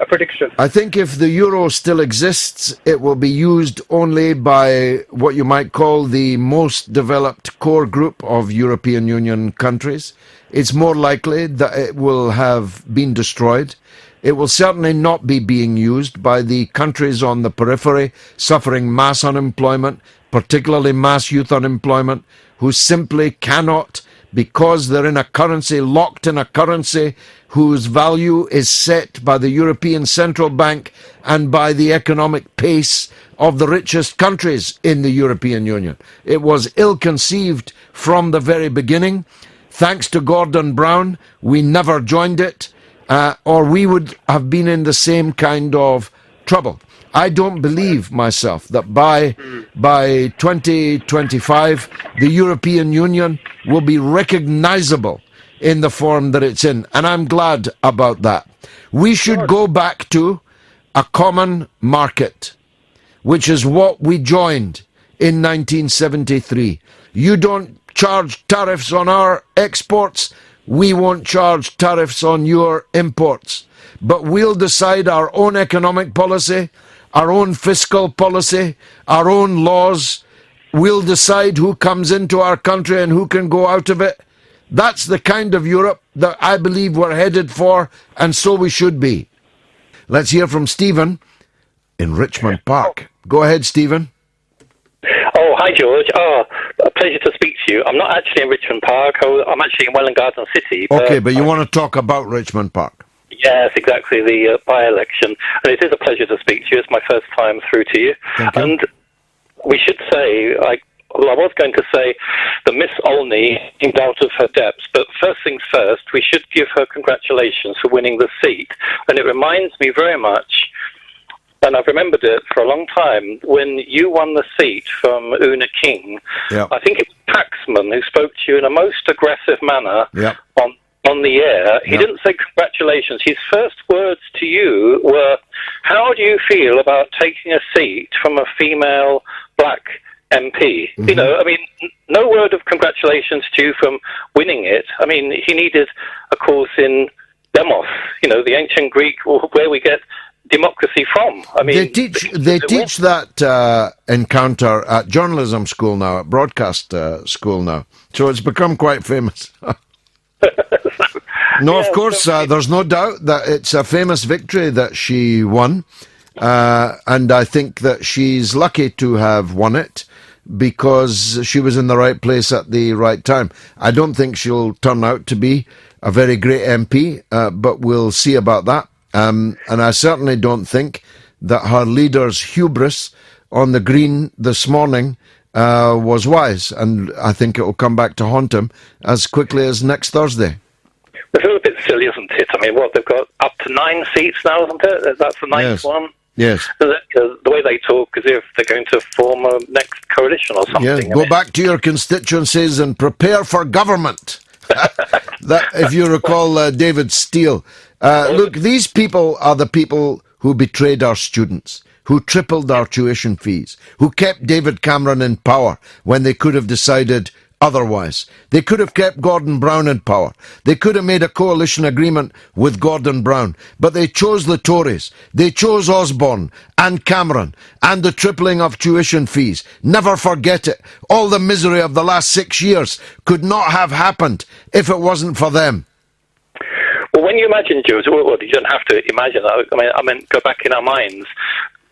prediction. I think if the euro still exists, it will be used only by what you might call the most developed core group of European Union countries. It's more likely that it will have been destroyed. It will certainly not be being used by the countries on the periphery suffering mass unemployment, particularly mass youth unemployment, who simply cannot, because they're in a currency, locked in a currency whose value is set by the European Central Bank and by the economic pace of the richest countries in the European Union. It was ill-conceived from the very beginning. Thanks to Gordon Brown, we never joined it, or we would have been in the same kind of trouble. I don't believe myself that by 2025 the European Union will be recognisable in the form that it's in, and I'm glad about that. We should go back to a common market, which is what we joined in 1973. You don't charge tariffs on our exports, we won't charge tariffs on your imports. But we'll decide our own economic policy, our own fiscal policy, our own laws. We'll decide who comes into our country and who can go out of it. That's the kind of Europe that I believe we're headed for, and so we should be. Let's hear from Stephen in Richmond Park. Go ahead, Stephen. Oh, hi, George. Oh, a pleasure to speak to you. I'm not actually in Richmond Park. I'm actually in Welland Garden City. Okay, but you want to talk about Richmond Park? Yes, exactly, the by-election. And it is a pleasure to speak to you. It's my first time through to you. Thank you. And we should say, I was going to say that Miss Olney came out of her depths, but first things first, we should give her congratulations for winning the seat. And it reminds me very much, and I've remembered it for a long time, when you won the seat from Una King. Yep. I think it was Paxman who spoke to you in a most aggressive manner on the air. He didn't say congratulations. His first words to you were, how do you feel about taking a seat from a female black MP? Mm-hmm. You know, I mean, no word of congratulations to you from winning it. I mean, he needed a course in demos, you know, the ancient Greek, where we get democracy from. I mean, they teach that encounter at journalism school now, at broadcast school now. So it's become quite famous. No, of course, there's no doubt that it's a famous victory that she won. And I think that she's lucky to have won it because she was in the right place at the right time. I don't think she'll turn out to be a very great MP, but we'll see about that. And I certainly don't think that her leader's hubris on the Green this morning was wise, and I think it will come back to haunt him as quickly as next Thursday. It's a little bit silly, isn't it? I mean, they've got up to 9 seats now, isn't it? That's the ninth one. Yes. The way they talk as if they're going to form a next coalition or something. Yes. Go back to your constituencies and prepare for government. That, if you recall David Steele. Look, these people are the people who betrayed our students, who tripled our tuition fees, who kept David Cameron in power when they could have decided otherwise. They could have kept Gordon Brown in power. They could have made a coalition agreement with Gordon Brown. But they chose the Tories. They chose Osborne and Cameron and the tripling of tuition fees. Never forget it. All the misery of the last 6 years could not have happened if it wasn't for them. Well, when you imagine, George, well, you don't have to imagine that. I mean, go back in our minds.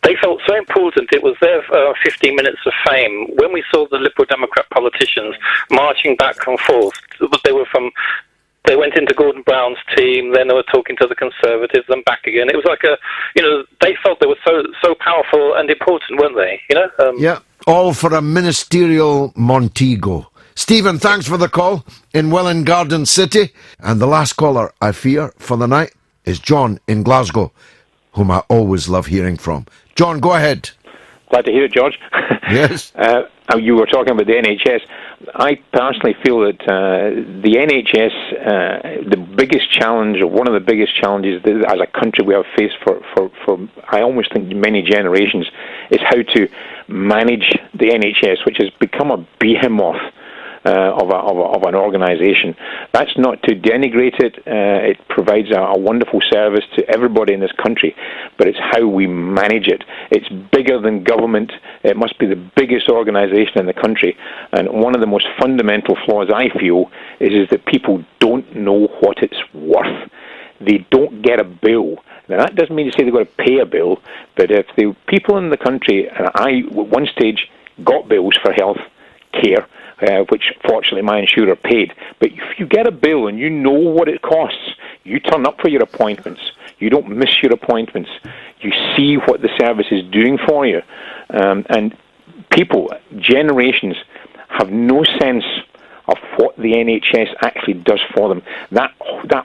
They felt so important. It was their 15 minutes of fame. When we saw the Liberal Democrat politicians marching back and forth, they went into Gordon Brown's team, then they were talking to the Conservatives, then back again. It was like they felt they were so powerful and important, weren't they? Yeah, all for a ministerial Montego. Stephen, thanks for the call in Welwyn Garden City. And the last caller, I fear, for the night is John in Glasgow, whom I always love hearing from. John, go ahead. Glad to hear it, George. Yes. You were talking about the NHS. I personally feel that the NHS, the biggest challenge, or one of the biggest challenges that as a country we have faced for I almost think many generations, is how to manage the NHS, which has become a behemoth of an organisation. That's not to denigrate it. It provides a wonderful service to everybody in this country, but it's how we manage it. It's bigger than government. It must be the biggest organisation in the country. And one of the most fundamental flaws, I feel, is that people don't know what it's worth. They don't get a bill. Now, that doesn't mean to say they've got to pay a bill, but if the people in the country, and I, at one stage, got bills for health care, which fortunately my insurer paid. But if you get a bill and you know what it costs, you turn up for your appointments. You don't miss your appointments. You see what the service is doing for you. And people, generations, have no sense of what the NHS actually does for them. That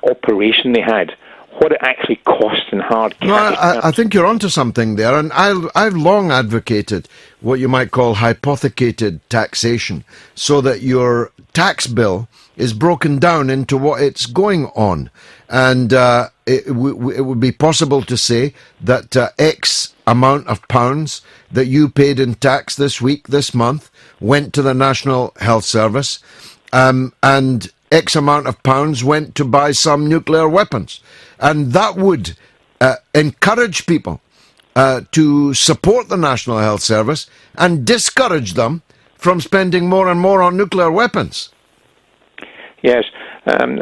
operation they had, what it actually costs in hard cash. No, I think you're onto something there, and I've long advocated what you might call hypothecated taxation, so that your tax bill is broken down into what it's going on, and it would be possible to say that X amount of pounds that you paid in tax this week, this month, went to the National Health Service, and X amount of pounds went to buy some nuclear weapons. And that would encourage people to support the National Health Service and discourage them from spending more and more on nuclear weapons. Yes, and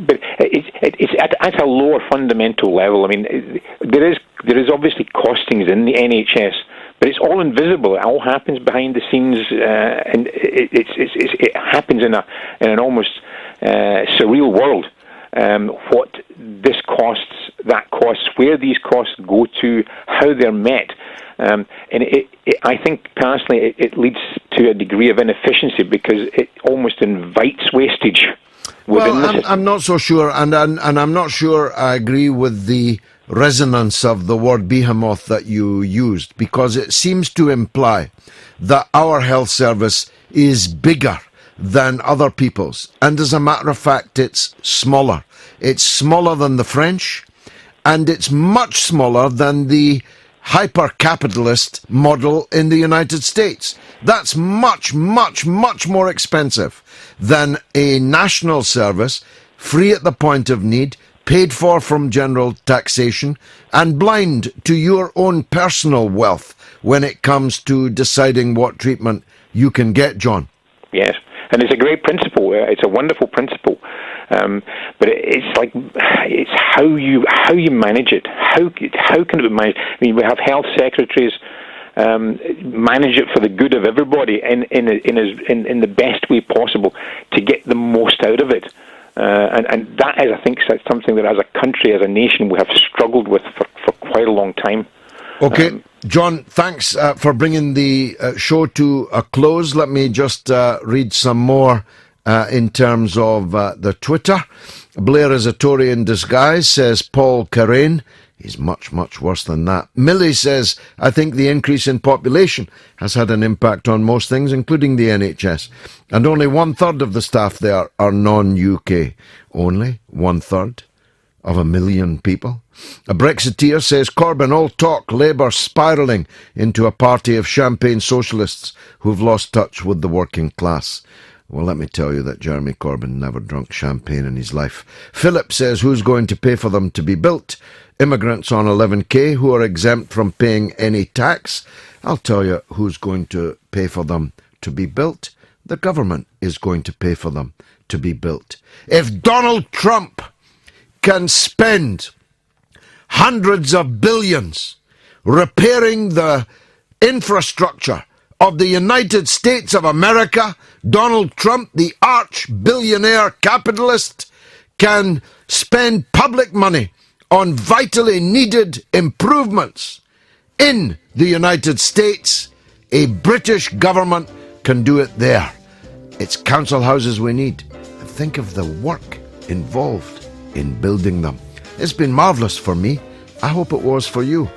but it's at a lower fundamental level. I mean, there is obviously costings in the NHS, but it's all invisible. It all happens behind the scenes, and it happens in an almost surreal world. What this costs, that costs, where these costs go to, how they're met. And I think personally it leads to a degree of inefficiency because it almost invites wastage within the system. I'm not so sure, and I'm not sure I agree with the resonance of the word behemoth that you used, because it seems to imply that our health service is bigger than other people's, and as a matter of fact it's smaller. It's smaller than the French, and it's much smaller than the hyper-capitalist model in the United States. That's much, much, much more expensive than a national service, free at the point of need, paid for from general taxation, and blind to your own personal wealth when it comes to deciding what treatment you can get, John. Yes. And it's a great principle. It's a wonderful principle, but it's how you manage it. How can it be managed? I mean, we have health secretaries manage it for the good of everybody in the best way possible to get the most out of it. And that is, I think, something that as a country, as a nation, we have struggled with for quite a long time. Okay, John, thanks for bringing the show to a close. Let me just read some more in terms of the Twitter. Blair is a Tory in disguise, says Paul Carrain. He's much, much worse than that. Millie says, I think the increase in population has had an impact on most things, including the NHS. And only 1/3 of the staff there are non-UK. Only 1/3 of 1 million people. A Brexiteer says, Corbyn, all talk, Labour spiralling into a party of champagne socialists who've lost touch with the working class. Well, let me tell you that Jeremy Corbyn never drunk champagne in his life. Philip says, who's going to pay for them to be built? Immigrants on 11k who are exempt from paying any tax. I'll tell you who's going to pay for them to be built. The government is going to pay for them to be built. If Donald Trump can spend hundreds of billions repairing the infrastructure of the United States of America, Donald Trump, the arch-billionaire capitalist, can spend public money on vitally needed improvements in the United States. A British government can do it there. It's council houses we need. And think of the work involved in building them. It's been marvellous for me. I hope it was for you.